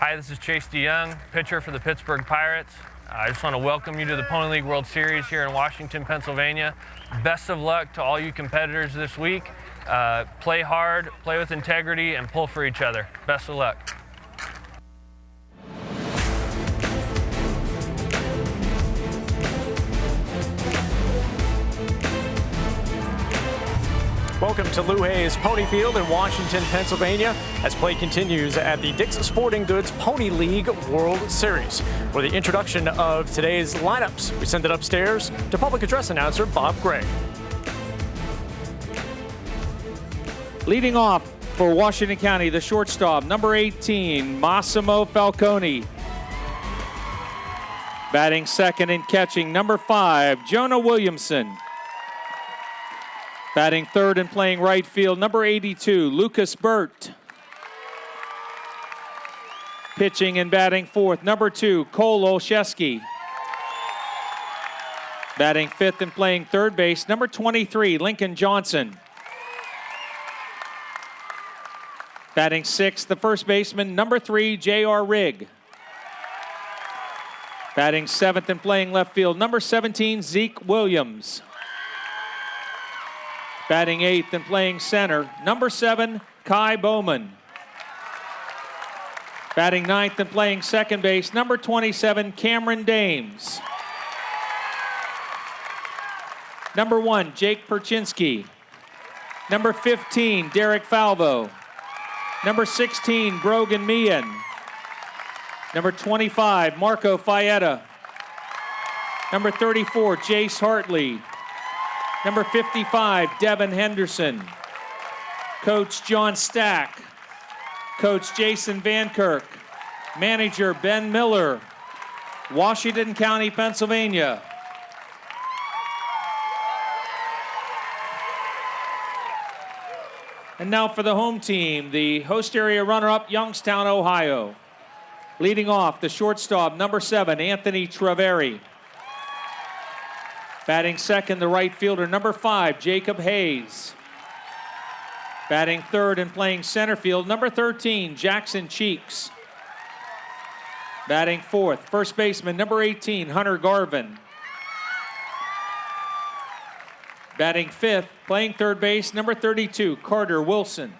Hi, this is Chase DeYoung, pitcher for the Pittsburgh Pirates. I just want to welcome you to the Pony League World Series here in Washington, Pennsylvania. Best of luck to all you competitors this week. Play hard, play with integrity, and pull for each other. Best of luck. Welcome to Lou Hayes Pony Field in Washington, Pennsylvania, as play continues at the Dick's Sporting Goods Pony League World Series. For the introduction of today's lineups, we send it upstairs to public address announcer Bob Gray. Leading off for Washington County, the shortstop, number 18, Massimo Falcone. Batting second and catching, number 5, Jonah Williamson. Batting third and playing right field, number 82, Lucas Burt. Pitching and batting fourth, number 2, Cole Olszewski. Batting fifth and playing third base, number 23, Lincoln Johnson. Batting sixth, the first baseman, number 3, J.R. Rigg. Batting seventh and playing left field, number 17, Zeke Williams. Batting eighth and playing center, number 7, Kai Bowman. Batting ninth and playing second base, number 27, Cameron Dames. Number 1, Jake Perchinsky. Number 15, Derek Falvo. Number 16, Brogan Meehan. Number 25, Marco Fietta. Number 34, Jace Hartley. Number 55, Devin Henderson. Coach John Stack. Coach Jason Van Kirk. Manager Ben Miller. Washington County, Pennsylvania. And now for the home team, the host area runner-up, Youngstown, Ohio. Leading off, the shortstop, number 7, Anthony Traveri. Batting second, the right fielder, number 5, Jacob Hayes. Batting third and playing center field, number 13, Jackson Cheeks. Batting fourth, first baseman, number 18, Hunter Garvin. Batting fifth, playing third base, number 32, Carter Wilson.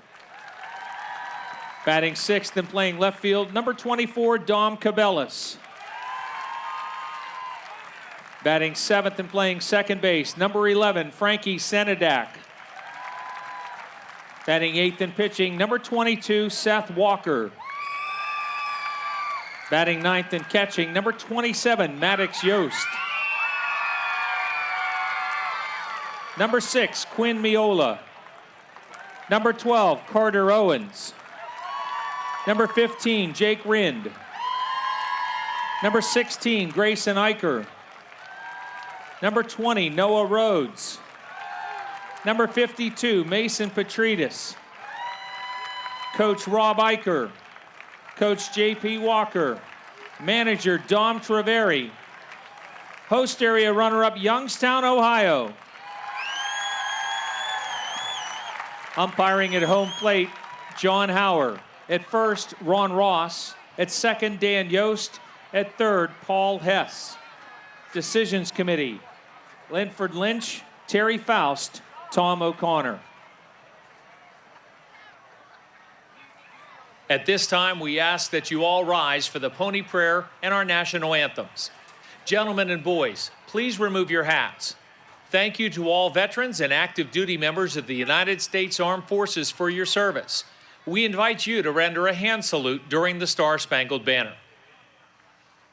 Batting sixth and playing left field, number 24, Dom Cabellas. Batting seventh and playing second base, number 11, Frankie Senedak. Batting eighth and pitching, number 22, Seth Walker. Batting ninth and catching, number 27, Maddox Yost. Number 6, Quinn Miola. Number 12, Carter Owens. Number 15, Jake Rind. Number 16, Grayson Eicher. Number 20, Noah Rhodes. Number 52, Mason Petridis. Coach Rob Eicher. Coach J.P. Walker. Manager Dom Traveri. Host area runner-up, Youngstown, Ohio. Umpiring at home plate, John Hauer. At first, Ron Ross. At second, Dan Yost. At third, Paul Hess. Decisions Committee, Linford Lynch, Terry Faust, Tom O'Connor. At this time, we ask that you all rise for the Pony Prayer and our national anthems. Gentlemen and boys, please remove your hats. Thank you to all veterans and active duty members of the United States Armed Forces for your service. We invite you to render a hand salute during the Star-Spangled Banner.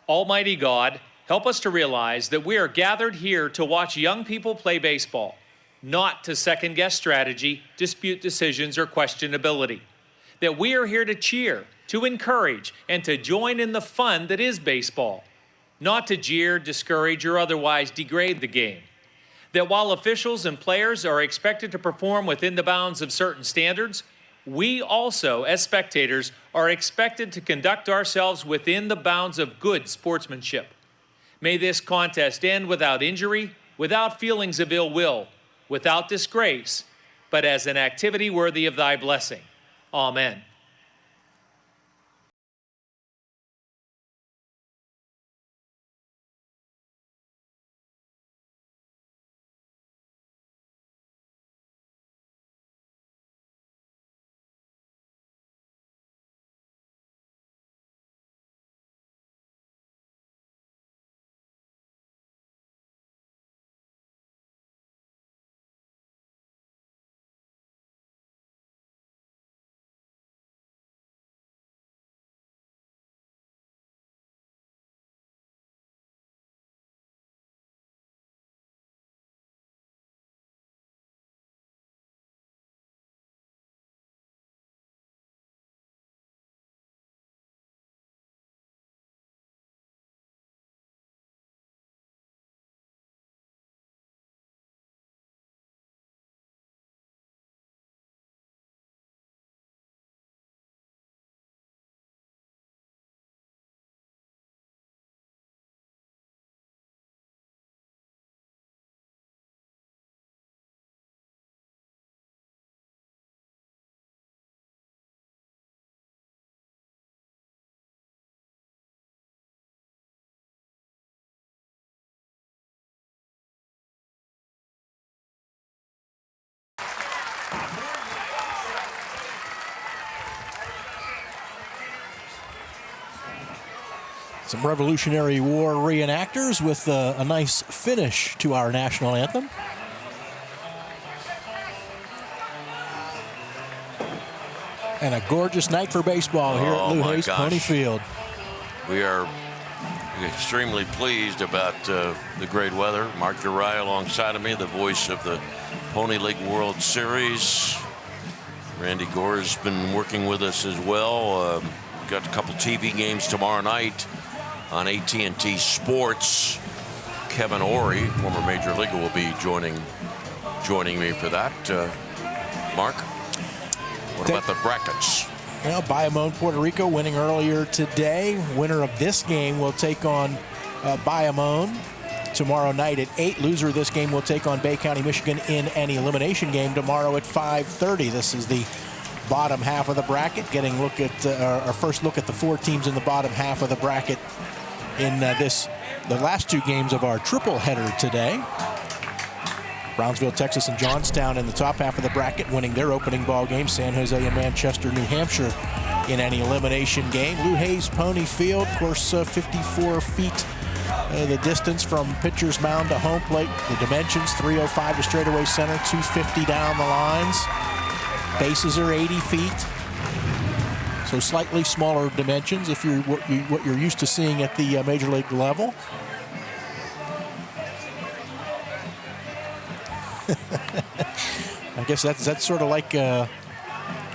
Almighty God, help us to realize that we are gathered here to watch young people play baseball, not to second-guess strategy, dispute decisions, or questionability. That we are here to cheer, to encourage, and to join in the fun that is baseball, not to jeer, discourage, or otherwise degrade the game. That while officials and players are expected to perform within the bounds of certain standards, we also, as spectators, are expected to conduct ourselves within the bounds of good sportsmanship. May this contest end without injury, without feelings of ill will, without disgrace, but as an activity worthy of thy blessing. Amen. Some Revolutionary War reenactors with a nice finish to our national anthem. And a gorgeous night for baseball here at Lou Hayes Pony Field. We are extremely pleased about the great weather. Mark Uriah alongside of me, the voice of the Pony League World Series. Randy Gore's been working with us as well. We've got a couple TV games tomorrow night on AT&T Sports. Kevin Ory, former major leaguer, will be joining me for that. Mark, what about the brackets? Well, Bayamon, Puerto Rico winning earlier today. Winner of this game will take on Bayamon tomorrow night at 8. Loser of this game will take on Bay County, Michigan in an elimination game tomorrow at 5:30. This is the bottom half of the bracket. Getting a look at our first look at the 4 teams in the bottom half of the bracket in the last 2 games of our triple header today. Brownsville, Texas, and Youngstown in the top half of the bracket, winning their opening ball game. San Jose and Manchester, New Hampshire in an elimination game. Lou Hayes Pony Field, of course, 54 feet the distance from pitcher's mound to home plate. The dimensions, 305 to straightaway center, 250 down the lines. Bases are 80 feet. So slightly smaller dimensions if you're what you're used to seeing at the major league level. I guess that's sort of like I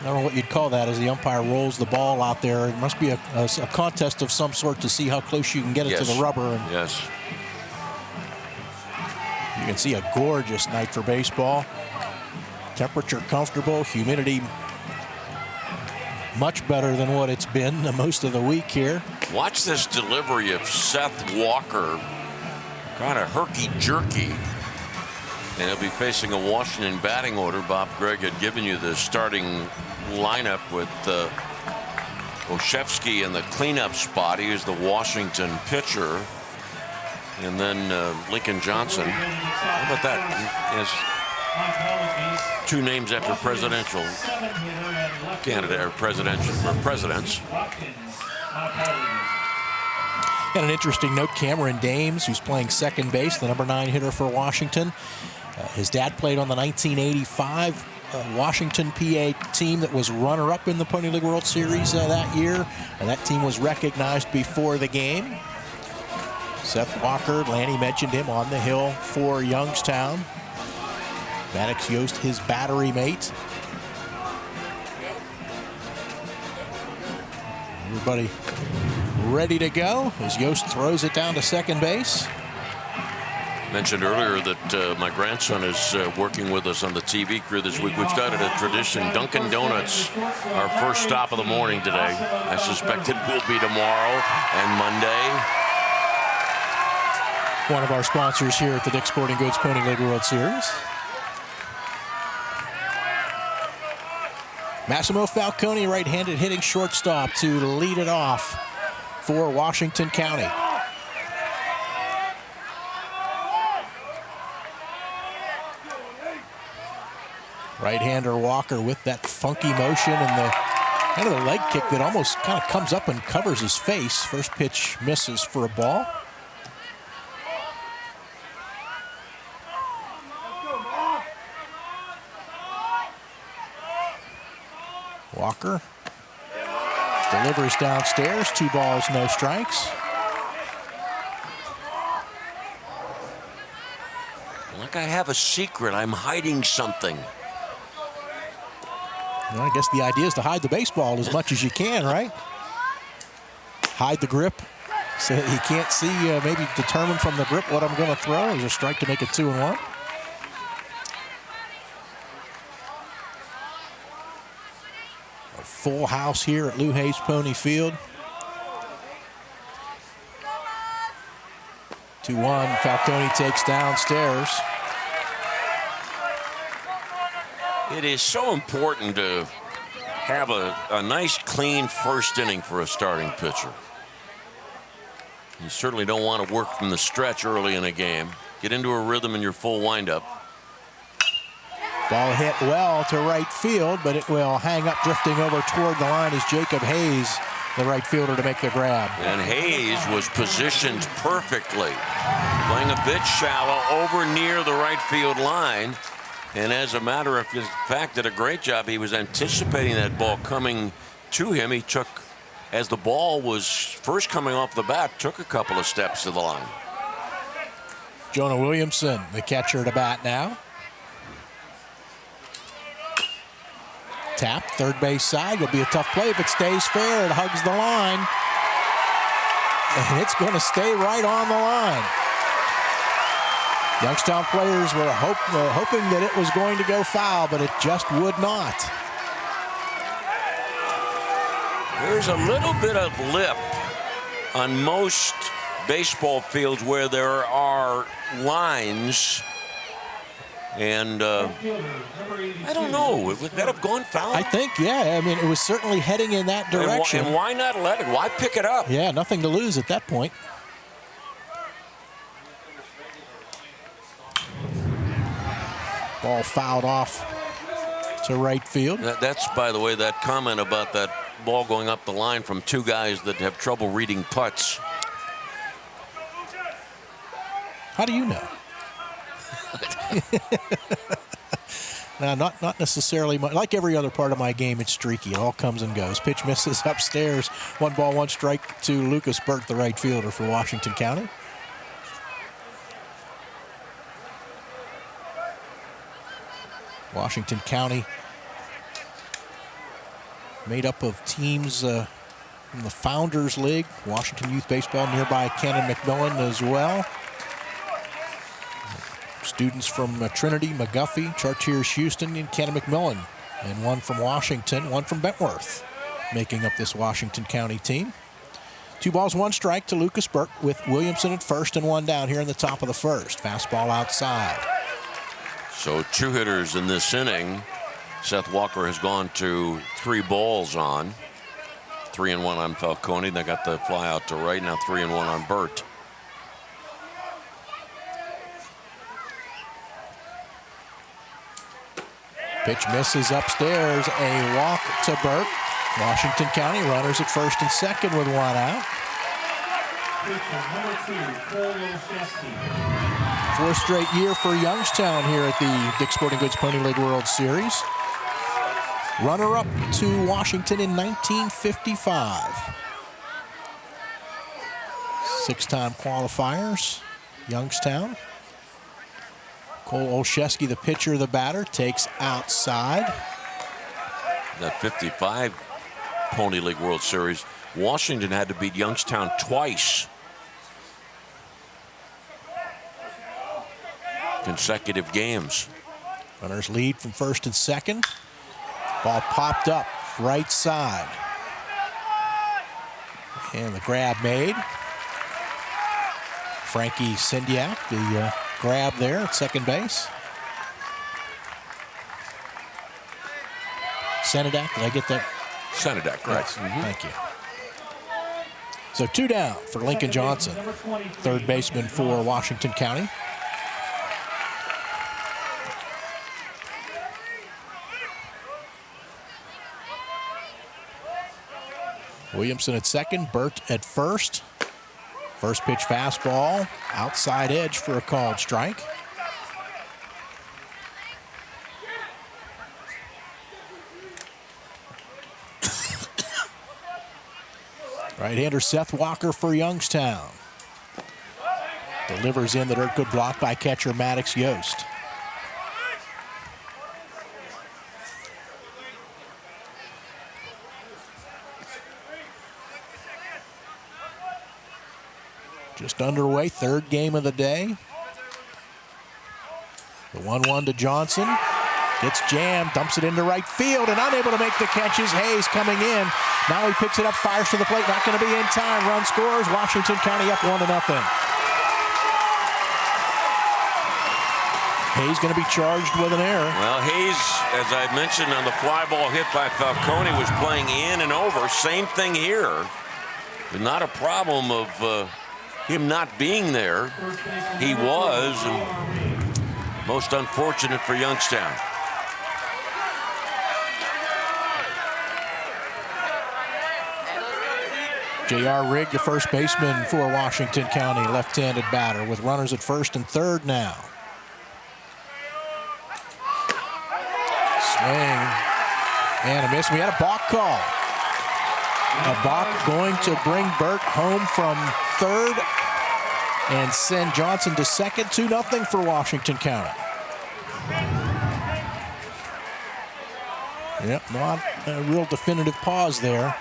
don't know what you'd call that as the umpire rolls the ball out there. It must be a contest of some sort to see how close you can get it to the rubber. And yes. You can see a gorgeous night for baseball. Temperature comfortable, humidity much better than what it's been most of the week here. Watch this delivery of Seth Walker, kind of herky-jerky. And he'll be facing a Washington batting order. Bob Gregg had given you the starting lineup with Oshevsky in the cleanup spot. He is the Washington pitcher. And then Lincoln Johnson. How about that? He has 2 names after presidential candidate or presidents. And an interesting note, Cameron Dames, who's playing second base, the number 9 hitter for Washington. His dad played on the 1985 Washington, PA team that was runner-up in the Pony League World Series that year. And that team was recognized before the game. Seth Walker, Lanny mentioned him on the hill for Youngstown. Maddox Yost, his battery mate. Everybody ready to go as Yost throws it down to second base. Mentioned earlier that my grandson is working with us on the TV crew this week. We've started a tradition. Dunkin' Donuts, our first stop of the morning today. I suspect it will be tomorrow and Monday. One of our sponsors here at the Dick's Sporting Goods Pony League World Series. Massimo Falcone, right-handed hitting shortstop to lead it off for Washington County. Right-hander Walker with that funky motion and the kind of a leg kick that almost kind of comes up and covers his face. First pitch misses for a ball. Walker delivers downstairs, 2 balls, no strikes. Like I have a secret, I'm hiding something. Well, I guess the idea is to hide the baseball as much as you can, right? Hide the grip so that he can't see, maybe determine from the grip what I'm going to throw. There's a strike to make it 2-1. A full house here at Lou Hayes Pony Field. 2-1, Falcone takes downstairs. It is so important to have a nice, clean first inning for a starting pitcher. You certainly don't want to work from the stretch early in a game. Get into a rhythm in your full windup. Ball hit well to right field, but it will hang up, drifting over toward the line as Jacob Hayes the right fielder to make the grab. And Hayes was positioned perfectly, playing a bit shallow over near the right field line. And as a matter of fact, did a great job. He was anticipating that ball coming to him. He took, as the ball was first coming off the bat, took a couple of steps to the line. Jonah Williamson, the catcher, to bat now. Tap, third base side. Will be a tough play if it stays fair. It hugs the line. And it's going to stay right on the line. Youngstown players were hoping that it was going to go foul, but it just would not. There's a little bit of lip on most baseball fields where there are lines. And I don't know, would that have gone foul? I think, yeah. I mean, it was certainly heading in that direction. And why not let it? Why pick it up? Yeah, nothing to lose at that point. Ball fouled off to right field. That's, by the way, that comment about that ball going up the line from two guys that have trouble reading putts. How do you know? Now, not necessarily like every other part of my game. It's streaky. It all comes and goes. Pitch misses upstairs. 1 ball, 1 strike to Lucas Burt, the right fielder for Washington County. Washington County made up of teams from the Founders League, Washington Youth Baseball, nearby Ken and McMillan as well. Students from Trinity, McGuffey, Chartiers Houston, and Ken and McMillan. And one from Washington, one from Bentworth, making up this Washington County team. 2 balls, 1 strike to Lucas Burke with Williamson at first and 1 down here in the top of the first. Fastball outside. So 2 hitters in this inning. Seth Walker has gone to 3 balls on. 3-1 on Falcone. They got the fly out to right. Now 3-1 on Burt. Pitch misses upstairs. A walk to Burt. Washington County runners at first and second with 1 out. 4th straight year for Youngstown here at the Dick's Sporting Goods Pony League World Series. Runner-up to Washington in 1955. 6-time qualifiers, Youngstown. Cole Olszewski, the pitcher, the batter, takes outside. That 55 Pony League World Series, Washington had to beat Youngstown twice. Consecutive games. Runners lead from first and second. Ball popped up right side. And the grab made. Frankie Sindiak, the grab there at second base. Senedak, did I get that? Senedak, right. Yes, thank you. So 2 down for Lincoln Johnson, third baseman for Washington County. Williamson at second, Burt at first. First pitch fastball, outside edge for a called strike. Right-hander Seth Walker for Youngstown. Delivers in the dirt, good block by catcher Maddox Yost. Just underway, 3rd game of the day. The 1-1 to Johnson. Gets jammed, dumps it into right field, and unable to make the catches. Hayes coming in. Now he picks it up, fires to the plate, not going to be in time. Run scores, Washington County up 1-0. Hayes going to be charged with an error. Well, Hayes, as I mentioned on the fly ball hit by Falcone, was playing in and over. Same thing here. Not a problem of him not being there. He was, and most unfortunate for Youngstown. J.R. Rigg, the first baseman for Washington County, left-handed batter with runners at first and third now. Swing and a miss. We had a balk call. A balk going to bring Burt home from third and send Johnson to second. 2-0 for Washington County. Yep, not a real definitive pause there.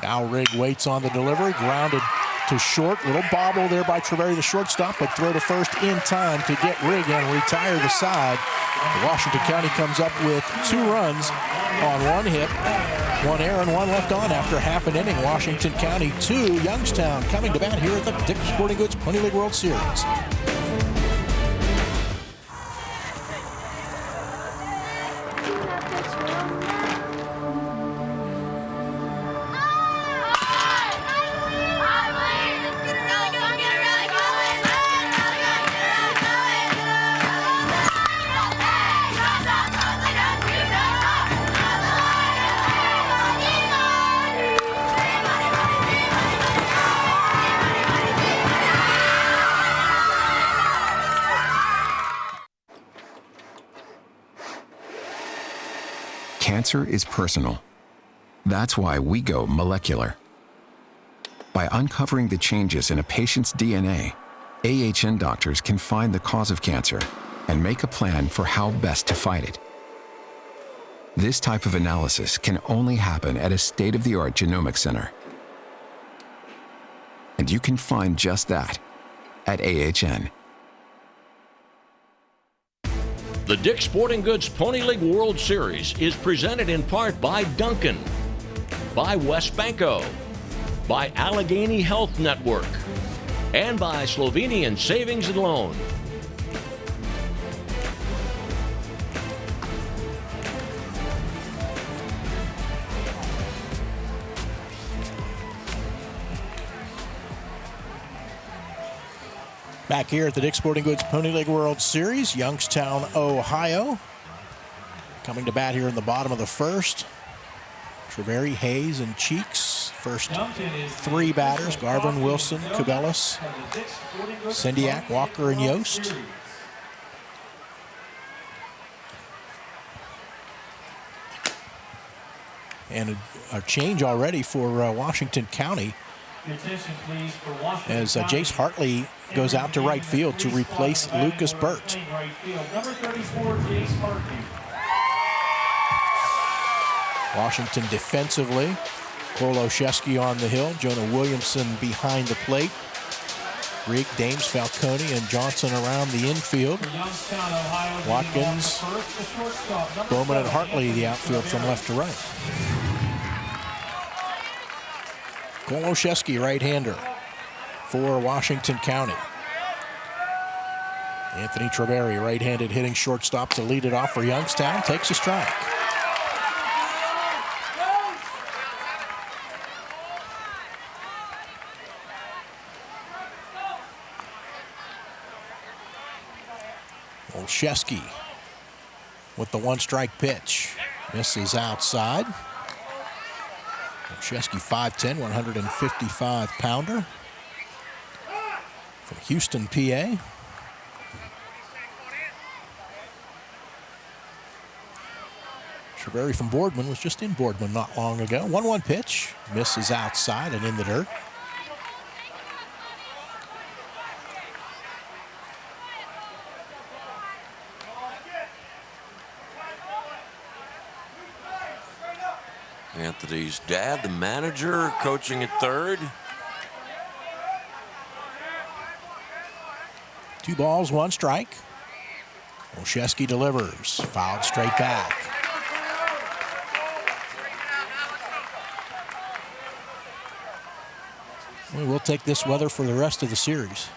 Now Rigg waits on the delivery, grounded to short. Little bobble there by Treveri, the shortstop, but throw to first in time to get Rigg and retire the side. Washington County comes up with 2 runs on 1 hit, 1 error, and 1 left on after half an inning. Washington County 2, Youngstown coming to bat here at the Dix Sporting Goods Pony League World Series. Cancer is personal. That's why we go molecular. By uncovering the changes in a patient's DNA, AHN doctors can find the cause of cancer and make a plan for how best to fight it. This type of analysis can only happen at a state-of-the-art genomics center. And you can find just that at AHN. The Dick's Sporting Goods Pony League World Series is presented in part by Duncan, by West Banco, by Allegheny Health Network, and by Slovenian Savings and Loan. Back here at the Dick's Sporting Goods Pony League World Series, Youngstown, Ohio. Coming to bat here in the bottom of the first. Treveri, Hayes, and Cheeks. First 3 batters, Garvin, Wilson, Cabellas, Sendiak, Walker, and Yost. And a change already for Washington County, as Jace Hartley goes out to right field to replace Lucas Burt. Washington defensively, Cole Oshesky on the hill, Jonah Williamson behind the plate, Rigg, Dames, Falcone, and Johnson around the infield. Watkins, Bowman, and Hartley the outfield from left to right. Cole Oshesky, right-hander for Washington County. Anthony Treveri, right-handed hitting shortstop to lead it off for Youngstown, takes a strike. Oshesky with the 1-strike pitch. Misses outside. Oshesky 5'10", 155-pounder from Houston, PA. Treveri from Boardman was just in Boardman not long ago. 1-1 pitch. Misses outside and in the dirt. Anthony's dad, the manager, coaching at third. 2 balls, 1 strike. Oshesky delivers, fouled straight back. We will take this weather for the rest of the series.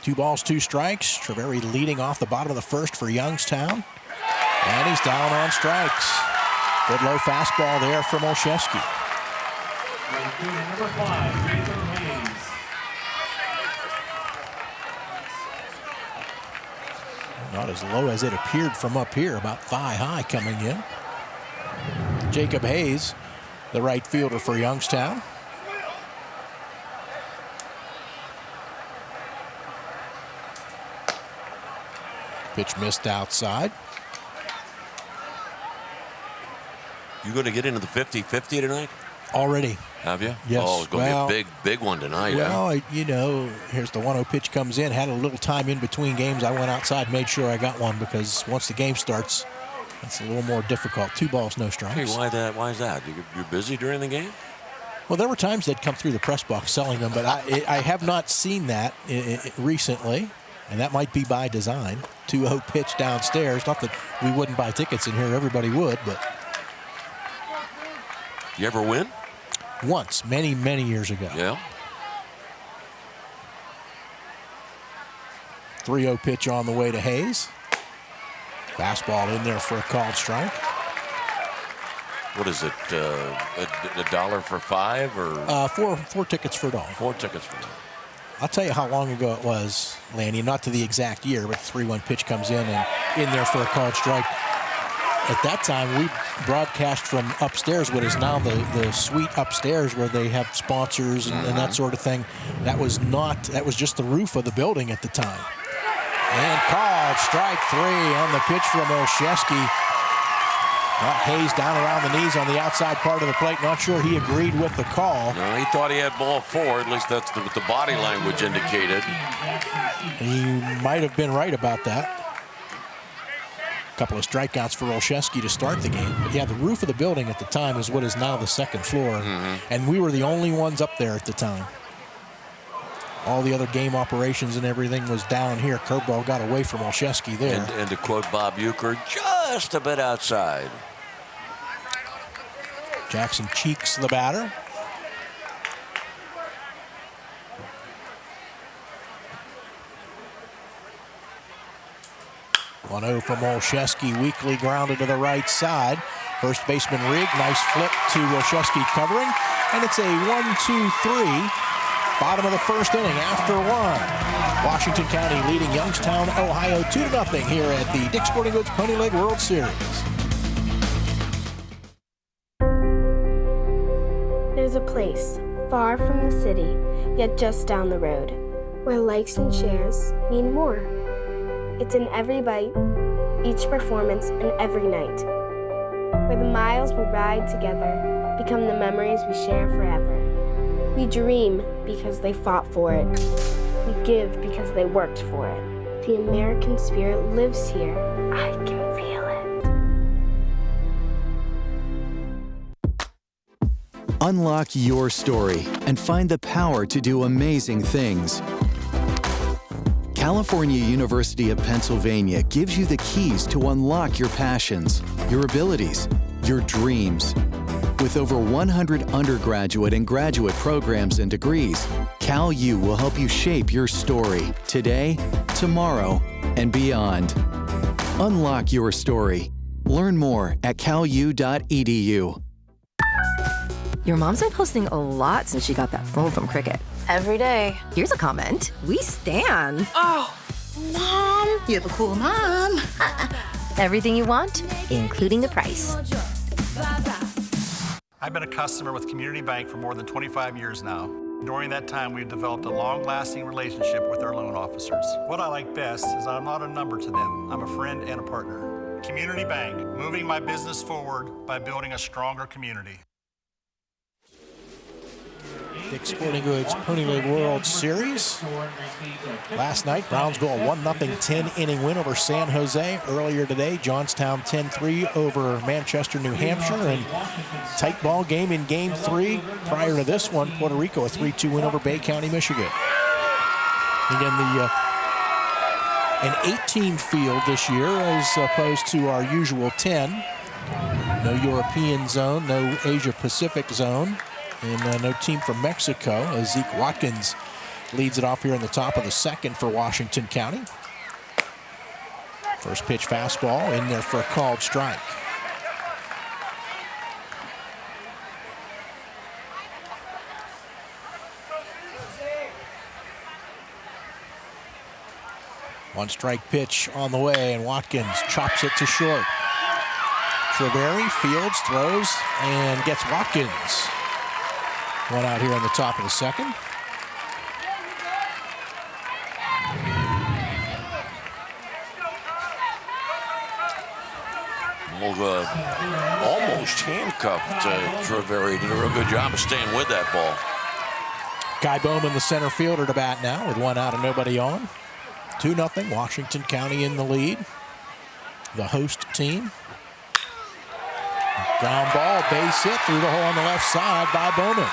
2 balls, 2 strikes. Treveri leading off the bottom of the first for Youngstown. And he's down on strikes. Good low fastball there from Oshesky. Not as low as it appeared from up here, about thigh high coming in. Jacob Hayes, the right fielder for Youngstown. Pitch missed outside. You going to get into the 50-50 tonight? Already. Have you? Yes. Oh, it's going to be a big one tonight. Well, you know, here's the 1-0 pitch comes in. Had a little time in between games. I went outside, made sure I got one, because once the game starts, it's a little more difficult. 2 balls, no strikes. Hey, why is that? You're busy during the game? Well, there were times they'd come through the press box selling them, but I have not seen that recently, and that might be by design. 2-0 pitch downstairs. Not that we wouldn't buy tickets in here. Everybody would, but... You ever win? Once, many, many years ago. Yeah. 3-0 pitch on the way to Hayes. Fastball in there for a called strike. What is it, $1 for 5 or? 4 tickets for a dollar. 4 tickets for a dollar. I'll tell you how long ago it was, Lanny, not to the exact year, but the 3-1 pitch comes in and in there for a called strike. At that time, we broadcast from upstairs, what is now the suite upstairs where they have sponsors and that sort of thing. That was just the roof of the building at the time. And called strike 3 on the pitch from Olszewski. Hayes down around the knees on the outside part of the plate. Not sure he agreed with the call. No, he thought he had ball 4. At least that's what the body language indicated. He might have been right about that. A couple of strikeouts for Olszewski to start the game. But yeah, the roof of the building at the time is what is now the second floor. And we were the only ones up there at the time. All the other game operations and everything was down here. Curveball got away from Olszewski there. And to quote Bob Euchre, just a bit outside. Jackson Cheeks the batter. .0 from Olszewski, weakly grounded to the right side. First baseman Rigg, nice flip to Olszewski covering, and it's a 1-2-3. Bottom of the first inning after 1. Washington County leading Youngstown, Ohio 2-0 here at the Dick's Sporting Goods Pony League World Series. There's a place far from the city, yet just down the road, where likes and shares mean more. It's in every bite, each performance, and every night. Where the miles we ride together become the memories we share forever. We dream because they fought for it. We give because they worked for it. The American spirit lives here. I can feel it. Unlock your story and find the power to do amazing things. California University of Pennsylvania gives you the keys to unlock your passions, your abilities, your dreams. With over 100 undergraduate and graduate programs and degrees, Cal U will help you shape your story today, tomorrow, and beyond. Unlock your story. Learn more at calu.edu. Your mom's been posting a lot since she got that phone from Cricket. Every day. Here's a comment. We stan. Oh, Mom. You have a cool mom. Everything you want, including the price. I've been a customer with Community Bank for more than 25 years now. During that time, we've developed a long-lasting relationship with our loan officers. What I like best is I'm not a number to them. I'm a friend and a partner. Community Bank, moving my business forward by building a stronger community. Dick's Sporting Goods Pony League World Series. Last night, Brownsville a 1-0 10-inning win over San Jose. Earlier today, Johnstown 10-3 over Manchester, New Hampshire. And tight ball game in Game 3. Prior to this one, Puerto Rico a 3-2 win over Bay County, Michigan. Again, an 18 field this year as opposed to our usual 10. No European zone, no Asia Pacific zone. And no team from Mexico as Zeke Watkins leads it off here in the top of the second for Washington County. First pitch fastball in there for a called strike. One strike pitch on the way, and Watkins chops it to short. Treveri fields, throws, and gets Watkins. One out here on the top of the second. Almost handcuffed Treveri. Did a real good job of staying with that ball. Guy Bowman, the center fielder, to bat now with one out and nobody on. 2-0, Washington County in the lead. The host team. Ground ball, base hit through the hole on the left side by Bowman.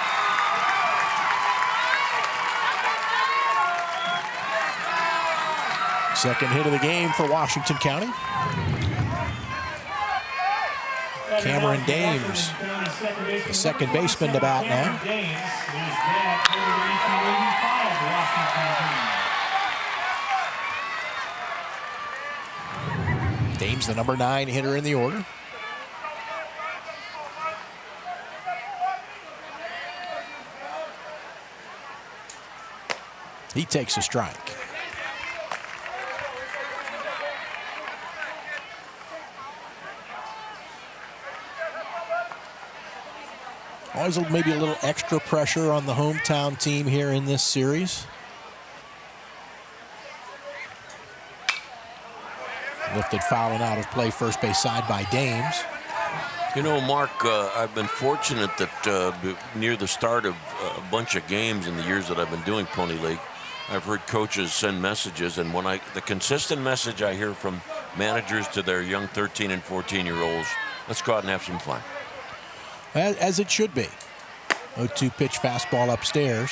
Second hit of the game for Washington County. Cameron Dames, the second baseman, to bat now. Dames, the number 9 hitter in the order. He takes a strike. Always maybe a little extra pressure on the hometown team here in this series. Lifted foul and out of play, first base side by Dames. You know, Mark, I've been fortunate that near the start of a bunch of games in the years that I've been doing Pony League, I've heard coaches send messages, and the consistent message I hear from managers to their young 13 and 14-year-olds, let's go out and have some fun. As it should be. 0-2 pitch fastball upstairs.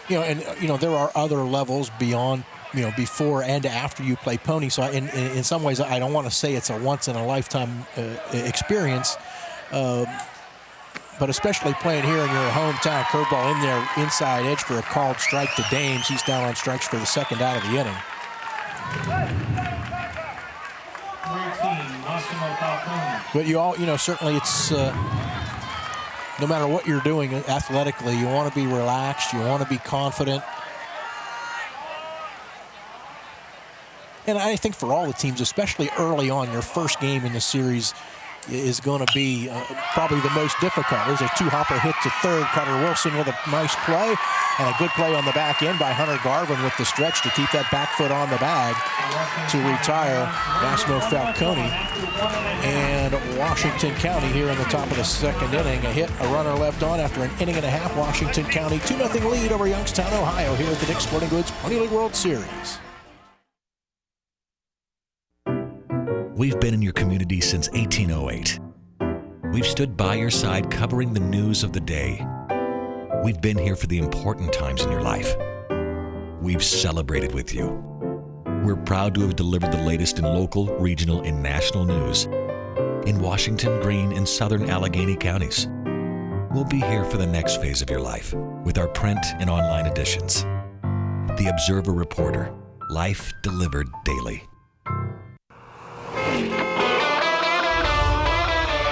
There are other levels beyond, before and after you play pony. So in some ways, I don't want to say it's a once-in-a-lifetime experience, but especially playing here in your hometown, curveball in there, inside edge for a called strike to Dames. He's down on strikes for the second out of the inning. But certainly it's no matter what you're doing athletically, you want to be relaxed, you want to be confident. And I think for all the teams, especially early on, your first game in the series is going to be probably the most difficult. There's a two-hopper hit to third. Carter Wilson with a nice play, and a good play on the back end by Hunter Garvin with the stretch to keep that back foot on the bag to retire Massimo Falcone. And Washington County here in the top of the second inning. A hit, a runner left on after an inning and a half. Washington County 2-0 lead over Youngstown, Ohio here at the Dick's Sporting Goods Pony League World Series. We've been in your community since 1808. We've stood by your side covering the news of the day. We've been here for the important times in your life. We've celebrated with you. We're proud to have delivered the latest in local, regional, and national news in Washington, Greene, and southern Allegheny counties. We'll be here for the next phase of your life with our print and online editions. The Observer Reporter, life delivered daily.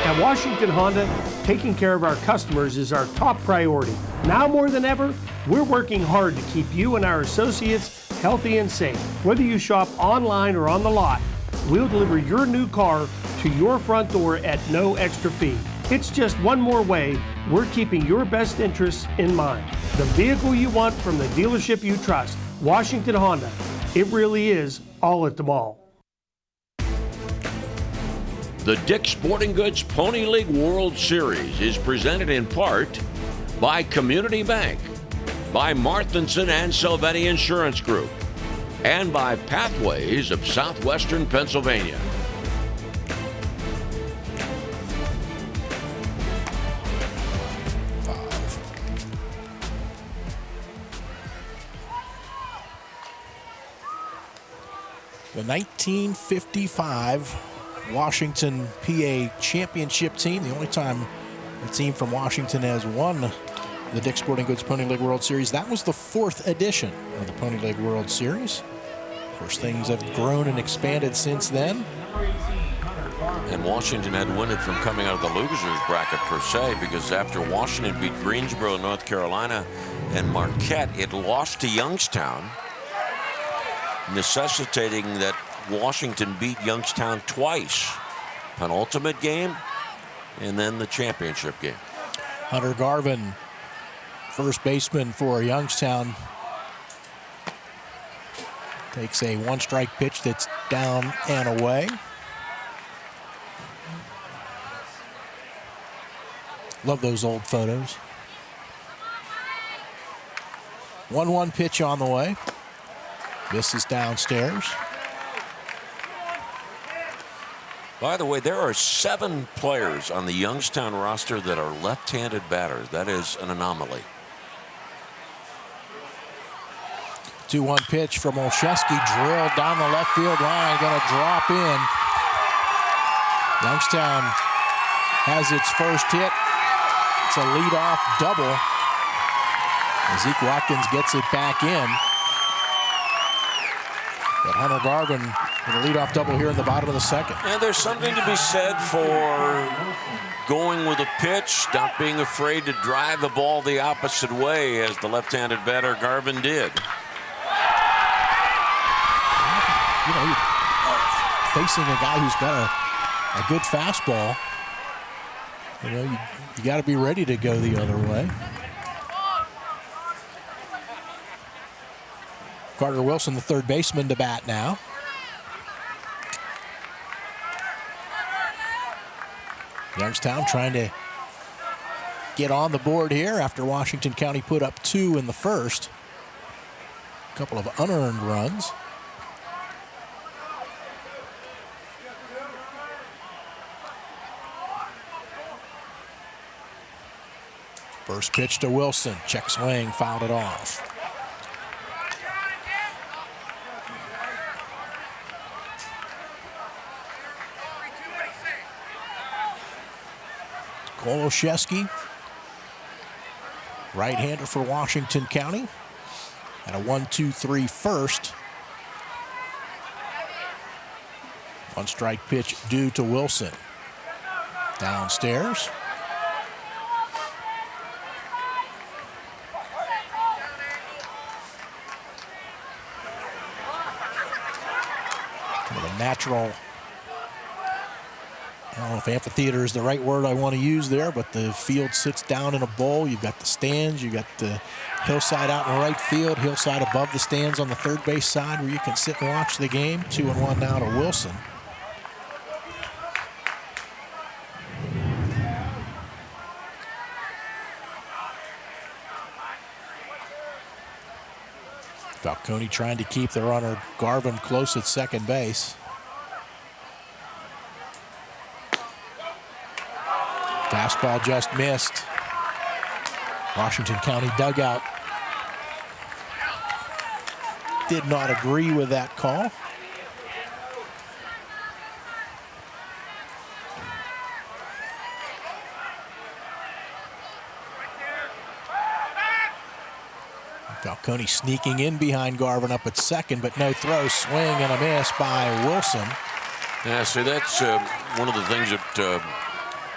At Washington Honda, taking care of our customers is our top priority. Now more than ever, we're working hard to keep you and our associates healthy and safe. Whether you shop online or on the lot, we'll deliver your new car to your front door at no extra fee. It's just one more way we're keeping your best interests in mind. The vehicle you want from the dealership you trust, Washington Honda. It really is all at the mall. The Dick's Sporting Goods Pony League World Series is presented in part by Community Bank, by Marthinson and Silvetti Insurance Group, and by Pathways of Southwestern Pennsylvania. The 1955 Washington PA championship team, the only time a team from Washington has won the Dick's Sporting Goods Pony League World Series. That was the 4th edition of the Pony League World Series. Of course, things have grown and expanded since then. And Washington had to win it from coming out of the losers bracket per se, because after Washington beat Greensboro, North Carolina, and Marquette, it lost to Youngstown, necessitating that Washington beat Youngstown twice. Penultimate game and then the championship game. Hunter Garvin, first baseman for Youngstown, takes a one-strike pitch that's down and away. Love those old photos. 1-1 pitch on the way. This is downstairs. By the way, there are 7 players on the Youngstown roster that are left-handed batters. That is an anomaly. 2-1 pitch from Olszewski, drilled down the left field line, going to drop in. Youngstown has its first hit. It's a leadoff double. Zeke Watkins gets it back in. But Hunter Garvin with a leadoff double here in the bottom of the second. And there's something to be said for going with a pitch, not being afraid to drive the ball the opposite way, as the left-handed batter Garvin did. You know, facing a guy who's got a good fastball, you know, you got to be ready to go the other way. Carter Wilson, the third baseman, to bat now. Youngstown trying to get on the board here after Washington County put up 2 in the first. A couple of unearned runs. First pitch to Wilson. Check swing, fouled it off. Olszewski, right-hander for Washington County, at a 1-2-3 first. One strike pitch due to Wilson. Downstairs. Kind of a natural, I don't know if amphitheater is the right word I want to use there, but the field sits down in a bowl. You've got the stands, you've got the hillside out in the right field, hillside above the stands on the third base side where you can sit and watch the game. 2-1 now to Wilson. Falcone trying to keep the runner Garvin close at second base. Fastball just missed. Washington County dugout did not agree with that call. Falcone sneaking in behind Garvin up at second, but no throw. Swing and a miss by Wilson. Yeah, so that's one of the things that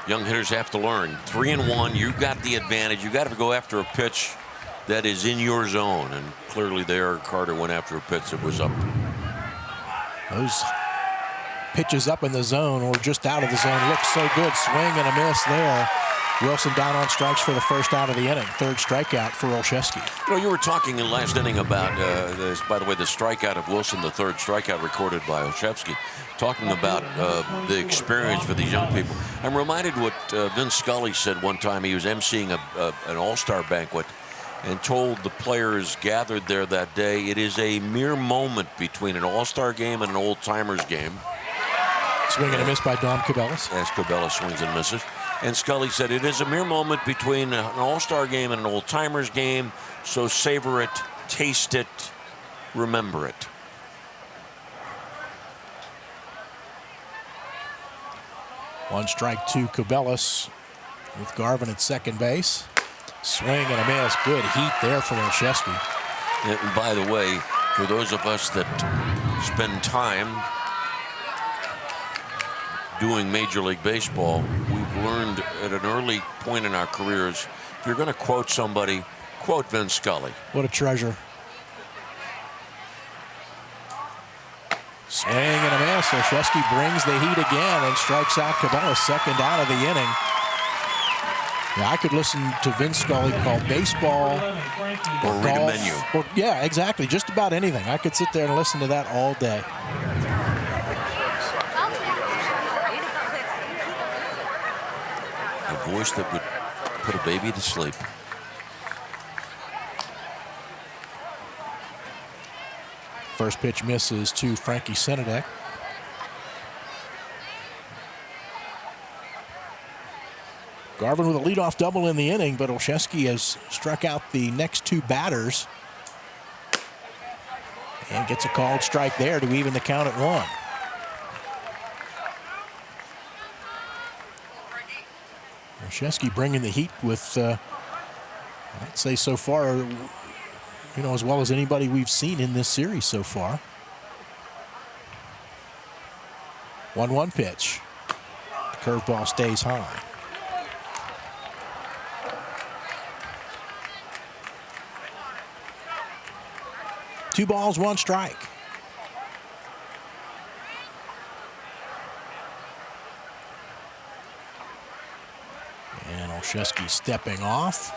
young hitters have to learn. 3-1, you've got the advantage. You've got to go after a pitch that is in your zone, and clearly there Carter went after a pitch that was up. Those pitches up in the zone or just out of the zone look so good. Swing and a miss there. Wilson down on strikes for the first out of the inning. Third strikeout for Olszewski. You know, you were talking in last inning about, this, by the way, the strikeout of Wilson, the third strikeout recorded by Olszewski, talking about the experience for these young people. I'm reminded what Vince Scully said one time. He was emceeing an all-star banquet and told the players gathered there that day, it is a mere moment between an all-star game and an old-timers game. Swing and a miss by Dom Cabellas. As Cabellas swings and misses. And Scully said it is a mere moment between an all-star game and an old-timers game, so savor it, taste it, remember it. One strike to Cabellas with Garvin at second base. Swing and a miss. Good heat there from Olszewski. And by the way, for those of us that spend time doing Major League Baseball, we've learned at an early point in our careers, if you're going to quote somebody, quote Vin Scully. What a treasure. Swing and a miss. Olszewski brings the heat again and strikes out Cabela's second out of the inning. Yeah, I could listen to Vin Scully call baseball or read a menu. Or, yeah, exactly. Just about anything. I could sit there and listen to that all day. A voice that would put a baby to sleep. First pitch misses to Frankie Senedek. Garvin with a leadoff double in the inning, but Olszewski has struck out the next two batters and gets a called strike there to even the count at 1. Olszewski bringing the heat with, I'd say so far, you know, as well as anybody we've seen in this series so far. 1-1 pitch. The curveball stays high. Two balls, one strike. And Olszewski stepping off.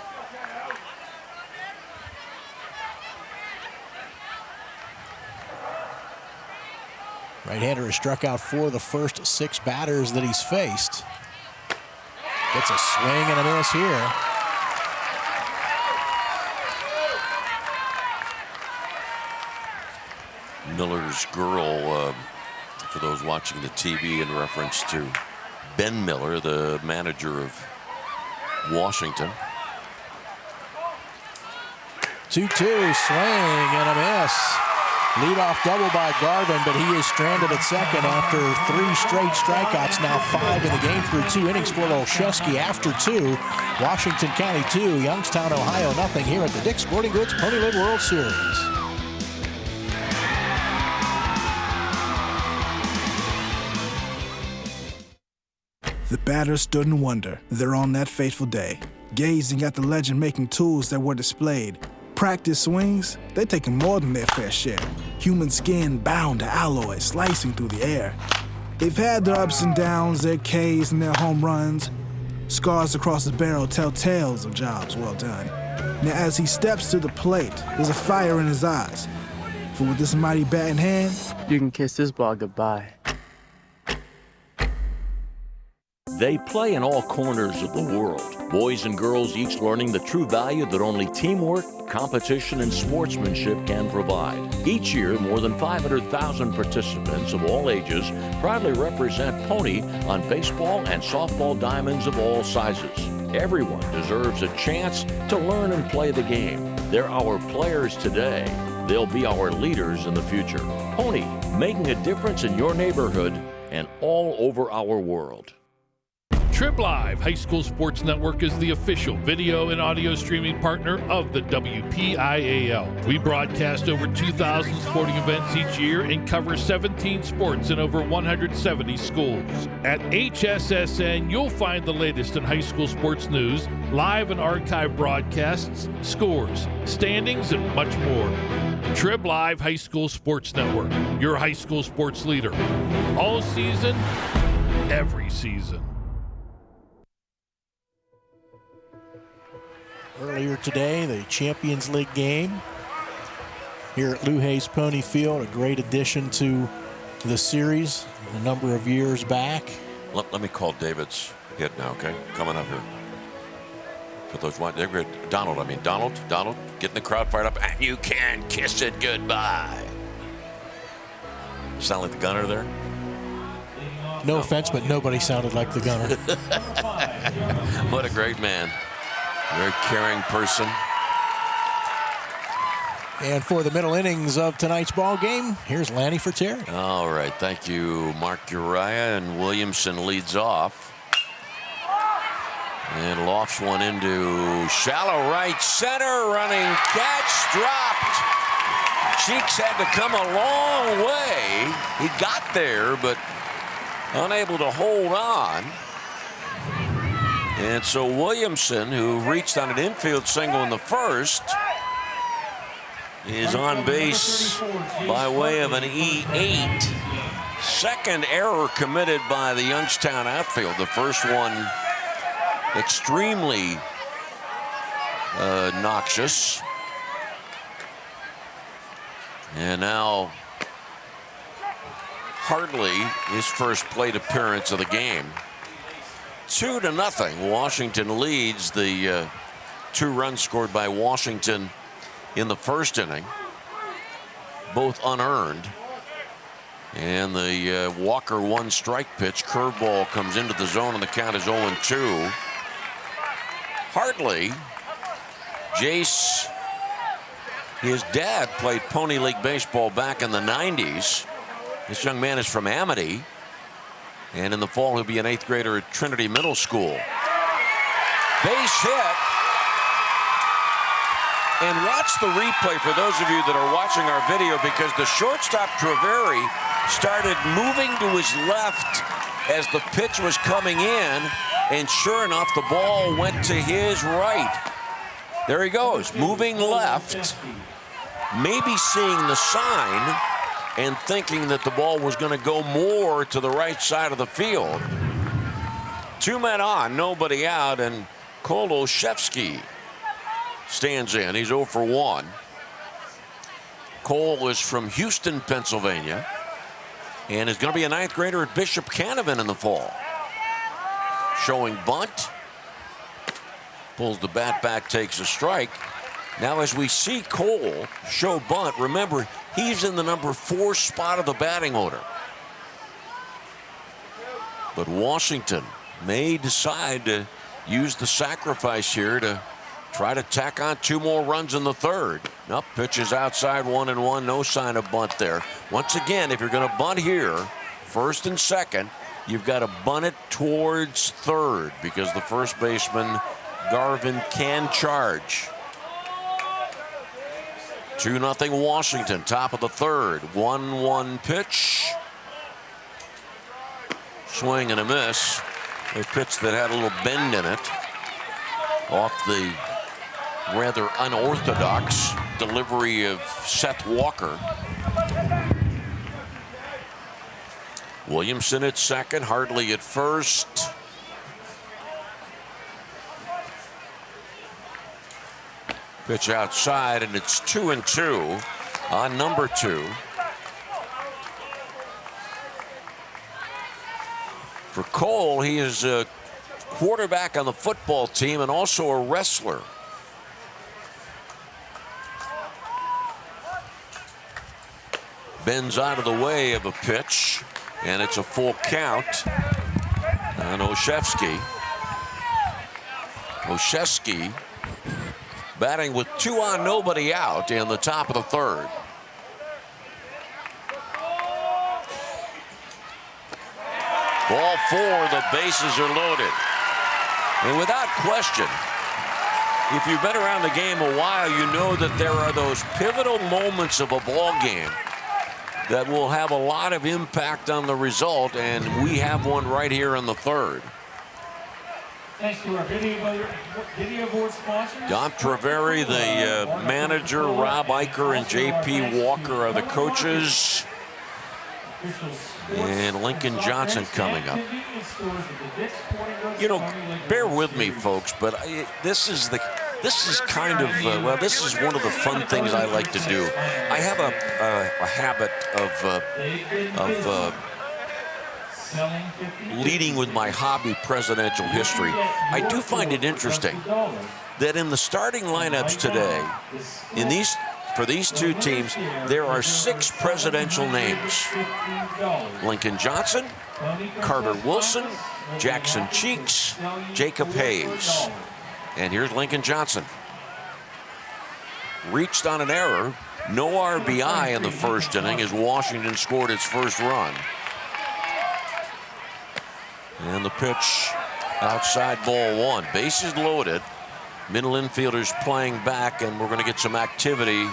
Right-hander has struck out 4 of the first 6 batters that he's faced. Gets a swing and a miss here. Miller's Girl, for those watching the TV, in reference to Ben Miller, the manager of Washington. 2-2, swing and a miss. Leadoff double by Garvin, but he is stranded at second after 3 straight strikeouts, now 5 in the game through 2 innings for Olszewski after 2. Washington County 2, Youngstown, Ohio nothing here at the Dick's Sporting Goods Pony League World Series. The batters stood in wonder there on that fateful day, gazing at the legend-making tools that were displayed. Practice swings, they're taking more than their fair share. Human skin bound to alloy, slicing through the air. They've had their ups and downs, their Ks and their home runs. Scars across the barrel tell tales of jobs well done. Now as he steps to the plate, there's a fire in his eyes. For with this mighty bat in hand, you can kiss this ball goodbye. They play in all corners of the world. Boys and girls each learning the true value that only teamwork, competition, and sportsmanship can provide. Each year, more than 500,000 participants of all ages proudly represent Pony on baseball and softball diamonds of all sizes. Everyone deserves a chance to learn and play the game. They're our players today. They'll be our leaders in the future. Pony, making a difference in your neighborhood and all over our world. Trib Live High School Sports Network is the official video and audio streaming partner of the WPIAL. We broadcast over 2,000 sporting events each year and cover 17 sports in over 170 schools. At HSSN, you'll find the latest in high school sports news, live and archive broadcasts, scores, standings, and much more. Trib Live High School Sports Network, your high school sports leader. All season, every season. Earlier today, the Champions League game here at Lou Hayes Pony Field, a great addition to the series a number of years back. Let me call David's hit now, okay? Coming up here. For those one, they're good. Donald, getting the crowd fired up, and you can kiss it goodbye. Sound like the gunner there? No offense, but nobody sounded like the gunner. What a great man. Very caring person. And for the middle innings of tonight's ball game, here's Lanny for Terry. All right, thank you, Mark Uriah, and Williamson leads off. And lofts one into shallow right center, running catch, dropped. Cheeks had to come a long way. He got there, but unable to hold on. And so Williamson, who reached on an infield single in the first, is on base by way of an E8. Second error committed by the Youngstown outfield. The first one extremely noxious. And now Hartley, his first plate appearance of the game. 2-0. Washington leads. The 2 runs scored by Washington in the first inning, both unearned. And the Walker 1 strike pitch, curveball, comes into the zone, and the count is 0-2. Hartley, Jace, his dad played Pony League baseball back in the 90s. This young man is from Amity, and in the fall he'll be an 8th grader at Trinity Middle School. Base hit. And watch the replay for those of you that are watching our video, because the shortstop Treveri started moving to his left as the pitch was coming in, and sure enough, the ball went to his right. There he goes, moving left, maybe seeing the sign and thinking that the ball was going to go more to the right side of the field. 2 men on, nobody out, and Cole Olszewski stands in. He's 0 for 1. Cole is from Houston, Pennsylvania, and is going to be a 9th grader at Bishop Canavan in the fall. Showing bunt. Pulls the bat back, takes a strike. Now as we see Cole show bunt, remember, he's in the number 4 spot of the batting order. But Washington may decide to use the sacrifice here to try to tack on 2 more runs in the third. Nope, pitches outside, 1-1, no sign of bunt there. Once again, if you're going to bunt here, first and second, you've got to bunt it towards third, because the first baseman, Garvin, can charge. 2-0 Washington, top of the third. 1-1 pitch. Swing and a miss. A pitch that had a little bend in it, off the rather unorthodox delivery of Seth Walker. Williamson at second, Hartley at first. Pitch outside, and it's 2-2 on number 2. For Cole, he is a quarterback on the football team and also a wrestler. Bends out of the way of a pitch, and it's a full count on Olszewski. Olszewski batting with 2 on, nobody out in the top of the third. Ball 4, the bases are loaded. And without question, if you've been around the game a while, you know that there are those pivotal moments of a ball game that will have a lot of impact on the result, and we have one right here in the third. Thanks to our video board sponsors. Don Treveri, the manager, Rob Eicher and J.P. Walker are the coaches. And Lincoln Johnson coming up. You know, bear with me, folks, but this is kind of well, this is one of the fun things I like to do. I have a habit of leading with my hobby presidential history. I do find it interesting that in the starting lineups today, for these 2 teams, there are 6 presidential names. Lincoln Johnson, Carter Wilson, Jackson Cheeks, Jacob Hayes. And here's Lincoln Johnson. Reached on an error, no RBI in the first inning as Washington scored its first run. And the pitch outside, ball 1. Bases loaded. Middle infielders playing back, and we're going to get some activity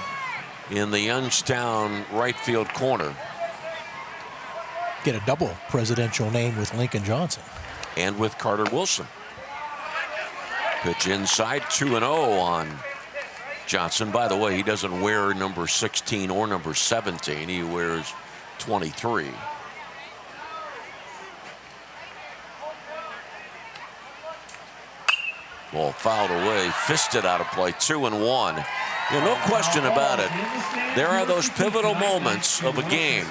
in the Youngstown right field corner. get a double presidential name with Lincoln Johnson. And with Carter Wilson. Pitch inside, 2-0 on Johnson. By the way, he doesn't wear number 16 or number 17. He wears 23. Ball fouled away, fisted out of play, 2-1. No question about it. There are those pivotal moments of a game,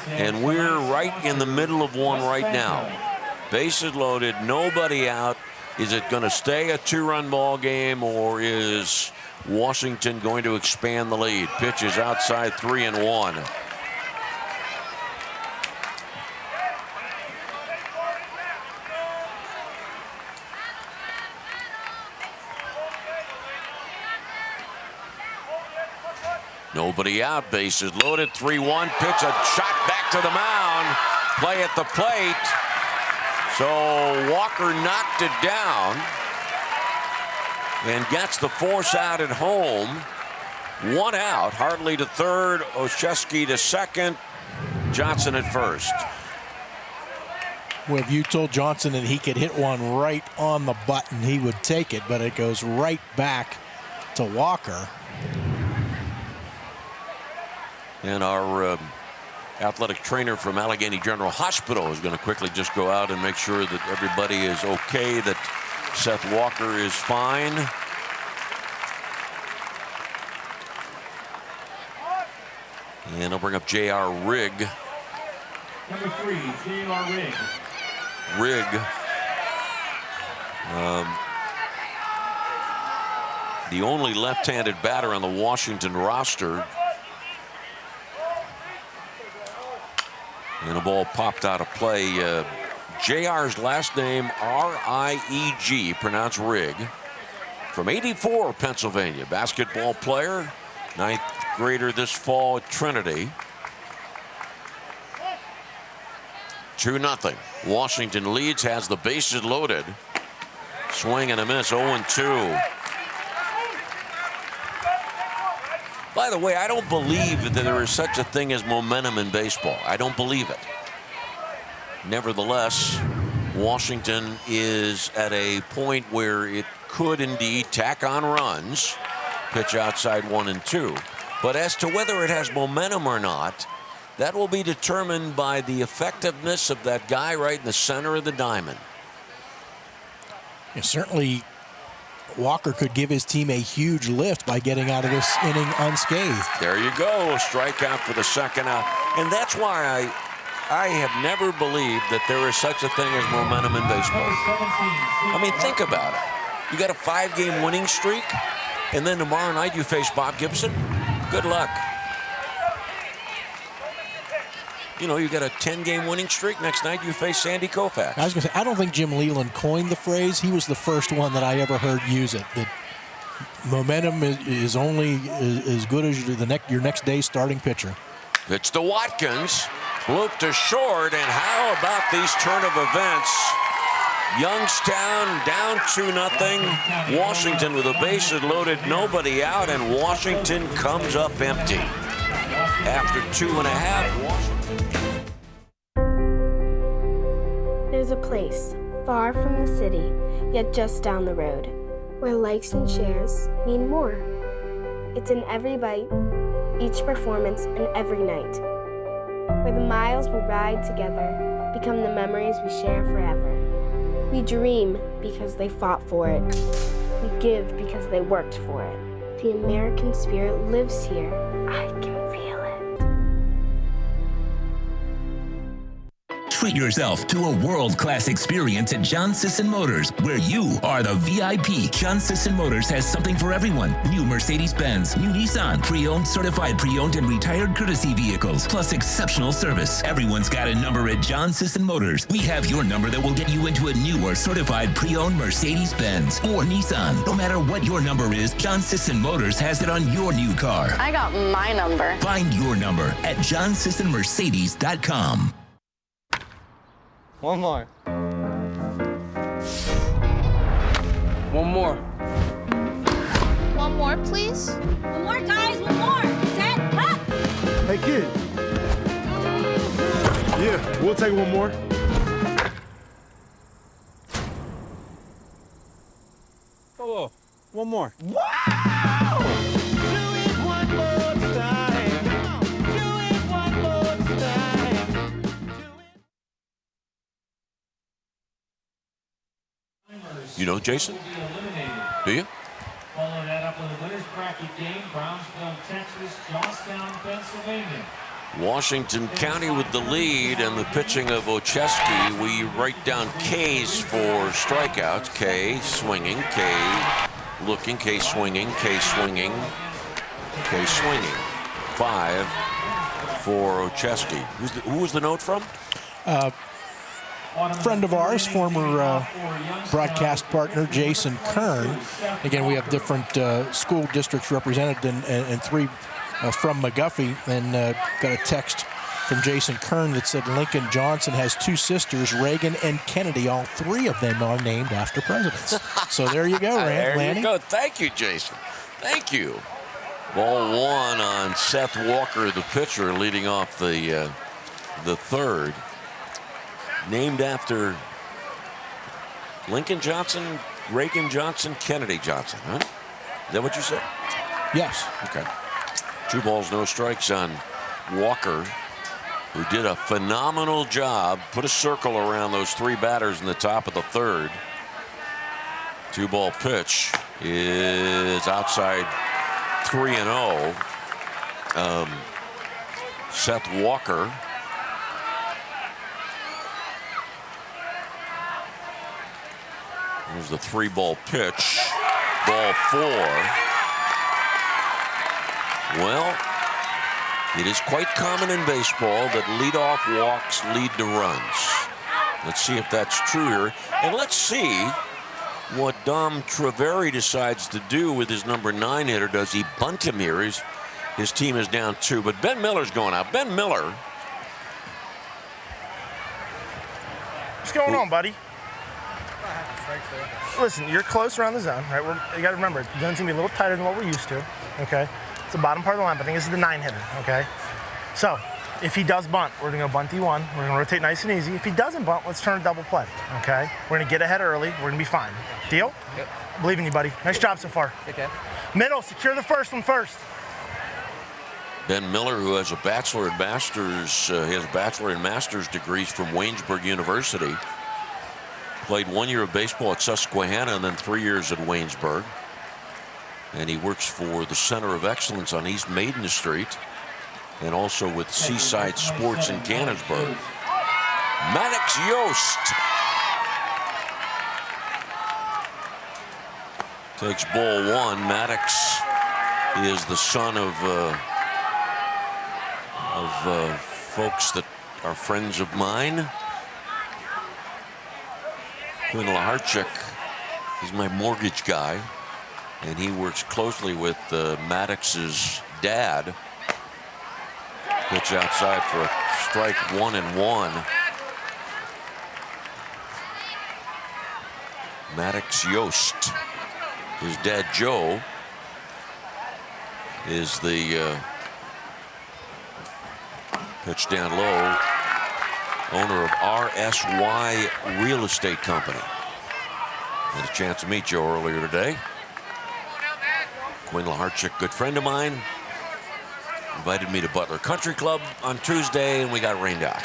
and we're right in the middle of one right now. Bases loaded, nobody out. Is it going to stay a 2-run ball game, or is Washington going to expand the lead? Pitch is outside, 3-1. Nobody out, bases loaded, 3-1. Pitch, a shot back to the mound. Play at the plate. So Walker knocked it down and gets the force out at home. 1 out. Hartley to third, Oshesky to second, Johnson at first. Well, if you told Johnson that he could hit one right on the button, he would take it, but it goes right back to Walker. And our athletic trainer from Allegheny General Hospital is going to quickly just go out and make sure that everybody is okay, that Seth Walker is fine. And I'll bring up J.R. Rigg. Number 3, J.R. Rigg. Rigg. The only left-handed batter on the Washington roster. And a ball popped out of play. JR's last name, R-I-E-G, pronounced Rigg. From 84, Pennsylvania. Basketball player, 9th grader this fall at Trinity. 2-0. Washington leads, has the bases loaded. Swing and a miss, 0-2. By the way, I don't believe that there is such a thing as momentum in baseball. I don't believe it. Nevertheless, Washington is at a point where it could indeed tack on runs, pitch outside 1-2. But as to whether it has momentum or not, that will be determined by the effectiveness of that guy right in the center of the diamond. Yeah, certainly Walker could give his team a huge lift by getting out of this inning unscathed. There you go, a strikeout for the second out. And that's why I have never believed that there is such a thing as momentum in baseball. I mean, think about it. You got a 5-game winning streak, and then tomorrow night you face Bob Gibson. Good luck. You know, you got a 10-game winning streak. Next night you face Sandy Koufax. I was going to say, I don't think Jim Leland coined the phrase. He was the first one that I ever heard use it. That momentum is only as good as your next day's starting pitcher. Pitch to Watkins. Bloop to short. And how about these turn of events? Youngstown down 2-0. Washington with the bases loaded, nobody out, and Washington comes up empty. After 2.5, Washington. There's a place far from the city, yet just down the road, where likes and shares mean more. It's in every bite, each performance, and every night, where the miles we ride together become the memories we share forever. We dream because they fought for it. We give because they worked for it. The American spirit lives here. I can feel it. Treat yourself to a world-class experience at John Sisson Motors, where you are the VIP. John Sisson Motors has something for everyone. New Mercedes-Benz, new Nissan, pre-owned, certified pre-owned, and retired courtesy vehicles, plus exceptional service. Everyone's got a number at John Sisson Motors. We have your number that will get you into a new or certified pre-owned Mercedes-Benz or Nissan. No matter what your number is, John Sisson Motors has it on your new car. I got my number. Find your number at johnsissonmercedes.com. One more. One more. One more, please. One more, guys. One more. Set, up. Hey, kid. Yeah, we'll take one more. Oh, one more. Wow! Do it one more time. Do it one more time. You know Jason? Do you? Following that up with a winner's bracket game, Brownsville, Texas, Youngstown, Pennsylvania. Washington County with the lead and the pitching of Ocheski. We write down K's for strikeouts. K swinging, K looking, K swinging, K swinging, K swinging. 5 for Ocheski. Who was the note from? Friend of ours, former broadcast partner Jason Kern. Again, we have different school districts represented and 3 from McGuffey, and got a text from Jason Kern that said Lincoln Johnson has 2 sisters, Reagan and Kennedy. All 3 of them are named after presidents. So there you go, There Lanny. you go. Thank you, Jason. Thank you. Ball 1 on Seth Walker, the pitcher, leading off the third. Named after Lincoln Johnson, Reagan Johnson, Kennedy Johnson, huh? Is that what you said? Yes. Okay. 2 balls, no strikes on Walker, who did a phenomenal job. Put a circle around those 3 batters in the top of the third. 2-ball pitch is outside 3-0. Seth Walker. Here's the 3-ball pitch. Ball 4. Well, it is quite common in baseball that leadoff walks lead to runs. Let's see if that's true here. And let's see what Dom Treveri decides to do with his number 9 hitter. Does he bunt him here? His team is down 2, but Ben Miller's going out. Ben Miller. What's going on, buddy? Listen, you're close around the zone, right? You got to remember, the zone's going to be a little tighter than what we're used to, okay? It's the bottom part of the line, but I think this is the 9 hitter, okay? So, if he does bunt, we're going to go bunt D1. We're going to rotate nice and easy. If he doesn't bunt, let's turn a double play, okay? We're going to get ahead early. We're going to be fine. Deal? Yep. Believe in you, buddy. Nice job so far. Okay. Middle, secure the first one first. Ben Miller, who has a bachelor and master's, he has a bachelor and master's degrees from Waynesburg University. Played 1 year of baseball at Susquehanna and then 3 years at Waynesburg. And he works for the Center of Excellence on East Maiden Street and also with Seaside Sports in Canonsburg. Maddox Yost takes ball 1. Maddox is the son of folks that are friends of mine. Quinn Laharchuk is my mortgage guy, and he works closely with Maddox's dad. Pitch outside for a strike, 1-1. Maddox Yost. His dad Joe is the pitch down low. Owner of RSY Real Estate Company. Had a chance to meet Joe earlier today. Quinn Laharchuk, good friend of mine, invited me to Butler Country Club on Tuesday, and we got rained out.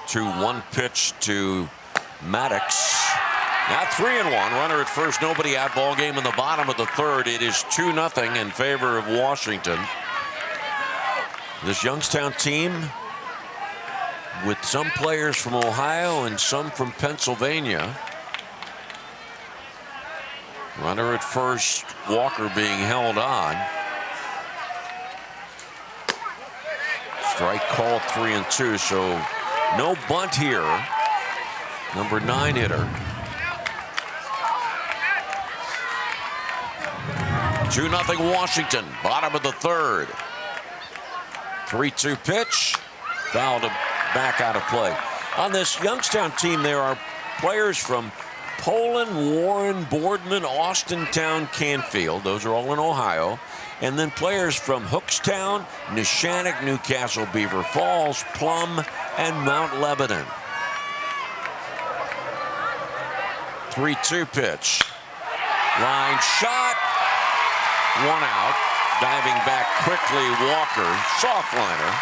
2-1 pitch to Maddox. Now 3-1. Runner at first, nobody out. Ball game in the bottom of the third. It is 2-0 in favor of Washington. This Youngstown team, with some players from Ohio and some from Pennsylvania. Runner at first, Walker being held on. Strike called, 3-2, so no bunt here. Number 9 hitter. 2-0 Washington, bottom of the third. 3-2 pitch, fouled back out of play. On this Youngstown team, there are players from Poland, Warren, Boardman, Austintown, Canfield. Those are all in Ohio. And then players from Hookstown, Neshannock, Newcastle, Beaver Falls, Plum, and Mount Lebanon. 3-2 pitch. Line shot. 1 out. Diving back quickly, Walker. Soft liner.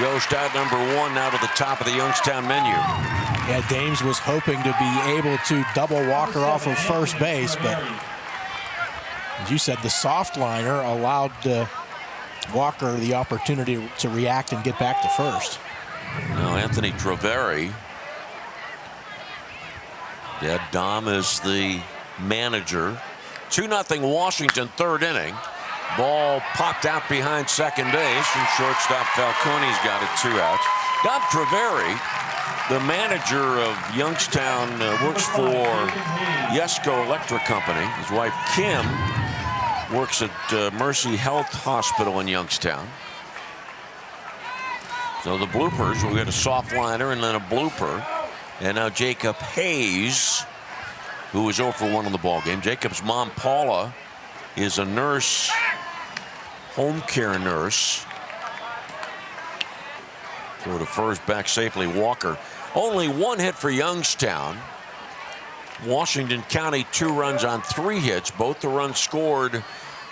Yost out number 1 now to the top of the Youngstown menu. Yeah, Dames was hoping to be able to double Walker off of first base, but as you said, the soft liner allowed Walker the opportunity to react and get back to first. Now Anthony Traveri. Dom is the manager. 2-0 Washington, 3rd inning. Ball popped out behind second base, and shortstop Falcone's got it, 2 outs. Dom Traveri, the manager of Youngstown, works for Yesco Electric Company. His wife Kim works at Mercy Health Hospital in Youngstown. So the bloopers, we had a soft liner and then a blooper. And now Jacob Hayes, who was 0 for 1 in the ballgame. Jacob's mom, Paula, is a nurse, home care nurse. Throw to first, back safely, Walker. Only 1 hit for Youngstown. Washington County 2 runs on 3 hits. Both the runs scored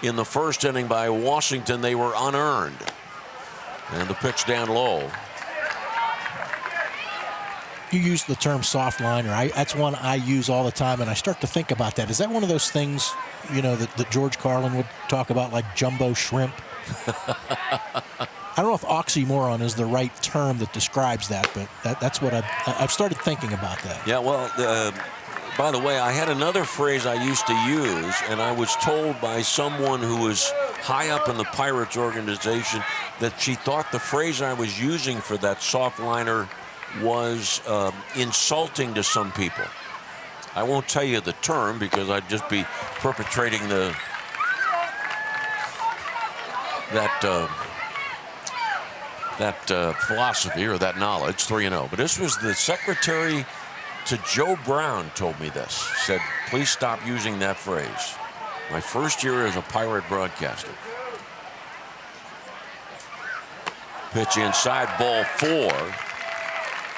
in the first inning by Washington. They were unearned. And the pitch down low. You use the term soft liner. That's one I use all the time, and I start to think about that. Is that one of those things, you know, that George Carlin would talk about, like jumbo shrimp? I don't know if oxymoron is the right term that describes that, but that's what I've started thinking about that. Yeah, well, by the way, I had another phrase I used to use, and I was told by someone who was high up in the Pirates organization that she thought the phrase I was using for that soft liner was insulting to some people. I won't tell you the term because I'd just be perpetrating that philosophy or that knowledge. 3-0. But this was the secretary to Joe Brown told me this. Said, please stop using that phrase. My first year as a Pirate broadcaster. Pitch inside, ball 4.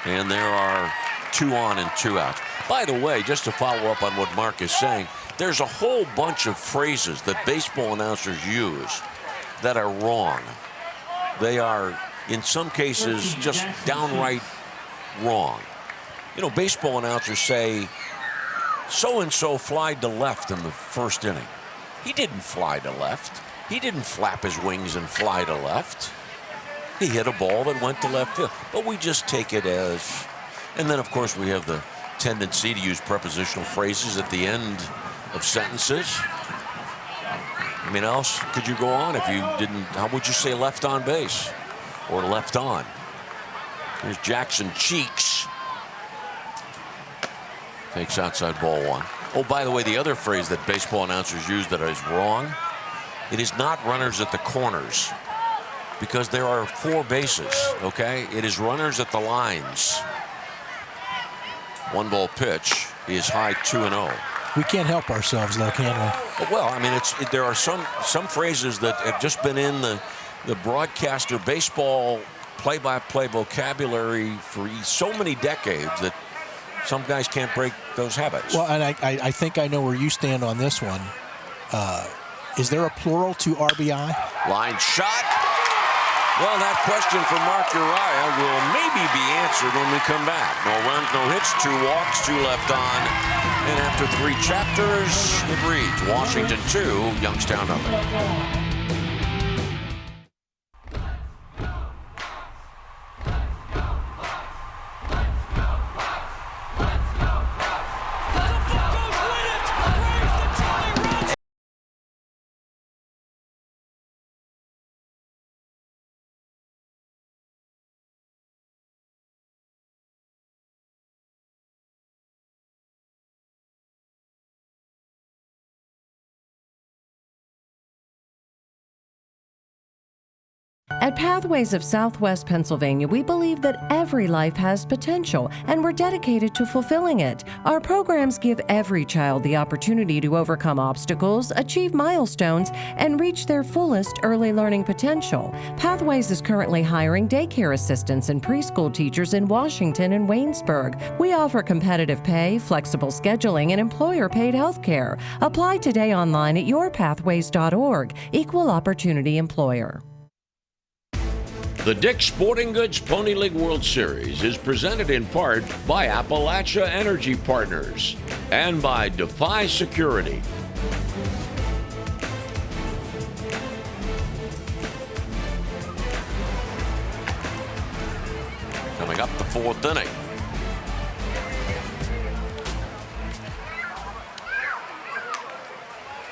And there are 2 on and 2 outs. By the way, just to follow up on what Mark is saying, there's a whole bunch of phrases that baseball announcers use that are wrong. They are, in some cases, just downright wrong. You know, baseball announcers say, so-and-so flied to left in the first inning. He didn't fly to left. He didn't flap his wings and fly to left. He hit a ball that went to left field. But we just take it as... And then, of course, we have the tendency to use prepositional phrases at the end of sentences. I mean, how else could you go on if you didn't... How would you say left on base? Or left on? Here's Jackson Cheeks. Takes outside ball 1. Oh, by the way, the other phrase that baseball announcers use that is wrong, it is not runners at the corners. Because there are 4 bases, okay? It is runners at the lines. 1-ball pitch is high 2-0. We can't help ourselves, though, can we? Well, I mean, there are some phrases that have just been in the broadcaster baseball play-by-play vocabulary for so many decades that some guys can't break those habits. Well, and I think I know where you stand on this one. Is there a plural to RBI? Line shot. Well, that question from Mark Uriah will maybe be answered when we come back. No runs, no hits, 2 walks, 2 left on. And after 3 chapters, it reads Washington 2, Youngstown 0. At Pathways of Southwest Pennsylvania, we believe that every life has potential, and we're dedicated to fulfilling it. Our programs give every child the opportunity to overcome obstacles, achieve milestones, and reach their fullest early learning potential. Pathways is currently hiring daycare assistants and preschool teachers in Washington and Waynesburg. We offer competitive pay, flexible scheduling, and employer-paid health care. Apply today online at yourpathways.org. Equal opportunity employer. The Dick's Sporting Goods Pony League World Series is presented in part by Appalachia Energy Partners and by Defy Security. Coming up the fourth inning.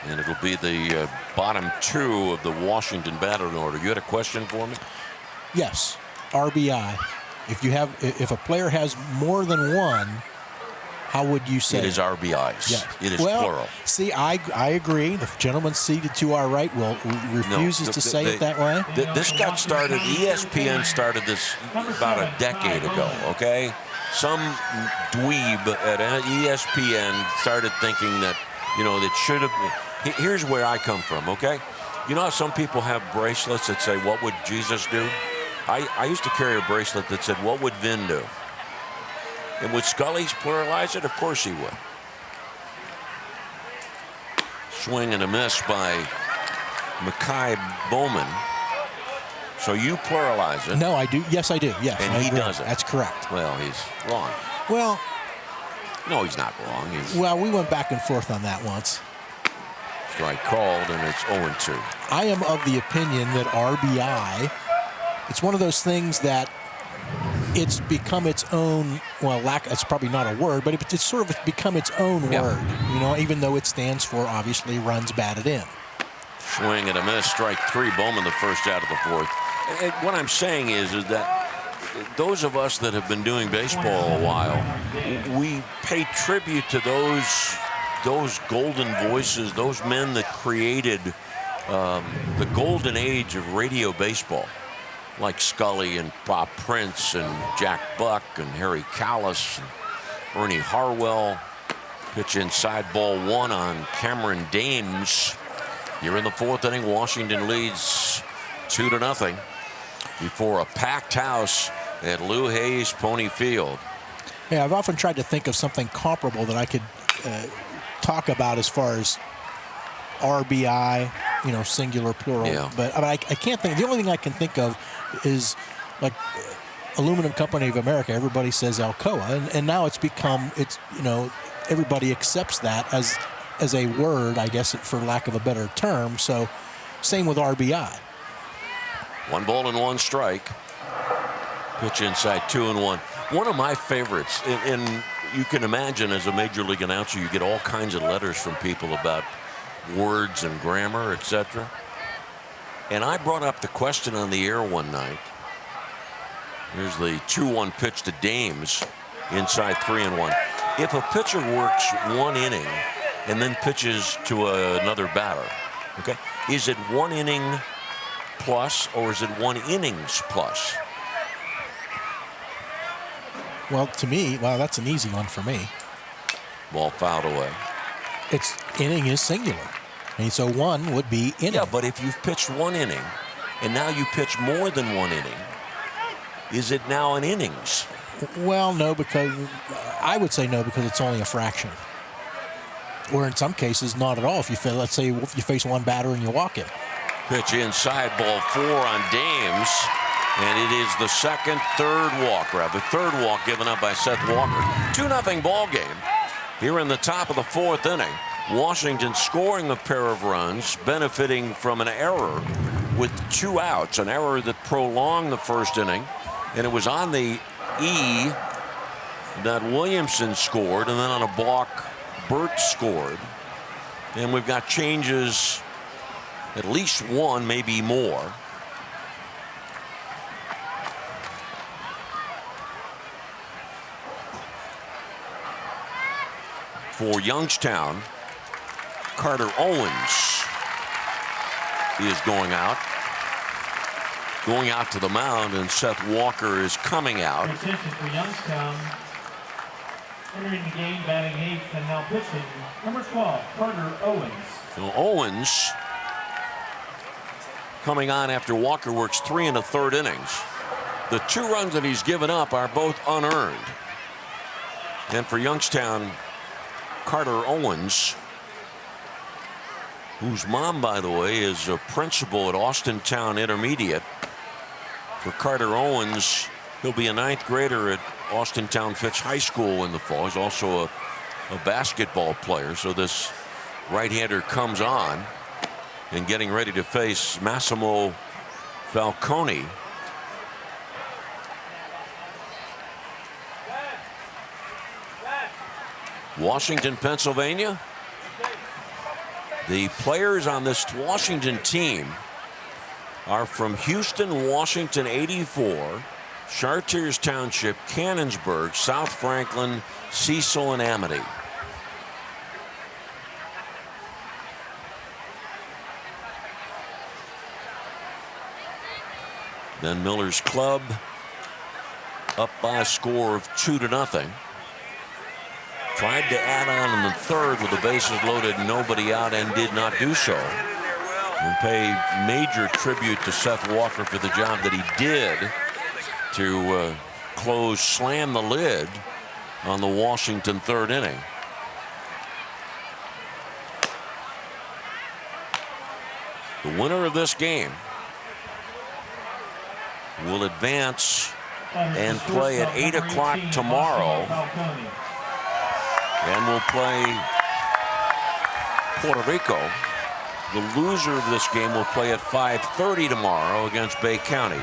And it'll be the bottom two of the Washington batting order. You had a question for me? Yes, RBI. If a player has more than one, how would you say? It is RBIs. Yes. It is well, plural. See, I agree. The gentleman seated to our right refuses to say it that way. This got started, ESPN started this about a decade ago, okay? Some dweeb at ESPN started thinking that, that should have. Here's where I come from, okay? You know how some people have bracelets that say, "What would Jesus do?" I used to carry a bracelet that said, "What would Vin do?" And would Scully's pluralize it? Of course he would. Swing and a miss by Mackay Bowman. So you pluralize it. No, I do. Yes, I do. Yes, and he doesn't. That's correct. Well, he's wrong. Well, no, he's not wrong. Well, we went back and forth on that once. Strike called, and it's 0-2. I am of the opinion that RBI, it's one of those things that it's become its own, it's probably not a word, but it's sort of become its own word, even though it stands for, obviously, runs batted in. Swing and a miss, strike three. Bowman the first out of the fourth. And what I'm saying is that those of us that have been doing baseball a while, we pay tribute to those golden voices, those men that created the golden age of radio baseball, like Scully and Bob Prince and Jack Buck and Harry Callis and Ernie Harwell. Pitch inside, ball one on Cameron Dames. Here in the fourth inning, Washington leads 2-0 before a packed house at Lou Hayes Pony Field. Yeah, I've often tried to think of something comparable that I could talk about as far as RBI, singular, plural. Yeah. But I can't think. The only thing I can think of is like Aluminum Company of America. Everybody says Alcoa, and now it's become everybody accepts that as a word, I guess, for lack of a better term. So, same with RBI. 1-1 Pitch inside, 2-1. One of my favorites, and you can imagine as a major league announcer, you get all kinds of letters from people about words and grammar, etc. And I brought up the question on the air one night. Here's the 2-1 pitch to Dames, inside 3-1. If a pitcher works one inning and then pitches to another batter, okay, is it 1 inning plus or is it 1 innings plus? Well, to me, that's an easy one for me. Ball fouled away. It's inning is singular. And so one would be inning. Yeah, but if you've pitched 1 inning and now you pitch more than 1 inning, is it now an innings? Well, no, because I would say no, because it's only a fraction. Or in some cases, not at all. Let's say if you face one batter and you walk him. Pitch inside, ball 4 on Dames. And it is the third walk given up by Seth Walker. 2-0 ball game. Here in the top of the fourth inning, Washington scoring a pair of runs, benefiting from an error with 2 outs, an error that prolonged the first inning. And it was on the E that Williamson scored, and then on a balk, Burt scored. And we've got changes, at least one, maybe more. For Youngstown, Carter Owens is going out. going out to the mound, and Seth Walker is coming out. Attention for Youngstown. Entering the game, batting eighth, and now pitching, number 12, Carter Owens. So Owens coming on after Walker works 3 1/3 innings. The 2 runs that he's given up are both unearned. And for Youngstown, Carter Owens, whose mom, by the way, is a principal at Austintown Intermediate. For Carter Owens, he'll be a 9th grader at Austintown Fitch High School in the fall. He's also a basketball player. So this right-hander comes on and getting ready to face Massimo Falcone. Washington, Pennsylvania. The players on this Washington team are from Houston, Washington, 84, Chartiers Township, Cannonsburg, South Franklin, Cecil, and Amity. Then Miller's Club up by a score of 2-0. Tried to add on in the 3rd with the bases loaded, nobody out, and did not do so. And pay major tribute to Seth Walker for the job that he did to slam the lid on the Washington 3rd inning. The winner of this game will advance and play at 8 o'clock tomorrow, and will play Puerto Rico. The loser of this game will play at 5:30 tomorrow against Bay County.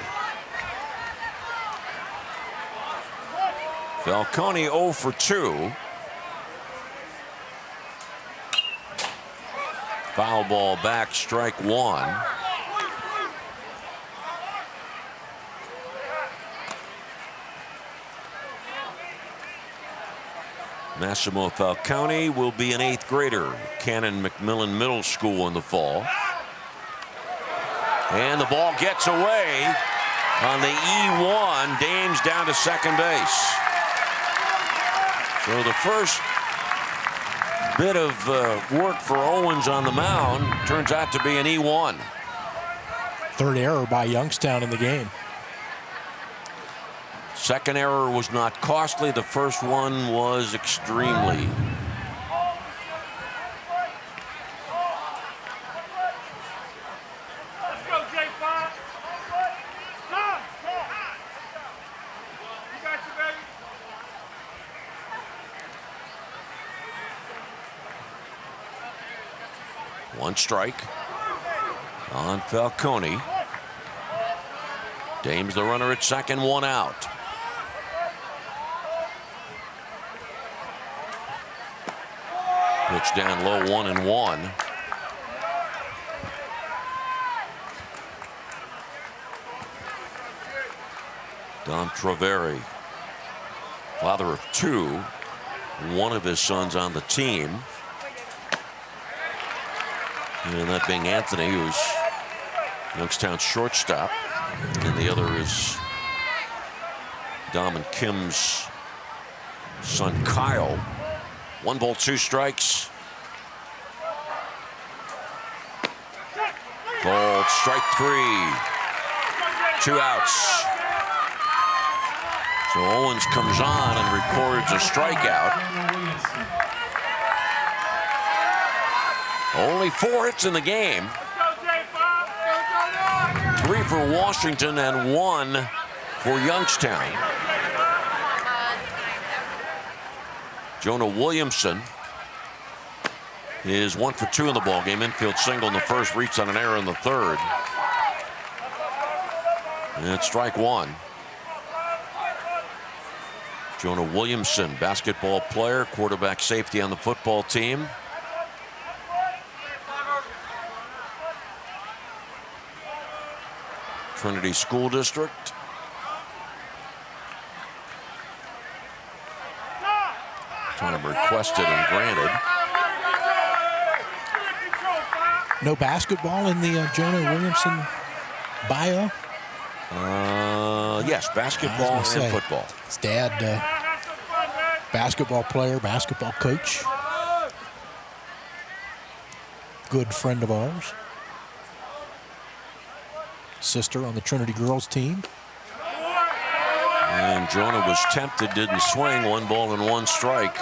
Falcone 0 for 2. Foul ball back, strike 1. Massimo Falcone will be an 8th grader, Cannon McMillan Middle School in the fall. And the ball gets away on the E1. Dames down to second base. So the first bit of work for Owens on the mound turns out to be an E1. 3rd error by Youngstown in the game. Second error was not costly. The first one was extremely. Let's go, J5. Come. You got you, baby. One strike on Falcone. Dames the runner at second, 1 out. Pitch down low, 1-1. Don Traveri, father of 2, one of his sons on the team. And that being Anthony, who's Youngstown's shortstop. And the other is Dom and Kim's son, Kyle. 1 ball, 2 strikes. Called strike 3. 2 outs. So Owens comes on and records a strikeout. Only 4 hits in the game. 3 for Washington and 1 for Youngstown. Jonah Williamson is 1 for 2 in the ballgame. Infield single in the first, reached on an error in the 3rd. And strike 1. Jonah Williamson, basketball player, quarterback safety on the football team. Trinity School District. Time requested and granted. No basketball in the Jonah Williamson bio? Yes, basketball and football. His dad, basketball player, basketball coach. Good friend of ours. Sister on the Trinity girls team. And Jonah was tempted, didn't swing. 1 ball and 1 strike.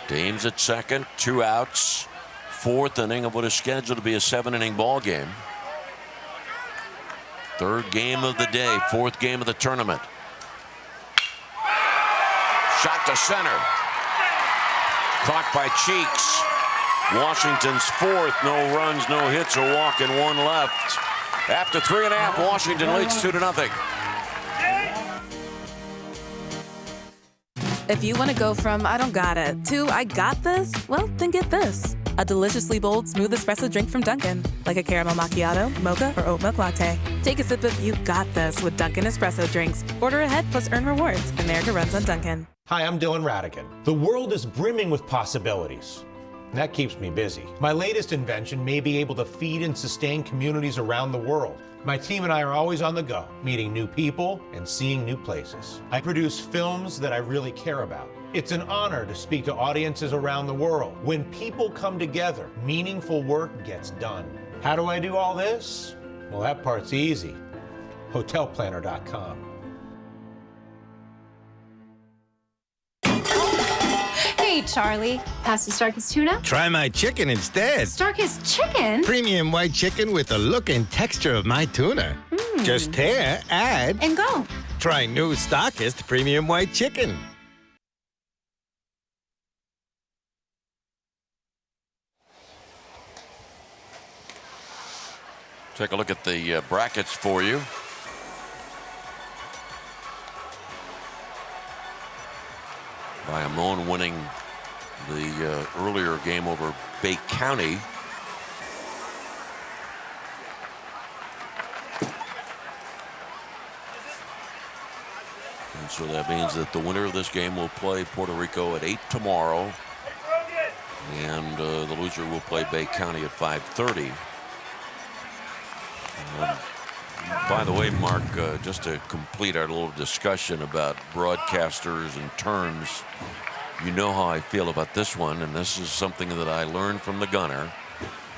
Dames at second, 2 outs. 4th inning of what is scheduled to be a 7-inning ball game. 3rd game of the day, 4th game of the tournament. Shot to center. Caught by Cheeks. Washington's 4th, no runs, no hits, a walk, and 1 left. After 3.5, Washington leads 2-0. If you want to go from I don't got it to I got this, well, then get this. A deliciously bold, smooth espresso drink from Dunkin'. Like a caramel macchiato, mocha, or oat milk latte. Take a sip of You Got This with Dunkin' Espresso drinks. Order ahead plus earn rewards. America runs on Dunkin'. Hi, I'm Dylan Radigan. The world is brimming with possibilities. That keeps me busy. My latest invention may be able to feed and sustain communities around the world. My team and I are always on the go, meeting new people and seeing new places. I produce films that I really care about. It's an honor to speak to audiences around the world. When people come together, meaningful work gets done. How do I do all this? Well, that part's easy. Hotelplanner.com. Hey, Charlie. Pass the Starkist tuna? Try my chicken instead. Starkist chicken? Premium white chicken with the look and texture of my tuna. Just tear, add, and go. Try new Starkist Premium White Chicken. Take a look at the brackets for you. Bayamon winning the earlier game over Bay County. And so that means that the winner of this game will play Puerto Rico at 8 tomorrow. And the loser will play Bay County at 5:30. By the way, Mark, just to complete our little discussion about broadcasters and terms, you know how I feel about this one, and this is something that I learned from the gunner.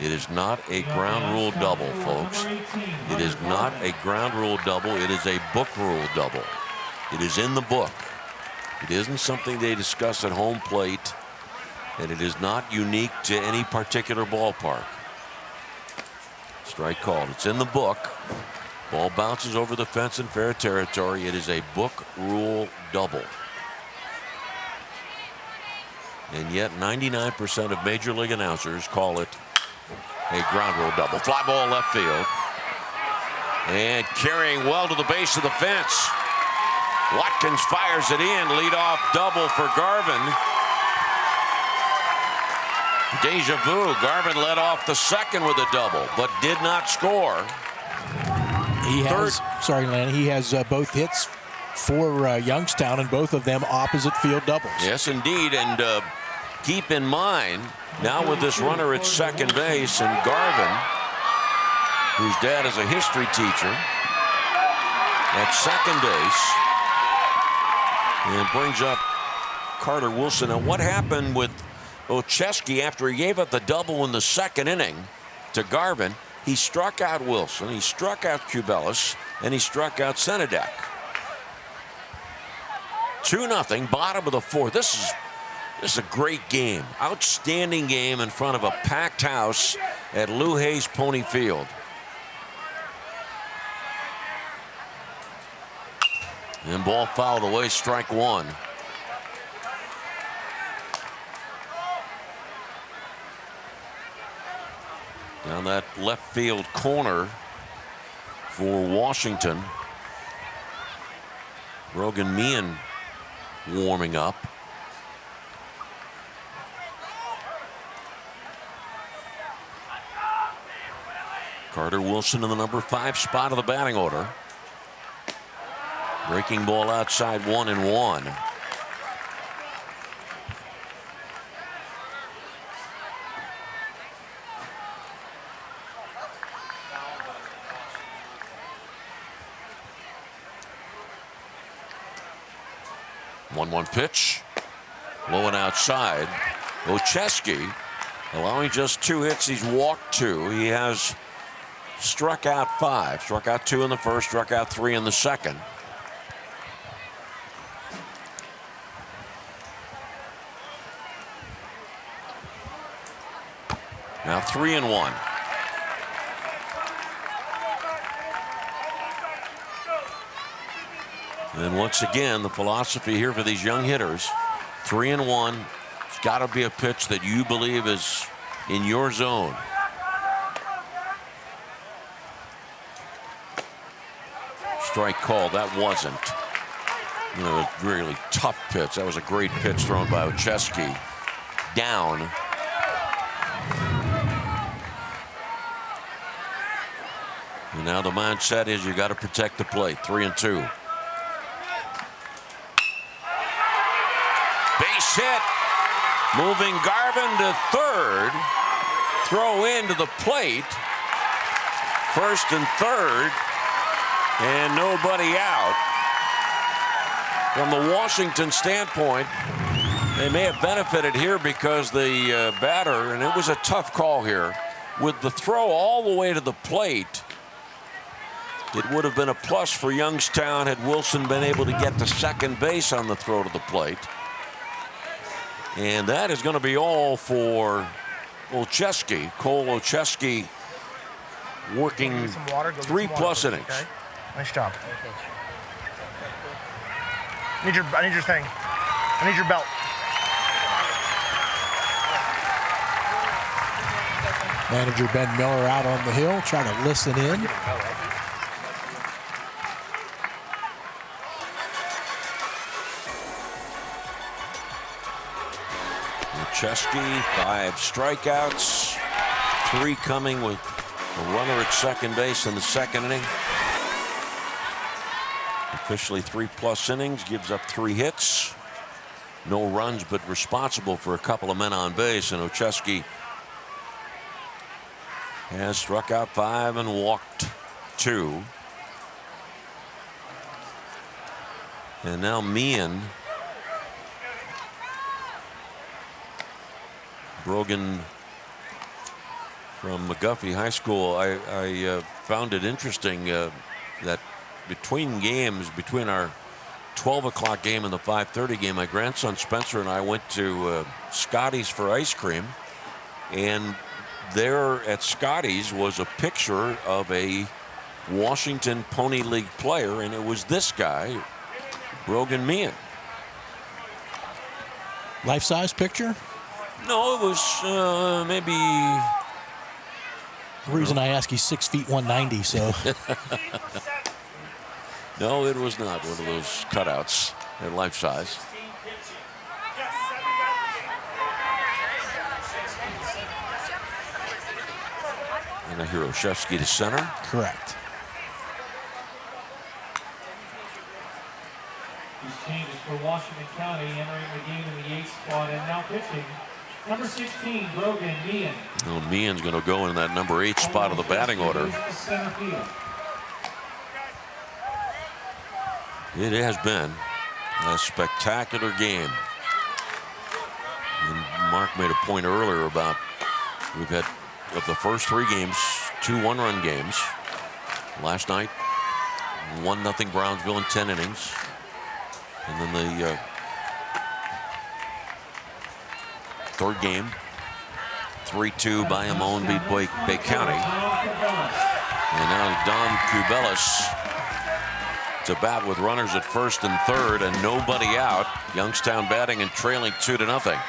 It is not a ground rule double, folks. It is not a ground rule double. It is a book rule double. It is in the book. It isn't something they discuss at home plate, and it is not unique to any particular ballpark. Strike called. It's in the book. Ball bounces over the fence in fair territory. It is a book rule double. And yet 99% of major league announcers call it a ground rule double. Fly ball left field. And carrying well to the base of the fence. Watkins fires it in. Leadoff double for Garvin. Deja vu. Garvin led off the second with a double, but did not score. He has, sorry, Lanny, he has both hits for Youngstown, and both of them opposite field doubles. Yes, indeed. And keep in mind, now with this runner at second base and Garvin, whose dad is a history teacher, at second base, and brings up Carter Wilson. Now, what happened with Ocheski after he gave up the double in the second inning to Garvin? He struck out Wilson, he struck out Cubelis, and he struck out Senedek. 2-0, bottom of the fourth. This is a great game. Outstanding game in front of a packed house at Lou Hayes Pony Field. And ball fouled away, strike one. Down that left field corner for Washington. Brogan Meehan warming up. Carter Wilson in the number 5 spot of the batting order. Breaking ball outside 1-1. 1-1 pitch. Low and outside. Ocheski allowing just 2 hits. He's walked 2. He has struck out 5. Struck out 2 in the first, struck out 3 in the second. Now 3-1. And once again, the philosophy here for these young hitters, 3-1. It's got to be a pitch that you believe is in your zone. Strike call. That wasn't. You know, a really tough pitch. That was a great pitch thrown by Ocheski. Down. And now the mindset is you got to protect the plate. 3-2. Base hit. Moving Garvin to third. Throw into the plate. First and third. And nobody out. From the Washington standpoint, they may have benefited here because the batter, and it was a tough call here, with the throw all the way to the plate, it would have been a plus for Youngstown had Wilson been able to get to second base on the throw to the plate. And that is going to be all for Ocheski. Cole Ocheski working 3+ innings. Okay? Nice job. I need your thing. I need your belt. Manager Ben Miller out on the hill trying to listen in. Ocheski, 5 strikeouts, 3 coming with a runner at second base in the second inning. Officially 3+ innings, gives up 3 hits. No runs, but responsible for a couple of men on base. And Ocheski has struck out 5 and walked 2. And now Meehan. Brogan from McGuffey High School. I found it interesting that between games, between our 12 o'clock game and the 5:30 game, my grandson Spencer and I went to Scotty's for ice cream, and there at Scotty's was a picture of a Washington Pony League player, and it was this guy, Brogan Meehan. Life-size picture? No, it was maybe. The reason I ask, he's 6 feet 190, so. No, it was not one of those cutouts. They're life size. And I hear Oshevsky to center. Correct. These changes for Washington County entering the game in the 8th spot and now pitching. Number 16, Brogan Meehan. Well, Meehan's going to go in that number 8 spot of the batting order. It has been a spectacular game. And Mark made a point earlier about we've had, of the first 3 games, 2 one-run games. Last night, 1-0 Brownsville in 10 innings. And then the third game, 3-2 Bayamon beat Bay County. And now Dom Cubelis to bat with runners at first and third and nobody out. Youngstown batting and trailing 2-0.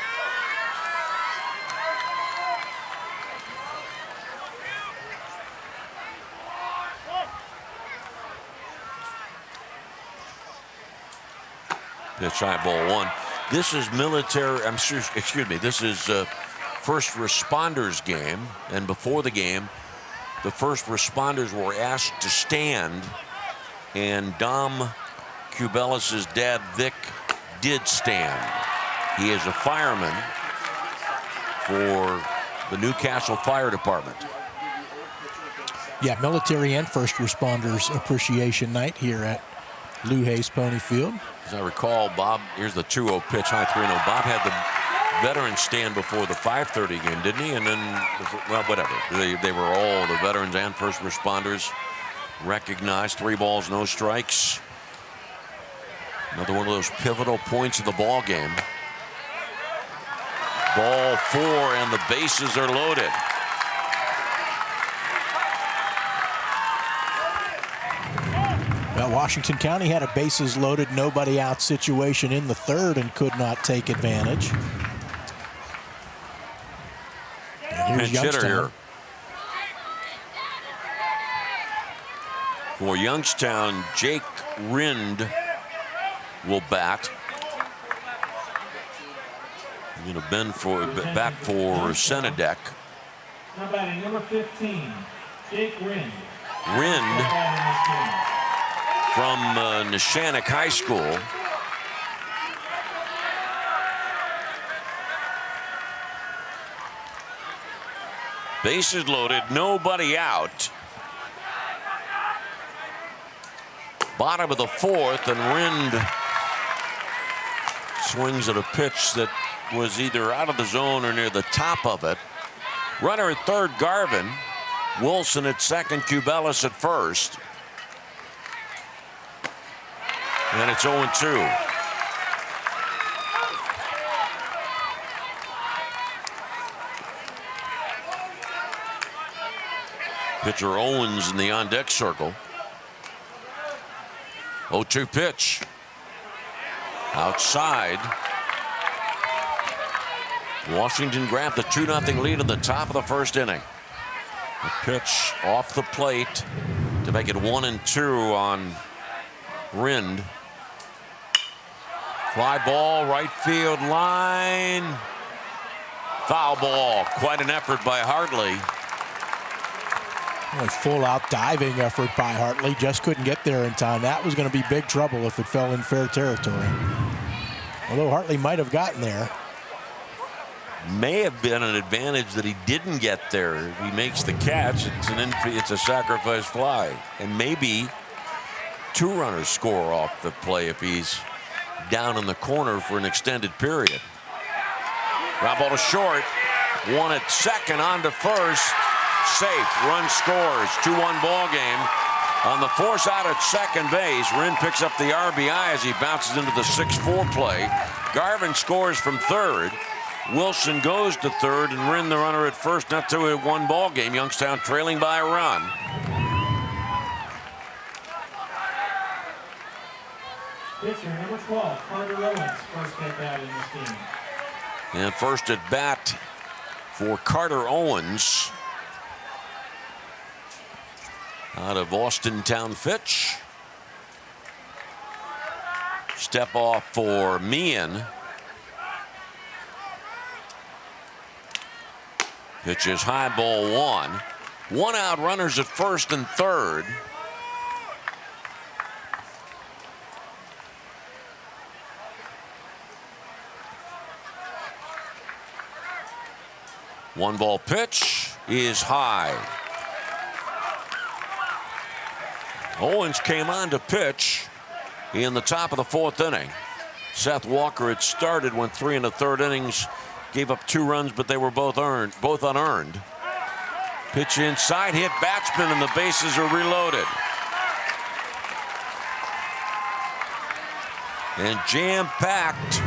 Pitch high, ball 1. This is military. Excuse me. This is first responders game, and before the game, the first responders were asked to stand, and Dom Cubelis' dad, Vic, did stand. He is a fireman for the Newcastle Fire Department. Yeah, military and first responders appreciation night here at Lou Hayes Pony Field. As I recall, Bob, here's the 2-0 pitch, high 3-0. Bob had the veterans stand before the 5:30 game, didn't he? And then, well, whatever. They were all, the veterans and first responders, recognized. 3 balls, no strikes. Another one of those pivotal points of the ball game. Ball 4, and the bases are loaded. Well, Washington County had a bases loaded, nobody out situation in the 3rd and could not take advantage. And here's Pinch hitter Youngstown. here. For Youngstown, Jake Rind will bat. Going to bend back for Senedek. Now batting number 15, Jake Rind. Rind from Neshannock High School. Bases loaded, nobody out. Bottom of the 4th, and Rind swings at a pitch that was either out of the zone or near the top of it. Runner at 3rd, Garvin. Wilson at 2nd, Cubelis at 1st. And it's 0-2. Pitcher Owens in the on-deck circle. 0-2 pitch. Outside. Washington grabbed the 2-0 lead at the top of the 1st inning. The pitch off the plate to make it 1-2 on Rind. Fly ball, right field line. Foul ball. Quite an effort by Hartley. A full-out diving effort by Hartley. Just couldn't get there in time. That was going to be big trouble if it fell in fair territory. Although Hartley might have gotten there. May have been an advantage that he didn't get there. If he makes the catch, it's a sacrifice fly. And maybe 2 runners score off the play if he's down in the corner for an extended period. Ground ball to short. 1 at 2nd, on to 1st. Safe. Run scores. 2-1 ball game. On the force out at 2nd base, Rind picks up the RBI as he bounces into the 6-4 play. Garvin scores from 3rd. Wilson goes to 3rd, and Rind the runner at 1st. Not to a 1 ball game. Youngstown trailing by a run. Pitcher number 12, Carter Owens, first at bat in this game. And first at bat for Carter Owens out of Austintown Fitch. Step off for Meehan. Pitch is high, ball 1. 1 out, runners at 1st and 3rd. One ball pitch is high. Owens came on to pitch in the top of the 4th inning. Seth Walker had started, went 3 1/3 innings, gave up 2 runs, but they were both unearned. Pitch inside, hit batsman, and the bases are reloaded. And jam-packed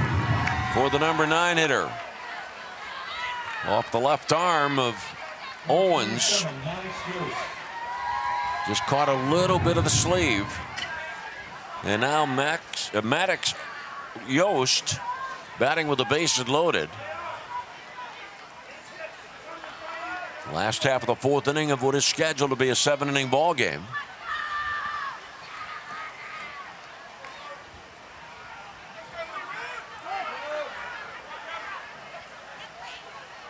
for the number 9 hitter. Off the left arm of Owens. Just caught a little bit of the sleeve. And now Maddox Yost batting with the bases loaded. Last half of the 4th inning of what is scheduled to be a 7-inning ball game.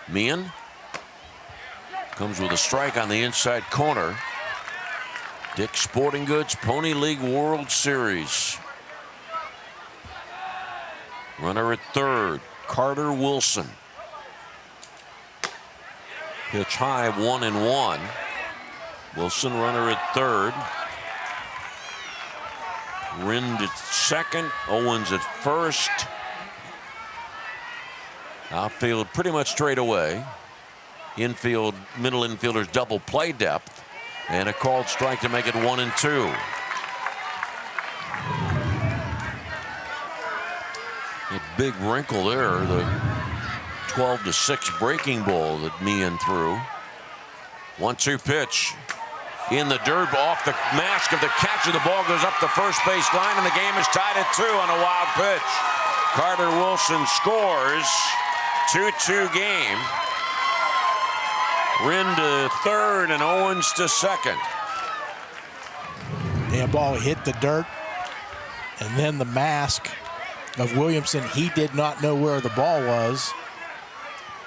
Meehan comes with a strike on the inside corner. Dick's Sporting Goods Pony League World Series. Runner at 3rd, Carter Wilson. Pitch high, 1-1. Wilson, runner at 3rd. Rind at second, Owens at first. Outfield pretty much straight away. Infield, middle infielders double play depth. And a called strike to make it 1-2. A big wrinkle there, the 12-6 breaking ball that Meehan threw. 1-2 pitch. In the dirt, off the mask of the catcher. The ball goes up the first base line, and the game is tied at 2 on a wild pitch. Carter Wilson scores. 2-2 game. Rind to third and Owens to second. Yeah, ball hit the dirt, and then the mask of Williamson. He did not know where the ball was,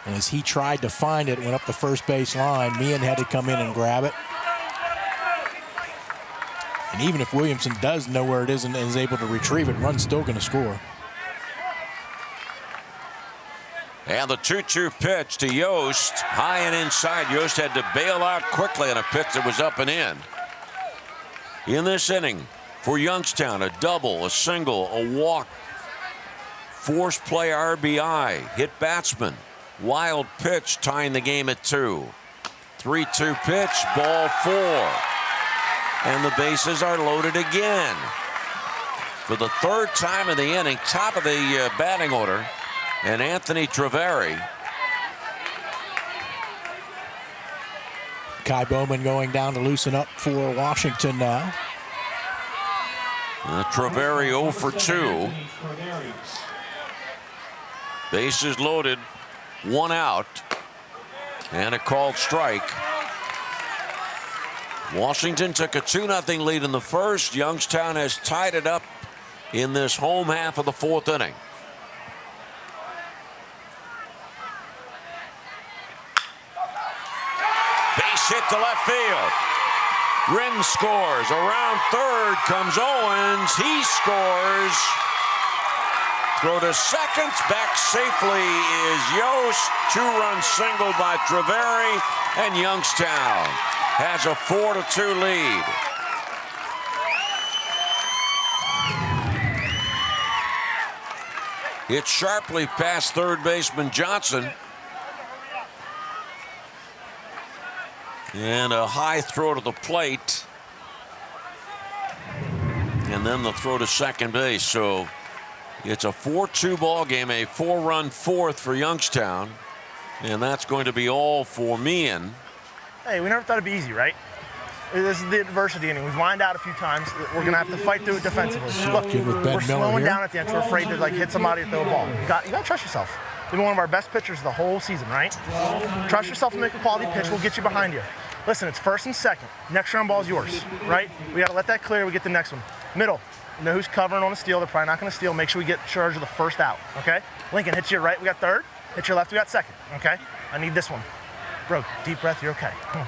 and as he tried to find it, went up the first base line. Meehan had to come in and grab it. And even if Williamson does know where it is and is able to retrieve it, Run's still going to score. And the 2-2 pitch to Yost, high and inside. Yost had to bail out quickly on a pitch that was up and in. In this inning for Youngstown, a double, a single, a walk, force play RBI, hit batsman, wild pitch tying the game at 2. 3-2 pitch, ball 4. And the bases are loaded again. For the third time in the inning, top of the batting order, and Anthony Treveri. Kai Bowman going down to loosen up for Washington now. Treveri 0 for 2. Bases loaded, 1 out, and a called strike. Washington took a 2-0 lead in the first. Youngstown has tied it up in this home half of the 4th inning. Base hit to left field. Rind scores. Around third comes Owens. He scores. Throw to second. Back safely is Yost. 2-run single by Treveri, and Youngstown has a 4-2 lead. It's sharply past third baseman Johnson. And a high throw to the plate. And then the throw to second base. So it's a 4-2 ball game, a 4-run 4th for Youngstown. And that's going to be all for Meehan. Hey, we never thought it'd be easy, right? This is the adversity inning. We've lined out a few times. We're going to have to fight through it defensively. Look, we're slowing down at the end. We're afraid to hit somebody or throw a ball. You got to trust yourself. You've been one of our best pitchers the whole season, right? Trust yourself to make a quality pitch. We'll get you behind you. Listen, it's first and second. Next round ball's yours, right? We got to let that clear. We get the next one. Middle. You know who's covering on a steal. They're probably not going to steal. Make sure we get charge of the first out, okay? Lincoln, hits your right. We got third. Hit your left. We got second, okay? I need this one. Bro, deep breath. You're okay. Come on.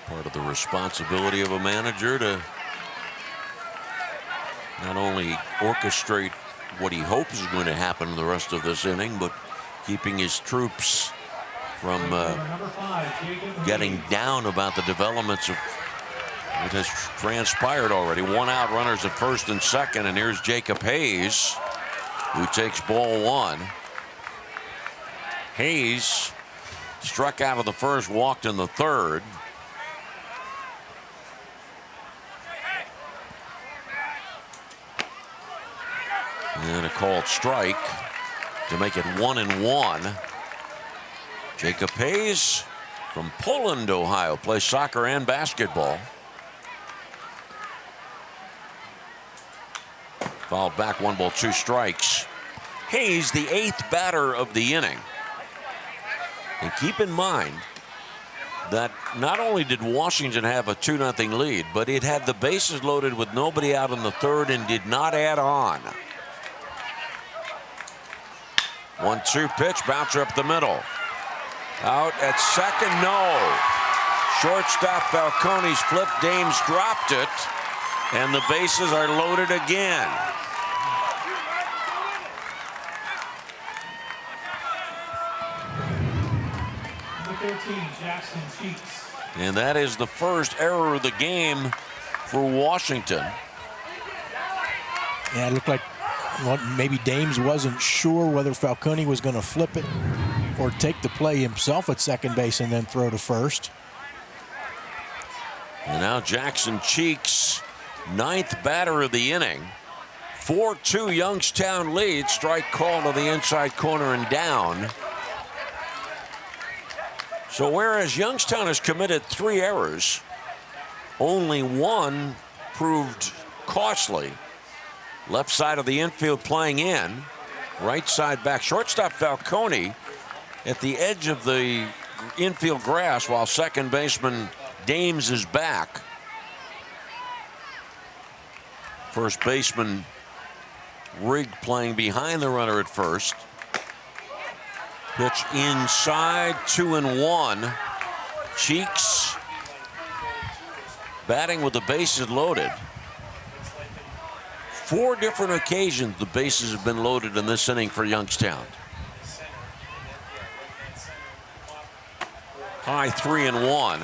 Part of the responsibility of a manager to not only orchestrate what he hopes is going to happen in the rest of this inning, but keeping his troops from getting down about the developments of what has transpired already. 1 out, runners at first and second, and here's Jacob Hayes, who takes ball 1. Hayes struck out of the first, walked in the third. And a called strike to make it 1-1. Jacob Hayes from Poland, Ohio, plays soccer and basketball. Fouled back, 1 ball, 2 strikes. Hayes, the 8th batter of the inning. And keep in mind that not only did Washington have a 2-0 lead, but it had the bases loaded with nobody out in the third and did not add on. 1-2 pitch, bouncer up the middle. Out at second, no. Shortstop Falcone's flipped. Dames dropped it, and the bases are loaded again. 13, Jackson Cheeks. And that is the first error of the game for Washington. Yeah, it looked like maybe Dames wasn't sure whether Falcone was going to flip it or take the play himself at second base and then throw to first. And now Jackson Cheeks, 9th batter of the inning. 4-2 Youngstown lead. Strike call to the inside corner and down. So whereas Youngstown has committed 3 errors, only 1 proved costly. Left side of the infield playing in. Right side back. Shortstop Falcone at the edge of the infield grass while second baseman Dames is back. First baseman Rigg playing behind the runner at first. Pitch inside, 2-1. Cheeks batting with the bases loaded. 4 different occasions the bases have been loaded in this inning for Youngstown. High 3-1.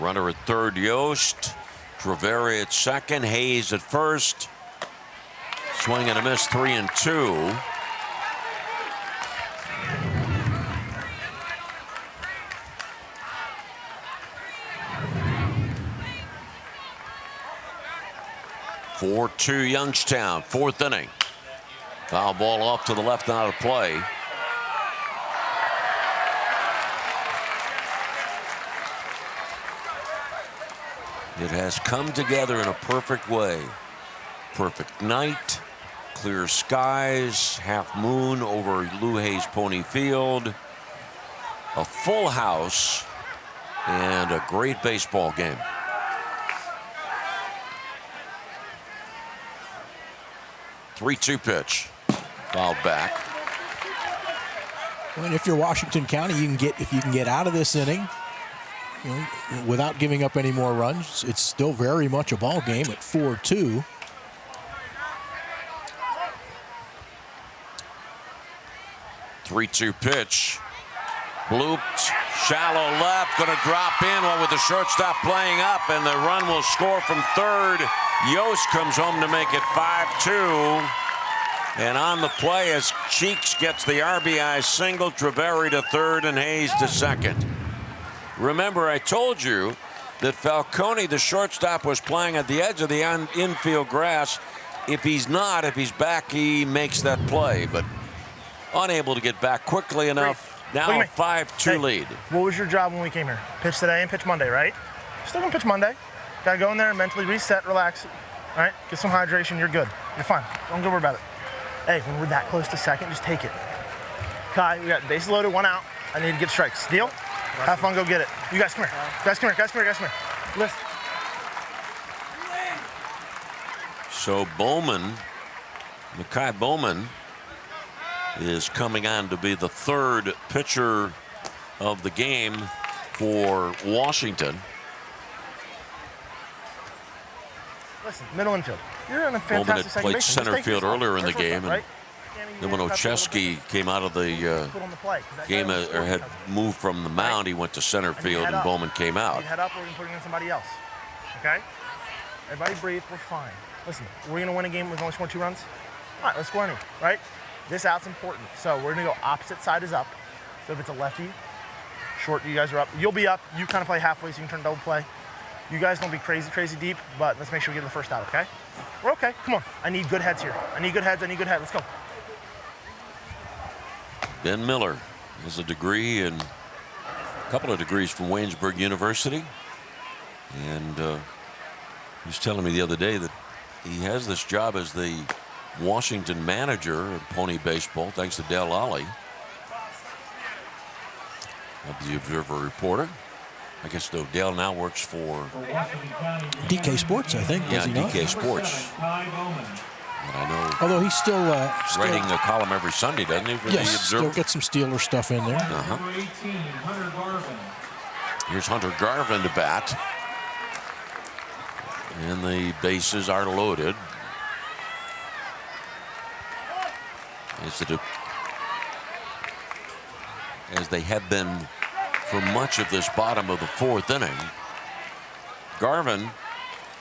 Runner at third, Yost. Treveri at second, Hayes at first. Swing and a miss, 3-2. (4-2) Youngstown, 4th inning. Foul ball off to the left, out of play. It has come together in a perfect way. Perfect night, clear skies, half moon over Lou Hayes Pony Field, a full house, and a great baseball game. (3-2) pitch, fouled back. And if you're Washington County, if you can get out of this inning, without giving up any more runs, it's still very much a ball game at 4-2. (3-2) pitch, blooped, shallow left, going to drop in. Well, with the shortstop playing up, and the run will score from third. Yost comes home to make it 5-2. And on the play as Cheeks gets the RBI single, Treveri to third and Hayes to second. Remember, I told you that Falcone, the shortstop, was playing at the edge of the infield grass. If he's back, he makes that play, but unable to get back quickly enough. Now a 5-2 lead. What was your job when we came here? Pitch today and pitch Monday, right? Still gonna pitch Monday. Gotta go in there and mentally reset, relax. All right, get some hydration, you're good. You're fine. Don't go worry about it. Hey, when we're that close to second, just take it. Kai, we got bases loaded, 1 out. I need to get strikes. Steal? Have fun, go get it. You guys come here. Guys come here, guys come here, guys come here. Listen. So Makai Bowman is coming on to be the 3rd pitcher of the game for Washington. Listen, middle infield. You're in a fantastic Bowman had second played base. center field earlier in the game. Right? Then when Ocheski came out of the game or had moved from the mound, he went to center field and Bowman came out. Head up, we're going to put it in somebody else. Okay? Everybody breathe, we're fine. Listen, we're going to win a game with only scoring 2 runs? All right, let's score any, right? This out's important. So we're going to go opposite side is up. So if it's a lefty, short, you guys are up. You'll be up. You kind of play halfway so you can turn double play. You guys don't be crazy, crazy deep, but let's make sure we get the first out, okay? We're okay. Come on. I need good heads here. I need good heads. Let's go. Ben Miller has a degree and a couple of degrees from Waynesburg University. And he was telling me the other day that he has this job as the Washington manager of Pony Baseball, thanks to Dale Ollie of the Observer Reporter. I guess though Dale now works for DK Sports, I think. Yeah, DK Sports. But I know. Although he's still writing a column every Sunday, doesn't he? For yes, the Observer? still get some Steeler stuff in there. Here's Hunter Garvin to bat. And the bases are loaded. As they have been for much of this bottom of the fourth inning. Garvin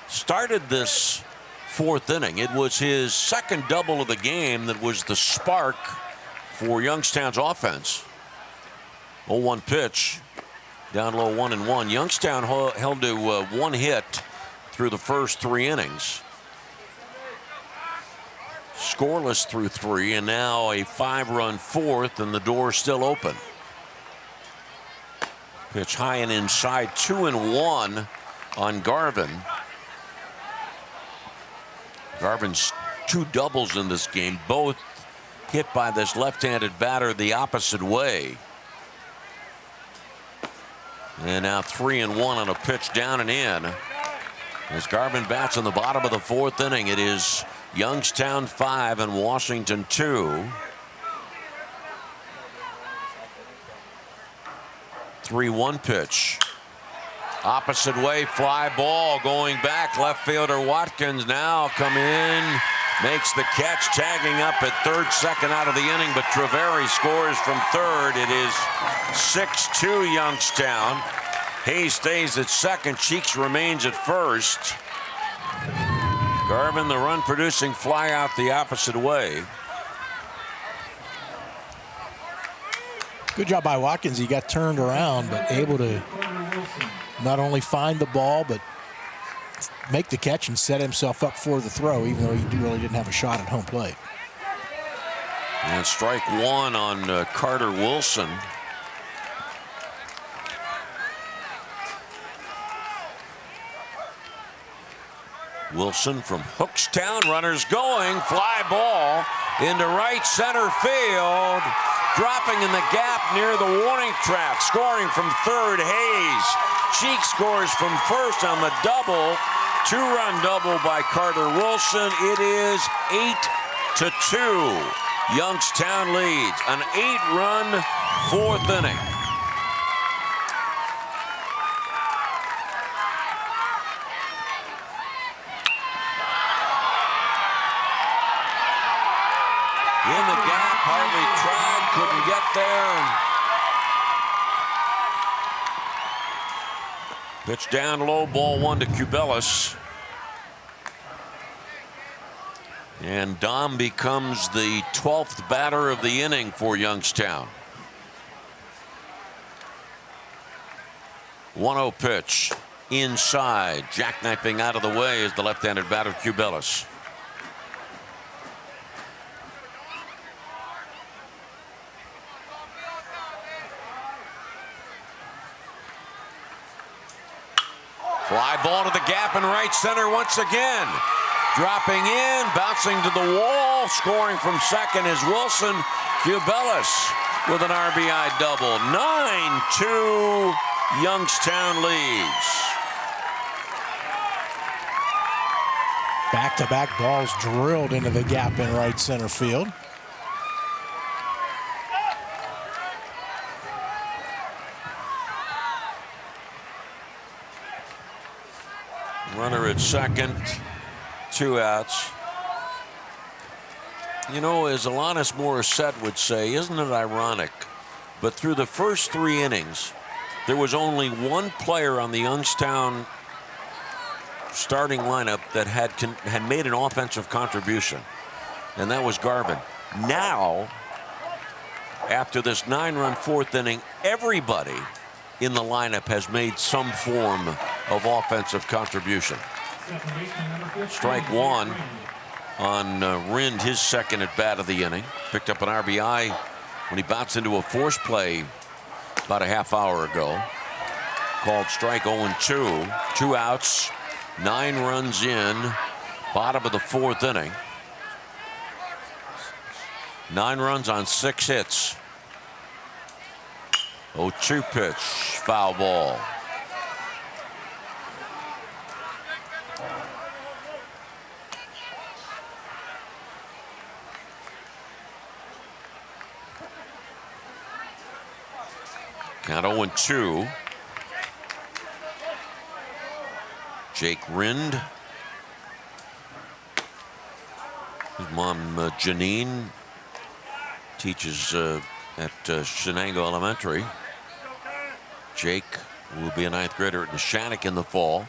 started this fourth inning. It was his second double of the game that was the spark for Youngstown's offense. 0-1 pitch. Down low 1-1. Youngstown held to one hit through the first 3 innings. Scoreless through 3, and now a 5-run fourth, and the door's still open. Pitch high and inside, 2-1 on Garvin. Garvin's 2 doubles in this game, both hit by this left-handed batter the opposite way. And now 3-1 on a pitch down and in. As Garvin bats in the bottom of the fourth inning, it is Youngstown 5 and Washington 2. 3-1 pitch. Opposite way, fly ball going back. Left fielder Watkins now come in, makes the catch, tagging up at third, second out of the inning, but Treveri scores from third. It is 6-2 Youngstown. Hayes stays at second. Cheeks remains at first. Garvin, the run-producing fly out the opposite way. Good job by Watkins. He got turned around, but able to not only find the ball, but make the catch and set himself up for the throw, even though he really didn't have a shot at home plate. And strike one on Carter Wilson. Wilson from Youngstown, runners going, fly ball into right center field, dropping in the gap near the warning track. Scoring from third, Hayes. Cheek scores from first on the double. 2-run double by Carter Wilson. It is 8-2. Youngstown leads an 8-run fourth inning. In the gap, Harvey tried, couldn't get there. Pitch down low, ball 1 to Cubelis. And Dom becomes the 12th batter of the inning for Youngstown. 1-0 pitch inside, jackknifing out of the way is the left-handed batter Cubelis. Fly ball to the gap in right center once again. Dropping in, bouncing to the wall, scoring from second is Wilson. Cubelis with an RBI double. 9-2, Youngstown leads. Back-to-back balls drilled into the gap in right center field. Runner at second, 2 outs. You know, as Alanis Morissette would say, isn't it ironic? But through the first 3 innings, there was only one player on the Youngstown starting lineup that had made an offensive contribution, and that was Garvin. Now, after this 9-run fourth inning, everybody in the lineup has made some form of offensive contribution. Strike one on Rind, his second at bat of the inning. Picked up an RBI when he bounced into a force play about a half hour ago. Called strike 0-2. 2 outs, 9 runs in, bottom of the fourth inning. 9 runs on 6 hits. 0-2 pitch, foul ball. Count 0-2. Jake Rind. His mom, Janine, teaches at Shenango Elementary. Jake will be a 9th grader at Neshannock in the fall.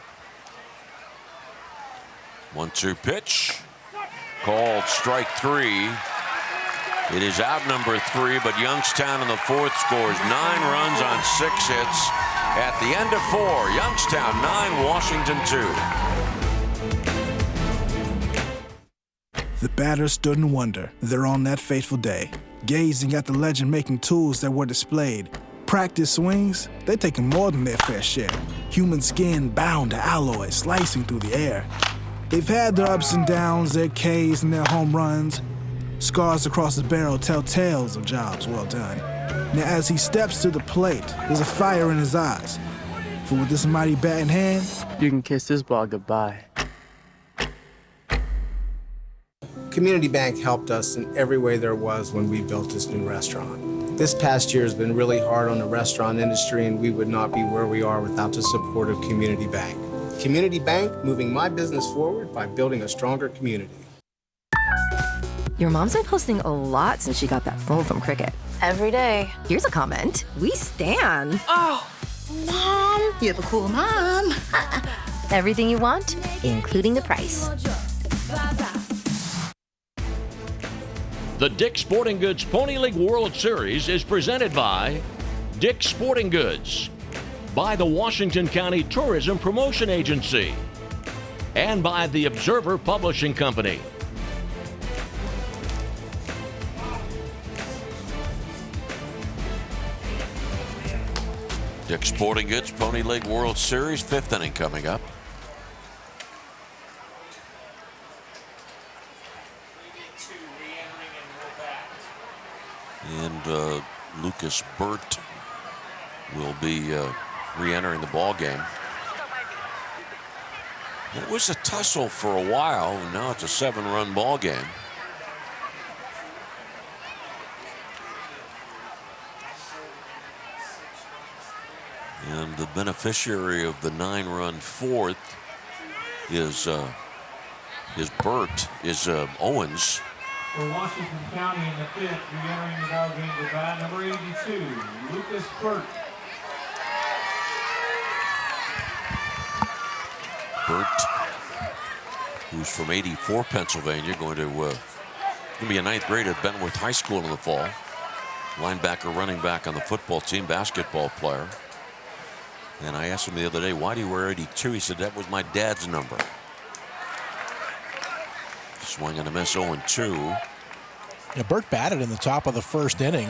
1-2 pitch. Called strike 3. It is out number 3, but Youngstown in the 4th scores 9 runs on 6 hits. At the end of 4, Youngstown 9, Washington 2. The batters stood in wonder there on that fateful day, gazing at the legend-making tools that were displayed. Practice swings, they're taking more than their fair share. Human skin bound to alloy, slicing through the air. They've had their ups and downs, their Ks and their home runs. Scars across the barrel tell tales of jobs well done. Now as he steps to the plate, there's a fire in his eyes. For with this mighty bat in hand, You can kiss this ball goodbye. Community Bank helped us in every way there was when we built this new restaurant. This past year has been really hard on the restaurant industry, and we would not be where we are without the support of Community Bank. Community Bank, moving my business forward by building a stronger community. Your mom's been posting a lot since she got that phone from Cricket. Every day. Here's a comment. We stan. Oh, Mom, you have a cool mom. Everything you want, including the price. The Dick's Sporting Goods Pony League World Series is presented by Dick's Sporting Goods, by the Washington County Tourism Promotion Agency, and by the Observer Publishing Company. Dick's Sporting Goods Pony League World Series, 5th inning coming up. And Lucas Burt will be re-entering the ball game. It was a tussle for a while, and now it's a 7-run ball game. And the beneficiary of the 9-run 4th is Burt, is Owens. For Washington County in the 5th, re-entering the ball game with bat number 82, Lucas Burt. Burt, who's from 84, Pennsylvania, going to be a 9th grader at Bentworth High School in the fall. Linebacker, running back on the football team, basketball player. And I asked him the other day, why do you wear 82? He said, that was my dad's number. Swing and a miss, 0-2. Yeah, Burt batted in the top of the 1st inning,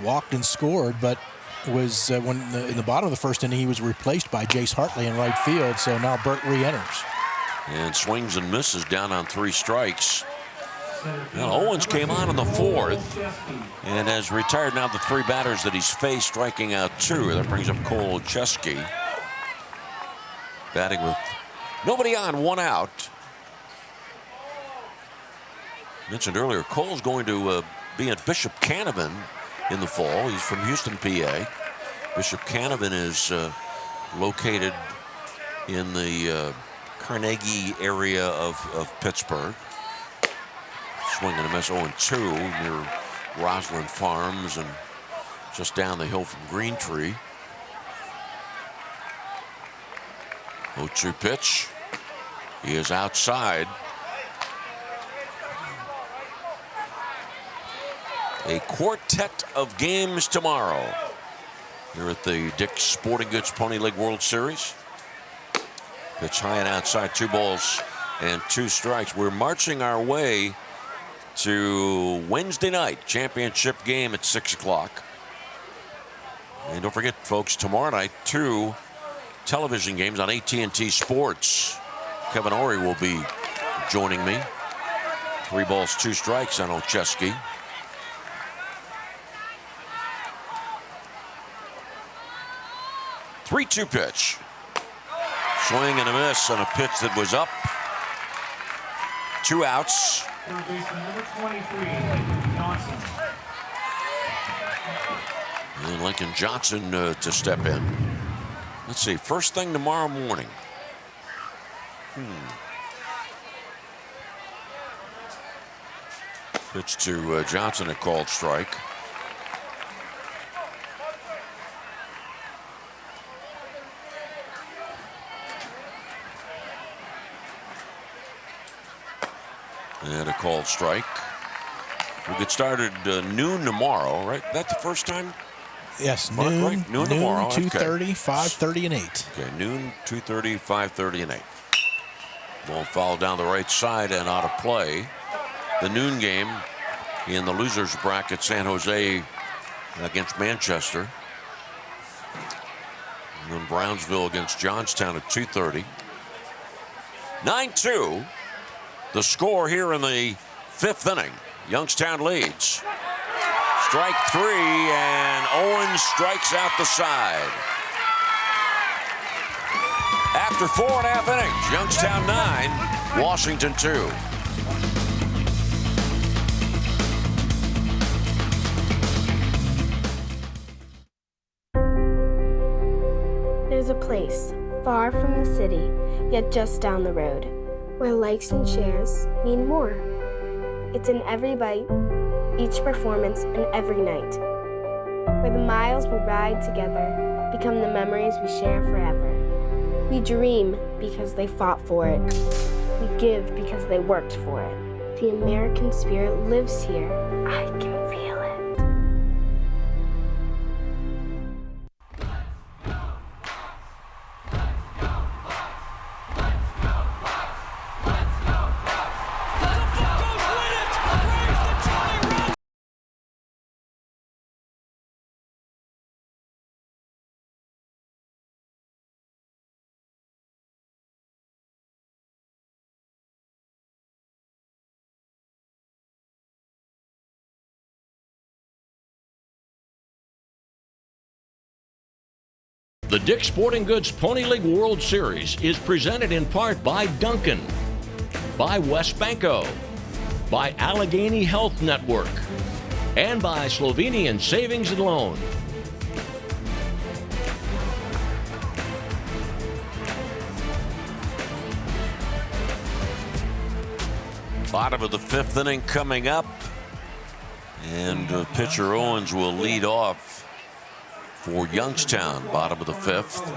walked and scored, but was in the bottom of the 1st inning, he was replaced by Jace Hartley in right field, so now Burt re-enters. And swings and misses down on 3 strikes. Now, Owens came on in the 4th and has retired now the 3 batters that he's faced, striking out 2. That brings up Cole Chesky. Batting with nobody on, 1 out. Mentioned earlier, Cole's going to be at Bishop Canavan in the fall. He's from Houston, PA. Bishop Canavan is located in the Carnegie area of Pittsburgh. Swing and a miss, 0-2 near Roslyn Farms and just down the hill from Green Tree. 0-2 pitch. He is outside. A quartet of games tomorrow here at the Dick's Sporting Goods Pony League World Series. Pitch high and outside, 2 balls and 2 strikes. We're marching our way to Wednesday night championship game at 6 o'clock. And don't forget, folks, tomorrow night 2 television games on AT&T Sports. Kevin Ory will be joining me. 3 balls, 2 strikes on Olszewski. Three-two pitch. Swing and a miss on a pitch that was up. 2 outs. Third baseman number 23, Lincoln Johnson. And Lincoln Johnson to step in. Let's see, first thing tomorrow morning. Pitch to Johnson, a called strike. And a called strike. We'll get started noon tomorrow, right? That's the first time? Yes, Mark, noon, right? Noon tomorrow. 2:30, Okay. 5:30, and 8. Okay, noon, 2:30, 5:30, and 8. Ball fouled down the right side and out of play. The noon game in the losers bracket, San Jose against Manchester. And then Brownsville against Youngstown at 2:30. 9-2. The score here in the 5th inning. Youngstown leads. Strike 3, and Owens strikes out the side. After 4.5 innings, Youngstown 9, Washington 2. There's a place far from the city, yet just down the road, where likes and shares mean more. It's in every bite, each performance, and every night, where the miles we ride together become the memories we share forever. We dream because they fought for it. We give because they worked for it. The American spirit lives here. I can feel it. The Dick's Sporting Goods Pony League World Series is presented in part by Duncan, by Westbanco, by Allegheny Health Network, and by Slovenian Savings and Loan. Bottom of the 5th inning coming up, and pitcher Owens will lead off for Youngstown, bottom of the 5th.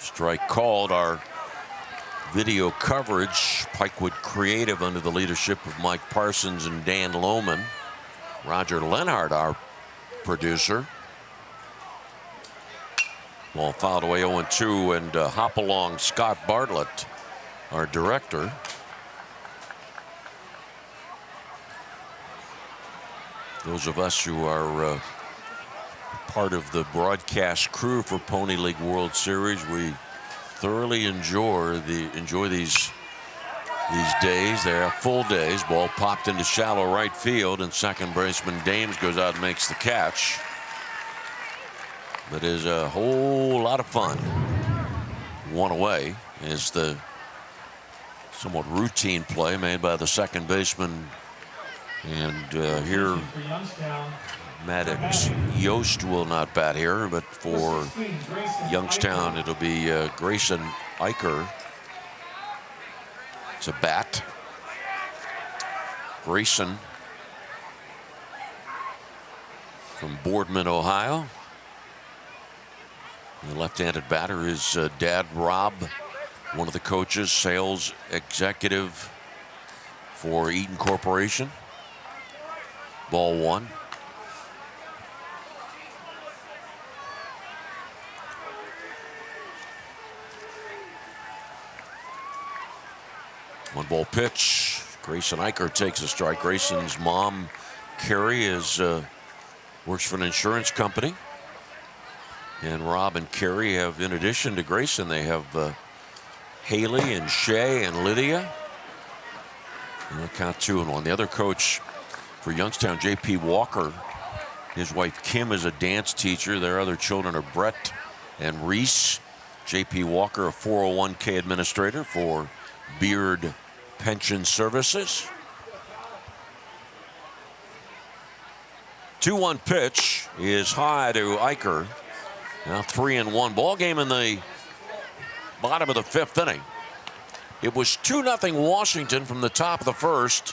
Strike called. Our video coverage, Pikewood Creative, under the leadership of Mike Parsons and Dan Lohman. Roger Lenhart, our producer. Ball fouled away 0-2, and Hopalong Scott Bartlett, our director. Those of us who are part of the broadcast crew for Pony League World Series, we thoroughly enjoy these days. They're full days. Ball popped into shallow right field, and second baseman Dames goes out and makes the catch. But it is a whole lot of fun. One away is the somewhat routine play made by the second baseman. And here, Maddox Yost will not bat here, but for Youngstown, it'll be Grayson Eicher. It's a bat. Grayson from Boardman, Ohio. The left-handed batter is Dad Rob, one of the coaches, sales executive for Eaton Corporation. Ball 1. One ball pitch. Grayson Eicher takes a strike. Grayson's mom, Carrie, works for an insurance company. And Rob and Carrie have, in addition to Grayson, they have Haley and Shay and Lydia. And they'll count 2-1. The other coach for Youngstown, J.P. Walker, his wife Kim is a dance teacher. Their other children are Brett and Reese. J.P. Walker, a 401k administrator for Beard Pension Services. 2-1 pitch is high to Eicher. Now 3-1 ball game in the bottom of the 5th inning. It was 2-0 Washington from the top of the 1st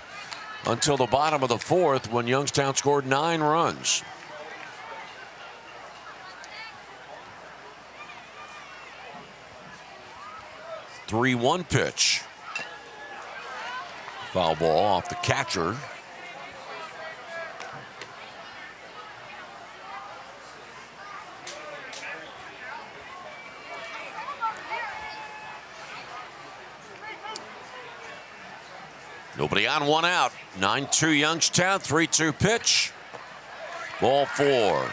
until the bottom of the 4th when Youngstown scored 9 runs. The 3-1 pitch. Foul ball off the catcher. Nobody on, 1 out. 9-2 Youngstown, 3-2 pitch. Ball 4.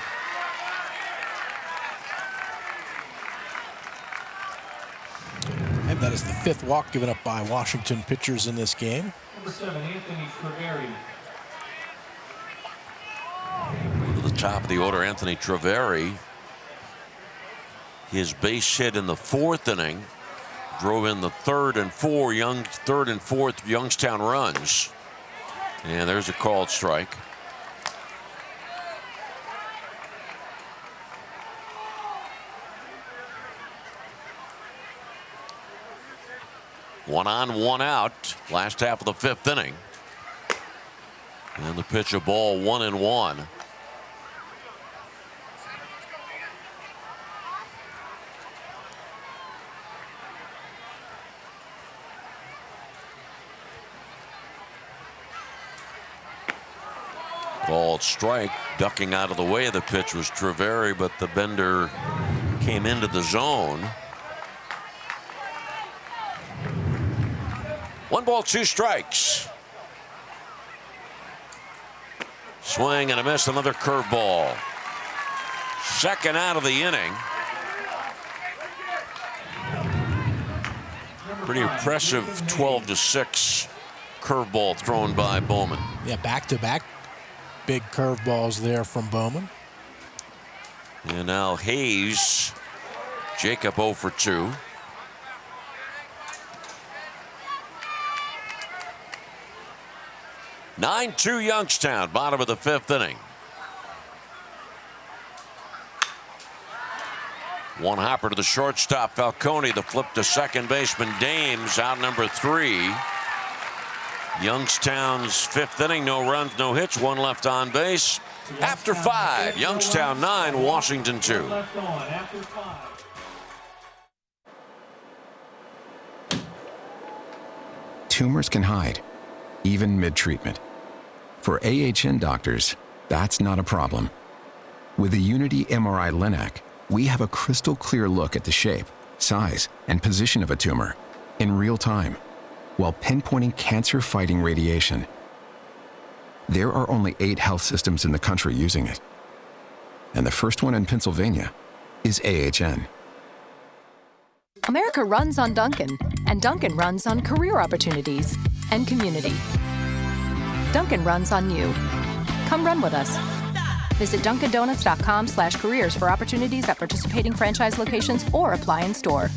And that is the 5th walk given up by Washington pitchers in this game. Number 7, Anthony Treveri. To the top of the order, Anthony Treveri. His base hit in the 4th inning drove in the 3rd and 4th Youngstown runs. And there's a called strike. One on, 1 out. Last half of the 5th inning. And the pitch, a ball, 1-1. Called strike. Ducking out of the way of the pitch was Treveri, but the bender came into the zone. 1 ball, 2 strikes. Swing and a miss, another curveball. Second out of the inning. Pretty impressive 12-6 curveball thrown by Bowman. Yeah, back-to-back big curveballs there from Bowman. And now Hayes, Jacob 0 for 2. (9-2) Youngstown, bottom of the 5th inning. 1 hopper to the shortstop, Falcone. The flip to second baseman, Dames, out number 3. Youngstown's 5th inning, no runs, no hits, 1 left on base. After 5, Youngstown 9, Washington 2. Tumors can hide, even mid-treatment. For AHN doctors, that's not a problem. With the Unity MRI Linac, we have a crystal clear look at the shape, size, and position of a tumor in real time, while pinpointing cancer-fighting radiation. There are only 8 health systems in the country using it. And the first one in Pennsylvania is AHN. America runs on Dunkin', and Dunkin' runs on career opportunities and community. Dunkin' runs on you. Come run with us. Visit DunkinDonuts.com/careers for opportunities at participating franchise locations or apply in store.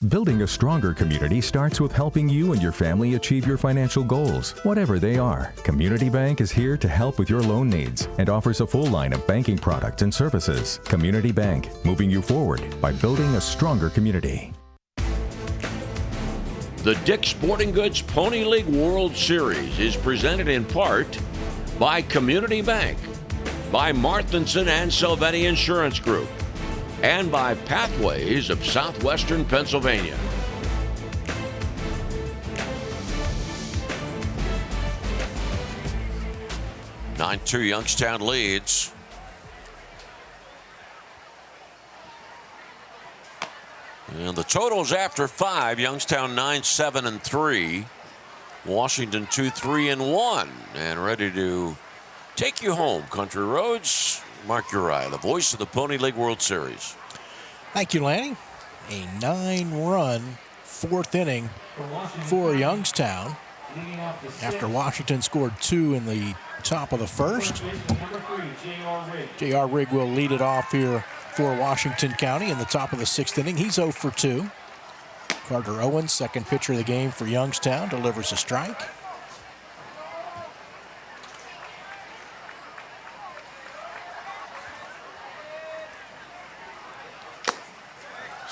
Building a stronger community starts with helping you and your family achieve your financial goals, whatever they are. Community Bank is here to help with your loan needs and offers a full line of banking products and services. Community Bank, moving you forward by building a stronger community. The Dick's Sporting Goods Pony League World Series is presented in part by Community Bank, by Marthinson and Silvetti Insurance Group, and by Pathways of Southwestern Pennsylvania. (9-2) Youngstown leads. And the totals after 5, Youngstown 9-7-3, Washington 2-3-1, and ready to take you home, Country Roads. Mark Uriah, the voice of the Pony League World Series. Thank you, Lanny. A 9-run 4th inning for Youngstown after Washington scored 2 in the top of the 1st. J.R. Rigg will lead it off here for Washington County in the top of the 6th inning. He's 0 for 2. Carter Owens, second pitcher of the game for Youngstown, delivers a strike.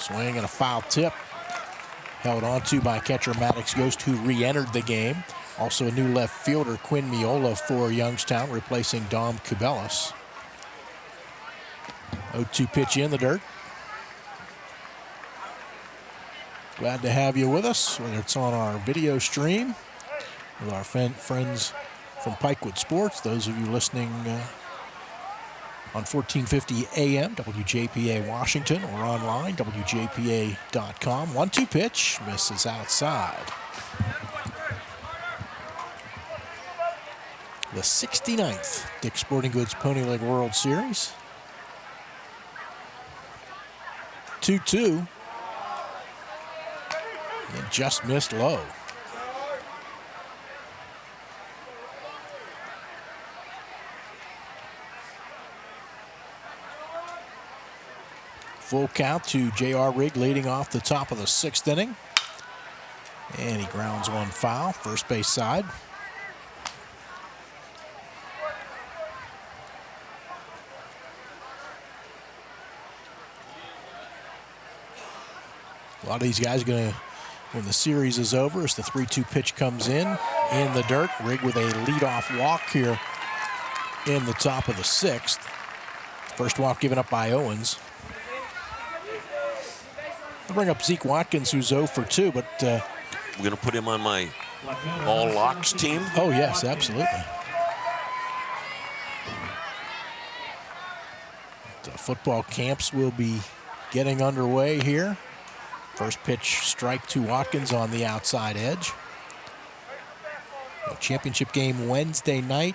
Swing and a foul tip. Held onto by catcher Maddox Yost, who re-entered the game. Also a new left fielder, Quinn Miola, for Youngstown, replacing Dom Cabellas. 0-2 pitch in the dirt. Glad to have you with us, whether it's on our video stream with our friends from Pikewood Sports, those of you listening on 1450 AM, WJPA Washington, or online, WJPA.com. 1-2 pitch, misses outside. The 69th Dick's Sporting Goods Pony League World Series. 2-2. And just missed low. Full count to J.R. Rigg leading off the top of the 6th inning. And he grounds one foul, first base side. A lot of these guys are going to, when the series is over, as the 3-2 pitch comes in the dirt. Rigg with a leadoff walk here in the top of the 6th. First walk given up by Owens. I'll bring up Zeke Watkins, who's 0 for 2, but... We're going to put him on my all locks team? Oh, yes, absolutely. The football camps will be getting underway here. First pitch strike to Watkins on the outside edge. A championship game Wednesday night,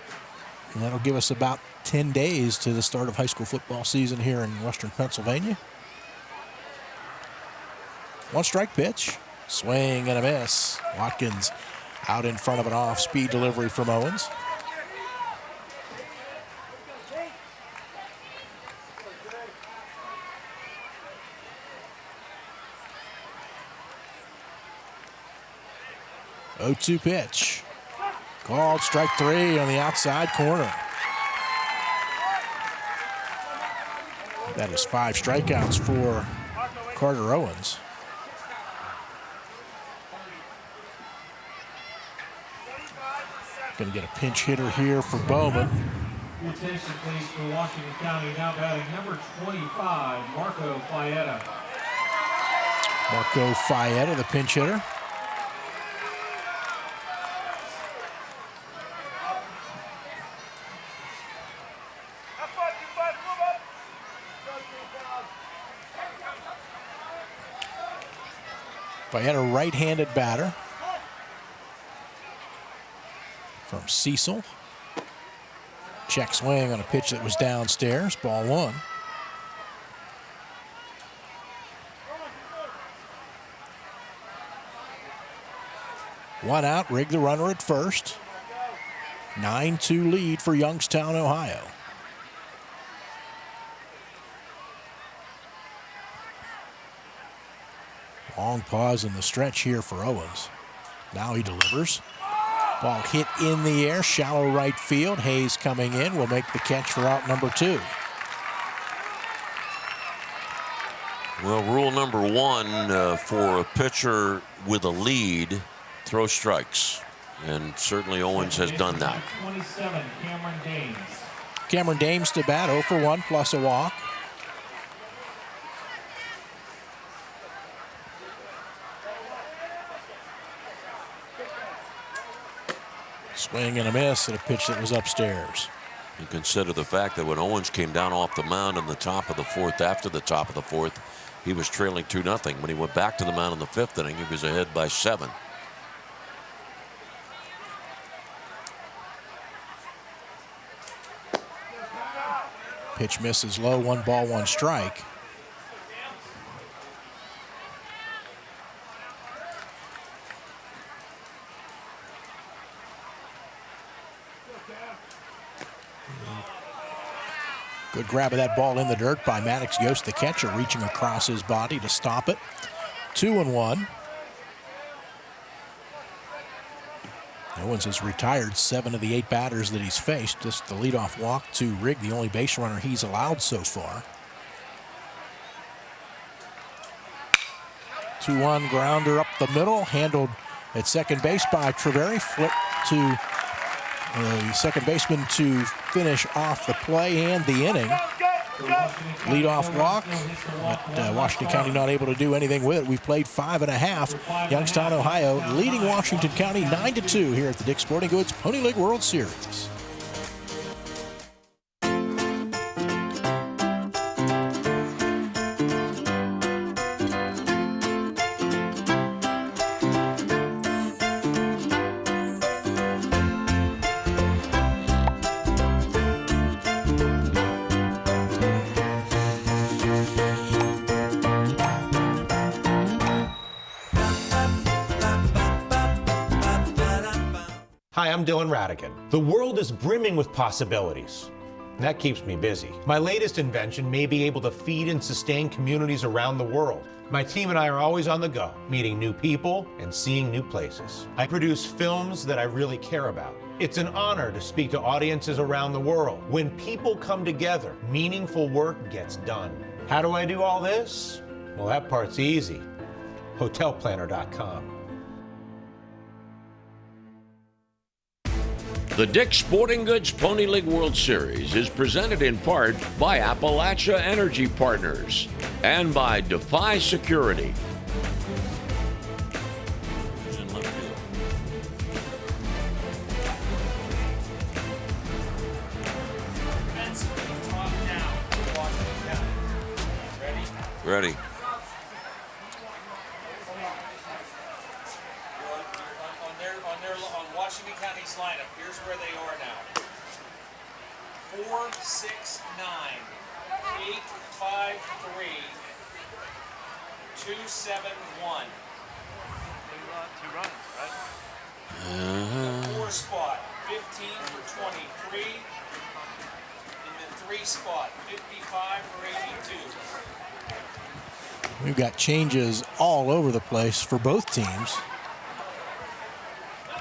and that'll give us about 10 days to the start of high school football season here in Western Pennsylvania. One strike pitch, swing and a miss. Watkins out in front of an off-speed delivery from Owens. Oh, 0-2 pitch. Called strike 3 on the outside corner. That is 5 strikeouts for Carter Owens. Going to get a pinch hitter here for Bowman. Your attention, please, for Washington County. Now batting number 25, Marco Fietta. Marco Fietta, the pinch hitter. Fietta, right-handed batter. From Cecil. Check swing on a pitch that was downstairs. Ball 1. One out, Rigg the runner at first. 9-2 lead for Youngstown, Ohio. Long pause in the stretch here for Owens. Now he delivers. Ball hit in the air, shallow right field. Hayes coming in will make the catch for out number 2. Well, rule number 1 for a pitcher with a lead, throw strikes. And certainly Owens has done that. 27, Cameron Dames. Cameron Dames to bat, 0 for 1 plus a walk. Swing and a miss at a pitch that was upstairs. You consider the fact that when Owens came down off the mound in the top of the 4th, after the top of the 4th, he was trailing 2-0. When he went back to the mound in the 5th inning, he was ahead by 7. Pitch misses low, 1 ball, 1 strike. Good grab of that ball in the dirt by Maddox Yost, the catcher, reaching across his body to stop it. 2-1. Owens has retired 7 of the 8 batters that he's faced. Just the leadoff walk to Rigg, the only base runner he's allowed so far. 2-1 grounder up the middle, handled at second base by Treveri. Flip to the second baseman to finish off the play and the inning. Leadoff walk, but Washington County not able to do anything with it. We've played 5.5. Youngstown, Ohio, leading Washington County 9-2 here at the Dick's Sporting Goods Pony League World Series. Hi, I'm Dylan Radigan. The world is brimming with possibilities. And that keeps me busy. My latest invention may be able to feed and sustain communities around the world. My team and I are always on the go, meeting new people and seeing new places. I produce films that I really care about. It's an honor to speak to audiences around the world. When people come together, meaningful work gets done. How do I do all this? Well, that part's easy. Hotelplanner.com. The Dick's Sporting Goods Pony League World Series is presented in part by Appalachia Energy Partners and by Defy Security. Ready. On Washington County's lineup, here's where they are now. 4, 6, 9, 8, 5, 3, 2, 7, 1. Two runs, right? 4 spot, 15 for 23. In the 3 spot, 55 for 82. We've got changes all over the place for both teams.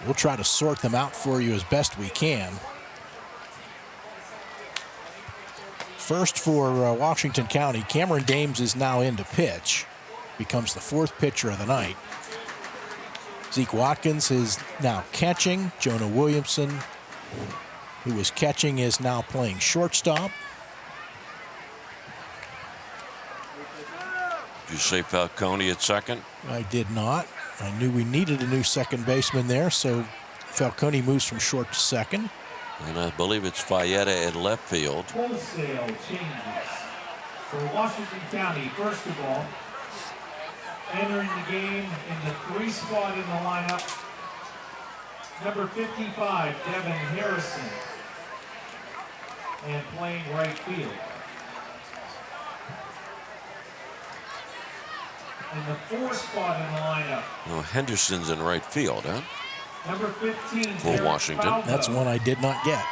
We'll try to sort them out for you as best we can. First for Washington County, Cameron Dames is now in to pitch. Becomes the 4th pitcher of the night. Zeke Watkins is now catching. Jonah Williamson, who was catching, is now playing shortstop. Did you say Falcone at second? I did not. I knew we needed a new second baseman there, so Falcone moves from short to second. And I believe it's Fayetta at left field. Wholesale changes for Washington County. First of all, entering the game in the 3 spot in the lineup, number 55, Devin Harrison, and playing right field. In the 4 spot in the lineup, Well, Henderson's in right field, huh? number 15, For Washington. That's one I did not get.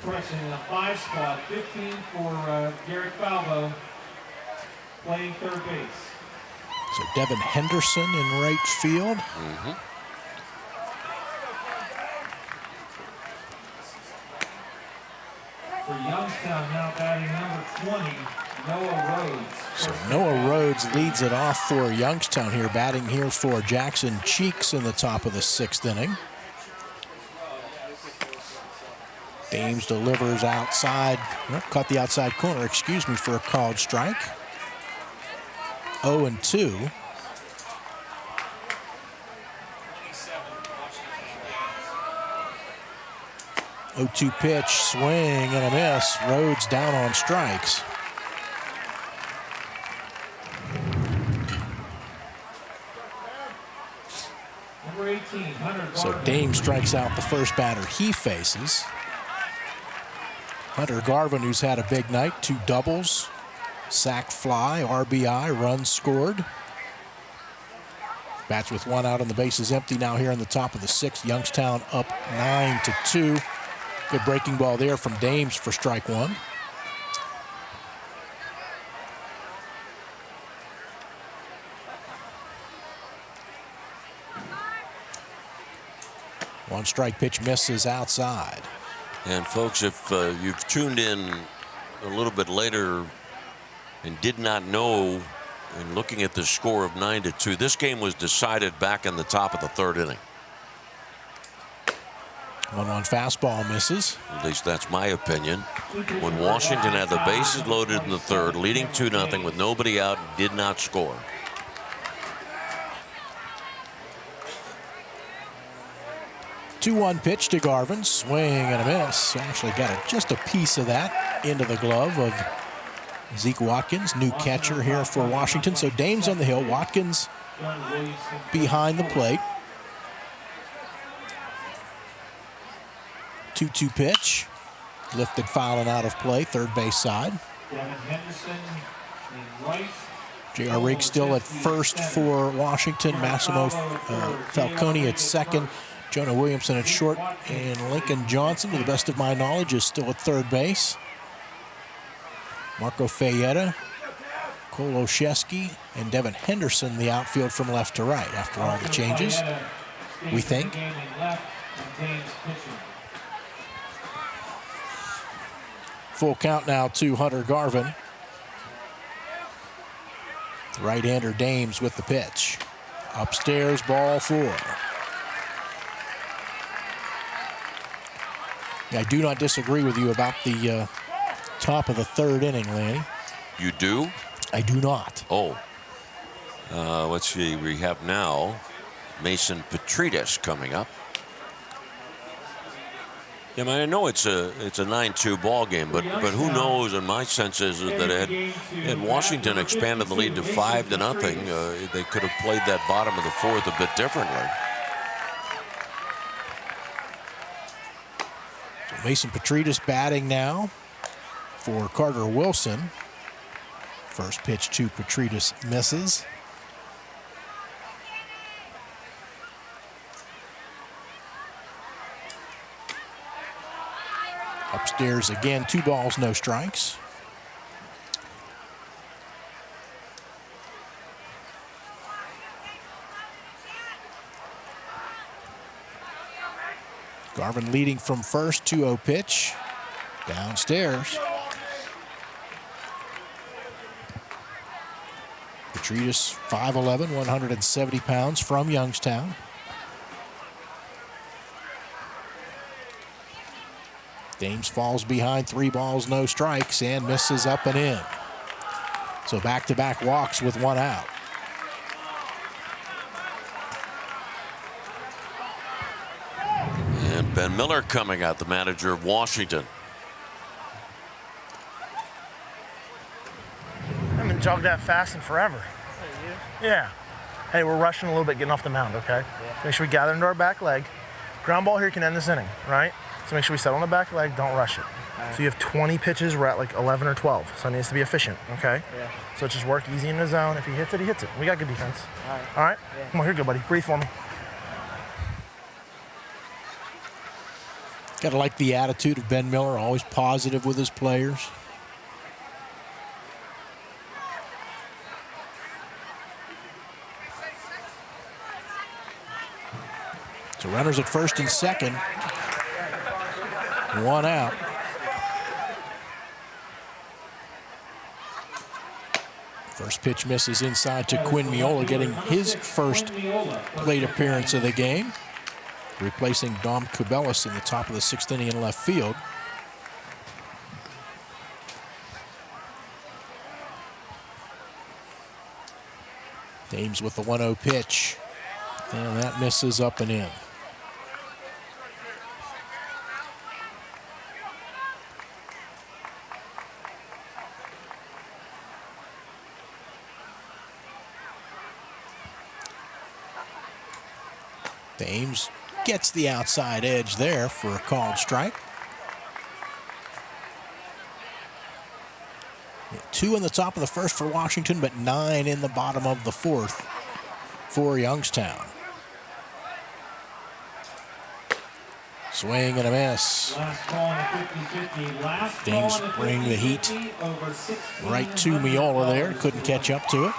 Correction, in the 5 spot, 15 for Garrett Falvo, playing third base. So Devin Henderson in right field. For Youngstown now batting number 20, Noah Rhodes. So Noah Rhodes leads it off for Youngstown here, batting here for Jackson Cheeks in the top of the 6th inning. Dames delivers outside, caught the outside corner, excuse me, for a called strike. 0-2. Oh, 0-2 pitch, swing and a miss. Rhodes down on strikes. Number 18, Hunter So Garvin. Dame strikes out the first batter he faces. Hunter Garvin, who's had a big night, 2 doubles, sac fly, RBI, runs scored. Bats with 1 out and the base is empty now here in the top of the 6th. Youngstown up 9-2. Good breaking ball there from Dames for strike 1. One strike pitch misses outside. And folks, if you've tuned in a little bit later and did not know, and looking at the score of 9-2, this game was decided back in the top of the third inning. 1-1 fastball misses. At least that's my opinion. When Washington had the bases loaded in the third, leading 2-0 with nobody out, did not score. Two-one pitch to Garvin, swing and a miss. Actually got just a piece of that into the glove of Zeke Watkins, new catcher here for Washington. So Dames on the hill, Watkins behind the plate. 2-2 pitch, lifted, fouling out of play, third base side. J.R. Riggs still at first for Washington. Massimo Falcone at second. Jonah Williamson at short, and Lincoln Johnson, to the best of my knowledge, is still at third base. Marco Fayetta, Cole Oshesky, and Devin Henderson, the outfield from left to right after all the changes, we think. Full count now to Hunter Garvin. The right-hander Dames with the pitch. Upstairs, ball 4. I do not disagree with you about the top of the third inning, Lanny. You do? I do not. Oh. Let's see. We have now Mason Petridis coming up. Yeah, I mean, I know it's a 9-2 ball game, but who knows? And my sense is that had Washington expanded the lead to 5-0, they could have played that bottom of the fourth a bit differently. Mason Petridis batting now for Carter Wilson. First pitch to Petridis misses. Upstairs again, 2 balls, no strikes. Garvin leading from first, 2-0 pitch. Downstairs. Petridis, 5'11", 170 pounds, from Youngstown. Dames falls behind, 3 balls, no strikes, and misses up and in. So back-to-back walks with 1 out. And Ben Miller coming out, the manager of Washington. I haven't jogged that fast in forever. Yeah. Hey, we're rushing a little bit getting off the mound, okay? Yeah. Make sure we gather into our back leg. Ground ball here can end this inning, right? So make sure we settle on the back leg, don't rush it. Right. So you have 20 pitches, we're at like 11 or 12. So it needs to be efficient, okay? Yeah. So just work easy in the zone. If he hits it, he hits it. We got good defense. All right? All right? Yeah. Come on, here you go, buddy. Breathe for me. Got to like the attitude of Ben Miller, always positive with his players. So runners at first and second. 1 out. First pitch misses inside to Quinn Miola, getting his first plate appearance of the game, replacing Dom Kubelis in the top of the 6th inning in left field. Dames with the 1-0 pitch, and that misses up and in. Dames gets the outside edge there for a called strike. 2 in the top of the first for Washington, but 9 in the bottom of the fourth for Youngstown. Swing and a miss. Dames bring the heat right to Miola there. Couldn't catch up to it.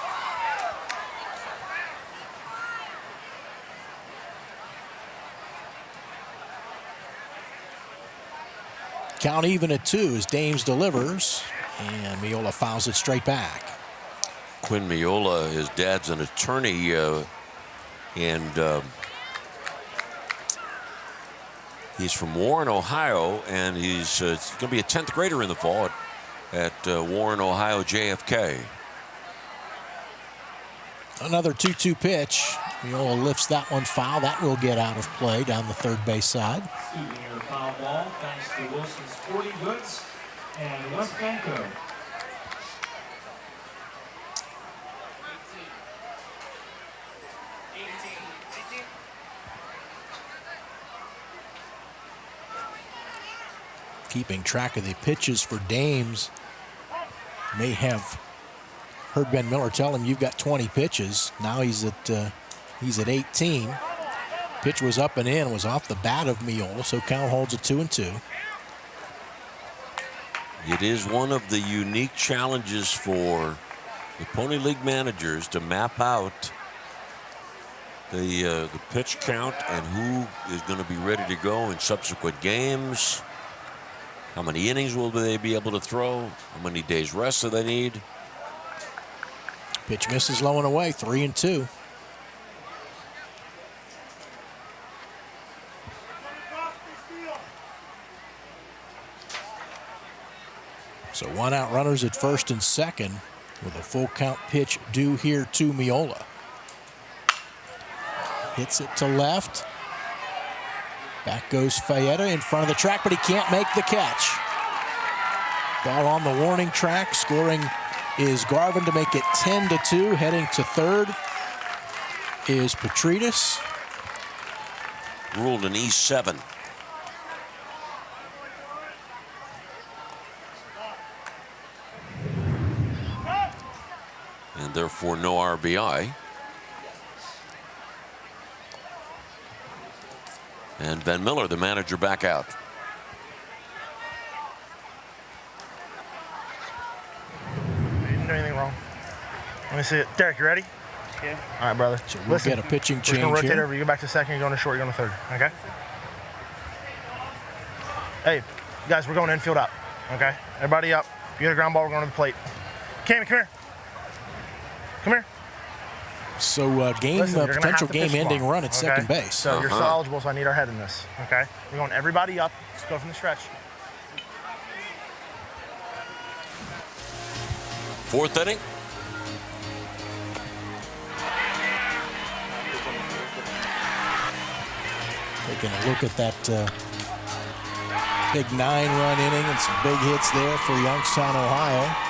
Count even at 2 as Dames delivers, and Miola fouls it straight back. Quinn Miola, his dad's an attorney, and he's from Warren, Ohio, and he's going to be a 10th grader in the fall at Warren, Ohio, JFK. Another 2-2 pitch. Miola lifts that one foul. That will get out of play down the third base side. Senior foul ball thanks to Wilson's Sporting Goods and West Banco. Keeping track of the pitches for Dames. May have heard Ben Miller tell him, you've got 20 pitches. Now he's at 18. Pitch was up and in, was off the bat of Miola, so count holds it 2-2. It is one of the unique challenges for the Pony League managers to map out the pitch count and who is going to be ready to go in subsequent games. How many innings will they be able to throw? How many days rest do they need? Pitch misses low and away, 3-2. So 1 out, runners at first and second with a full count pitch due here to Miola. Hits it to left. Back goes Fayetta in front of the track, but he can't make the catch. Ball on the warning track. Scoring is Garvin to make it 10-2. Heading to third is Petrides. Ruled an E7. And therefore no RBI. And Ben Miller, the manager, back out. You didn't do anything wrong. Let me see it. Derek, you ready? Yeah. All right, brother. So we'll get a pitching we're change gonna rotate here. over. You go back to second, you're going to short, you're going to third. Okay? Hey, guys, we're going infield up. Okay? Everybody up. If you get a ground ball, we're going to the plate. Cammy, come here. Come here. So potential game-ending run at second base. So you're still eligible, so I need our head in this. Okay? We're going everybody up. Let's go from the stretch. Fourth inning. Taking a look at that big 9-run inning and some big hits there for Youngstown, Ohio.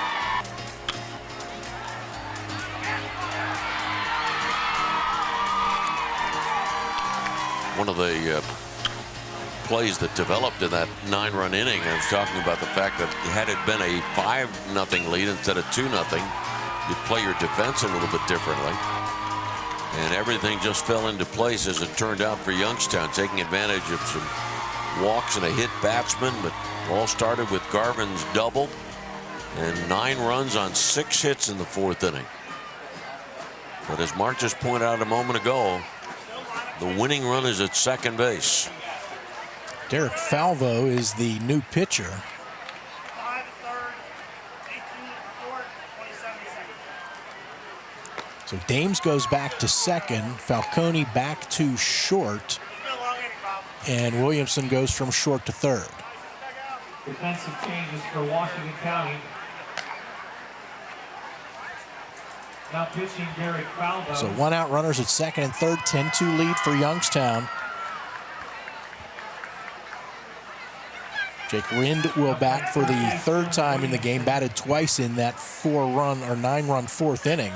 One of the plays that developed in that 9-run inning, I was talking about the fact that had it been a 5-0 lead instead of 2-0, you'd play your defense a little bit differently. And everything just fell into place as it turned out for Youngstown, taking advantage of some walks and a hit batsman, but all started with Garvin's double and 9 runs on 6 hits in the 4th inning. But as Mark just pointed out a moment ago, the winning run is at second base. Derek Falvo is the new pitcher. So Dames goes back to second, Falcone back to short, and Williamson goes from short to third. Defensive changes for Washington County. Now pitching Derek Falvo. So 1 out, runners at second and third, 10-2 lead for Youngstown. Jake Rind will bat for the 3rd time in the game, batted twice in that 9-run 4th inning.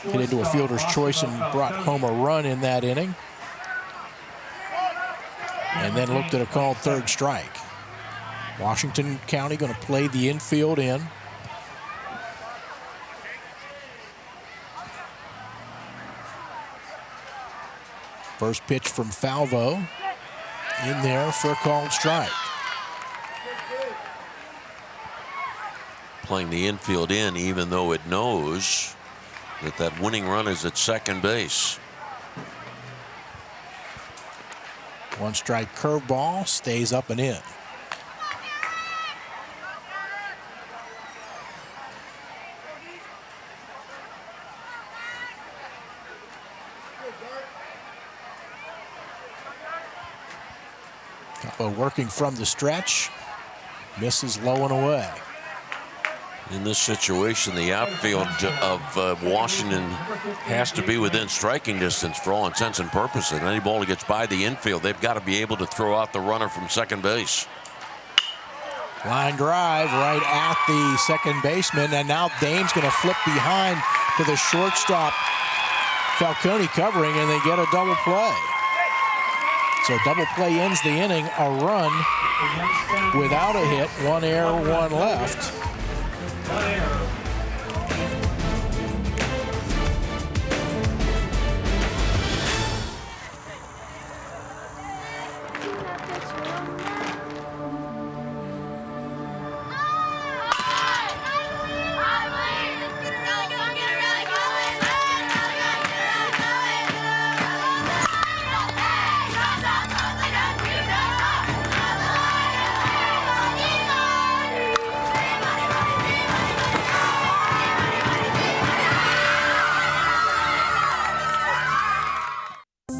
Hit into a fielder's choice and brought home a run in that inning. And then looked at a called 3rd strike. Washington County going to play the infield in. First pitch from Falvo in there for a called strike. Playing the infield in, even though it knows that that winning run is at second base. One strike curveball stays up and in. Capo working from the stretch. Misses low and away. In this situation, the outfield of Washington has to be within striking distance for all intents and purposes. Any ball that gets by the infield, they've got to be able to throw out the runner from second base. Line drive right at the second baseman, and now Dame's going to flip behind to the shortstop. Falcone covering, and they get a double play. So double play ends the inning, a run without a hit, one error, one left.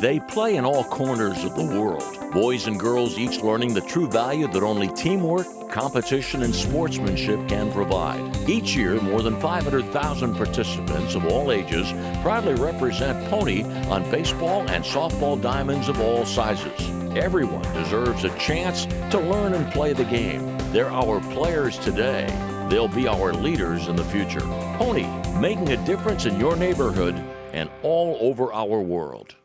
They play in all corners of the world. Boys and girls each learning the true value that only teamwork, competition, and sportsmanship can provide. Each year, more than 500,000 participants of all ages proudly represent Pony on baseball and softball diamonds of all sizes. Everyone deserves a chance to learn and play the game. They're our players today. They'll be our leaders in the future. Pony, making a difference in your neighborhood and all over our world.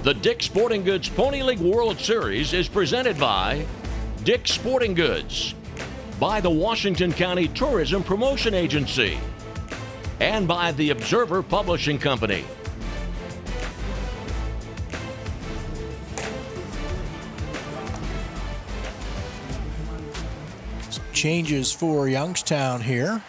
The Dick's Sporting Goods Pony League World Series is presented by Dick's Sporting Goods, by the Washington County Tourism Promotion Agency, and by the Observer Publishing Company. Some changes for Youngstown here.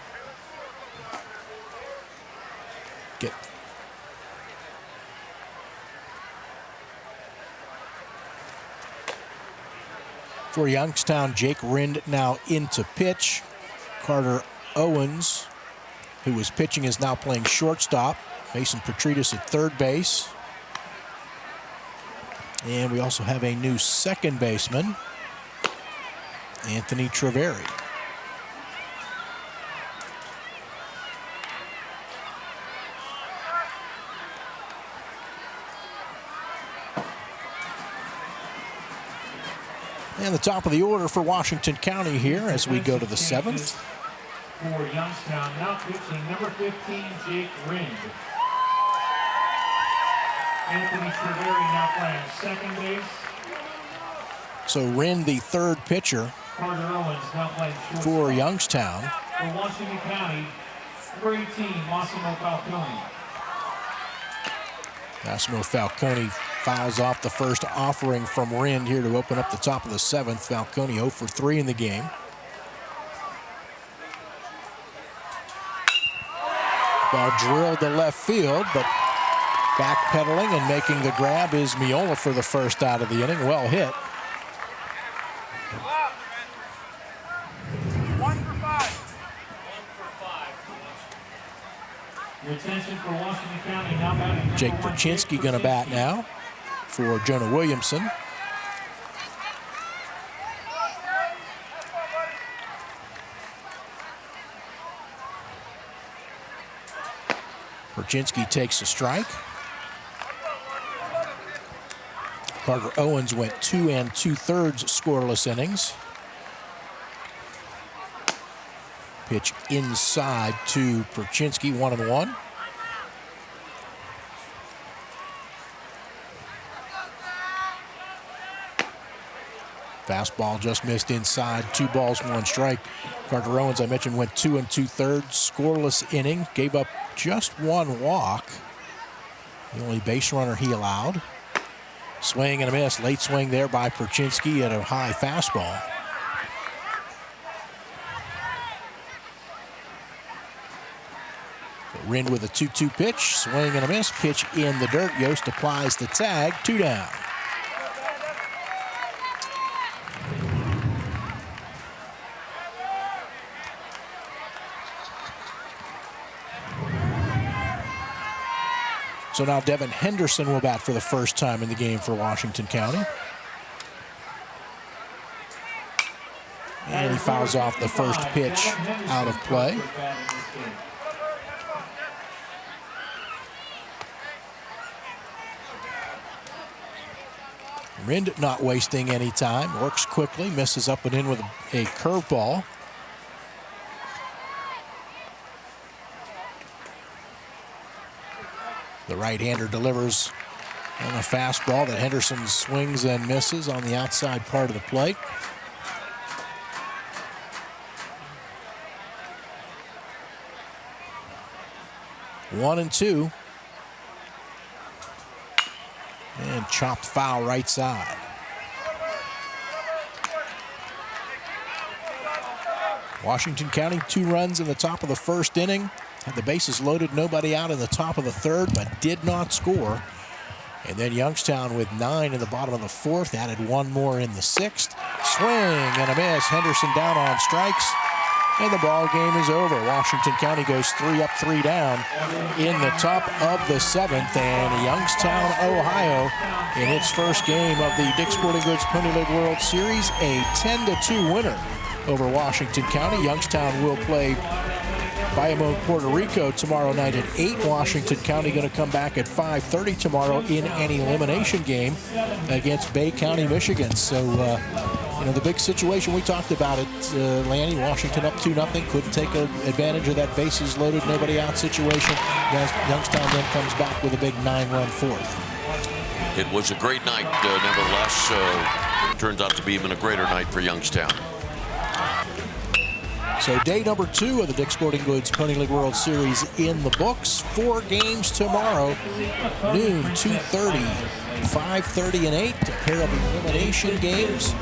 For Youngstown, Jake Rind now into pitch. Carter Owens, who was pitching, is now playing shortstop. Mason Petridis at third base. And we also have a new second baseman, Anthony Treveri. And the top of the order for Washington County here as we go to the seventh. For Youngstown, now pitching number 15, Jake Rind. Anthony Treveri now playing second base. So Rind, the third pitcher Carter Owens now playing shortstop. for Youngstown. For Washington County, number 18, Massimo Falcone. Massimo Falcone fouls off the first offering from Rind here to open up the top of the seventh. Falcone 0 for 3 in the game. Ball drilled to left field, but backpedaling and making the grab is Miola for the first out of the inning. Well hit. 1 for 5. Your attention for Washington County now batting. Jake Perchinsky going to bat now for Jonah Williamson. Perchinsky takes a strike. Carter Owens went 2 2/3 scoreless innings. Pitch inside to Perchinsky, 1-1. Fastball just missed inside, 2 balls, 1 strike. Carter Owens, I mentioned, went 2 2/3 scoreless inning, gave up just 1 walk. The only base runner he allowed. Swing and a miss, late swing there by Perchinsky at a high fastball. Rind with a 2-2 pitch, swing and a miss, pitch in the dirt. Yost applies the tag, 2 down. So now Devin Henderson will bat for the first time in the game for Washington County. And he fouls off the first pitch out of play. Rind not wasting any time, works quickly, misses up and in with a curveball. The right-hander delivers on a fastball that Henderson swings and misses on the outside part of the plate. One and two. And chopped foul right side. Washington County 2 runs in the top of the first inning. Had the bases loaded, nobody out in the top of the third, but did not score. And then Youngstown with 9 in the bottom of the fourth, added 1 more in the sixth. Swing and a miss. Henderson down on strikes, and the ball game is over. Washington County goes 3 up, 3 down in the top of the seventh, and Youngstown, Ohio, in its first game of the Dick's Sporting Goods Pony League World Series, a 10-2 winner over Washington County. Youngstown will play Bayamón, Puerto Rico tomorrow night at 8. Washington County going to come back at 5:30 tomorrow in an elimination game against Bay County, Michigan. So, the big situation we talked about it, Lanny, Washington up 2-0, couldn't take advantage of that bases loaded, nobody out situation. Youngstown then comes back with a big 9-run fourth. It was a great night, nevertheless. Turns out to be even a greater night for Youngstown. So day number 2 of the Dick's Sporting Goods Pony League World Series in the books. 4 games tomorrow, noon, 2:30, 5:30, and 8. A pair of elimination games.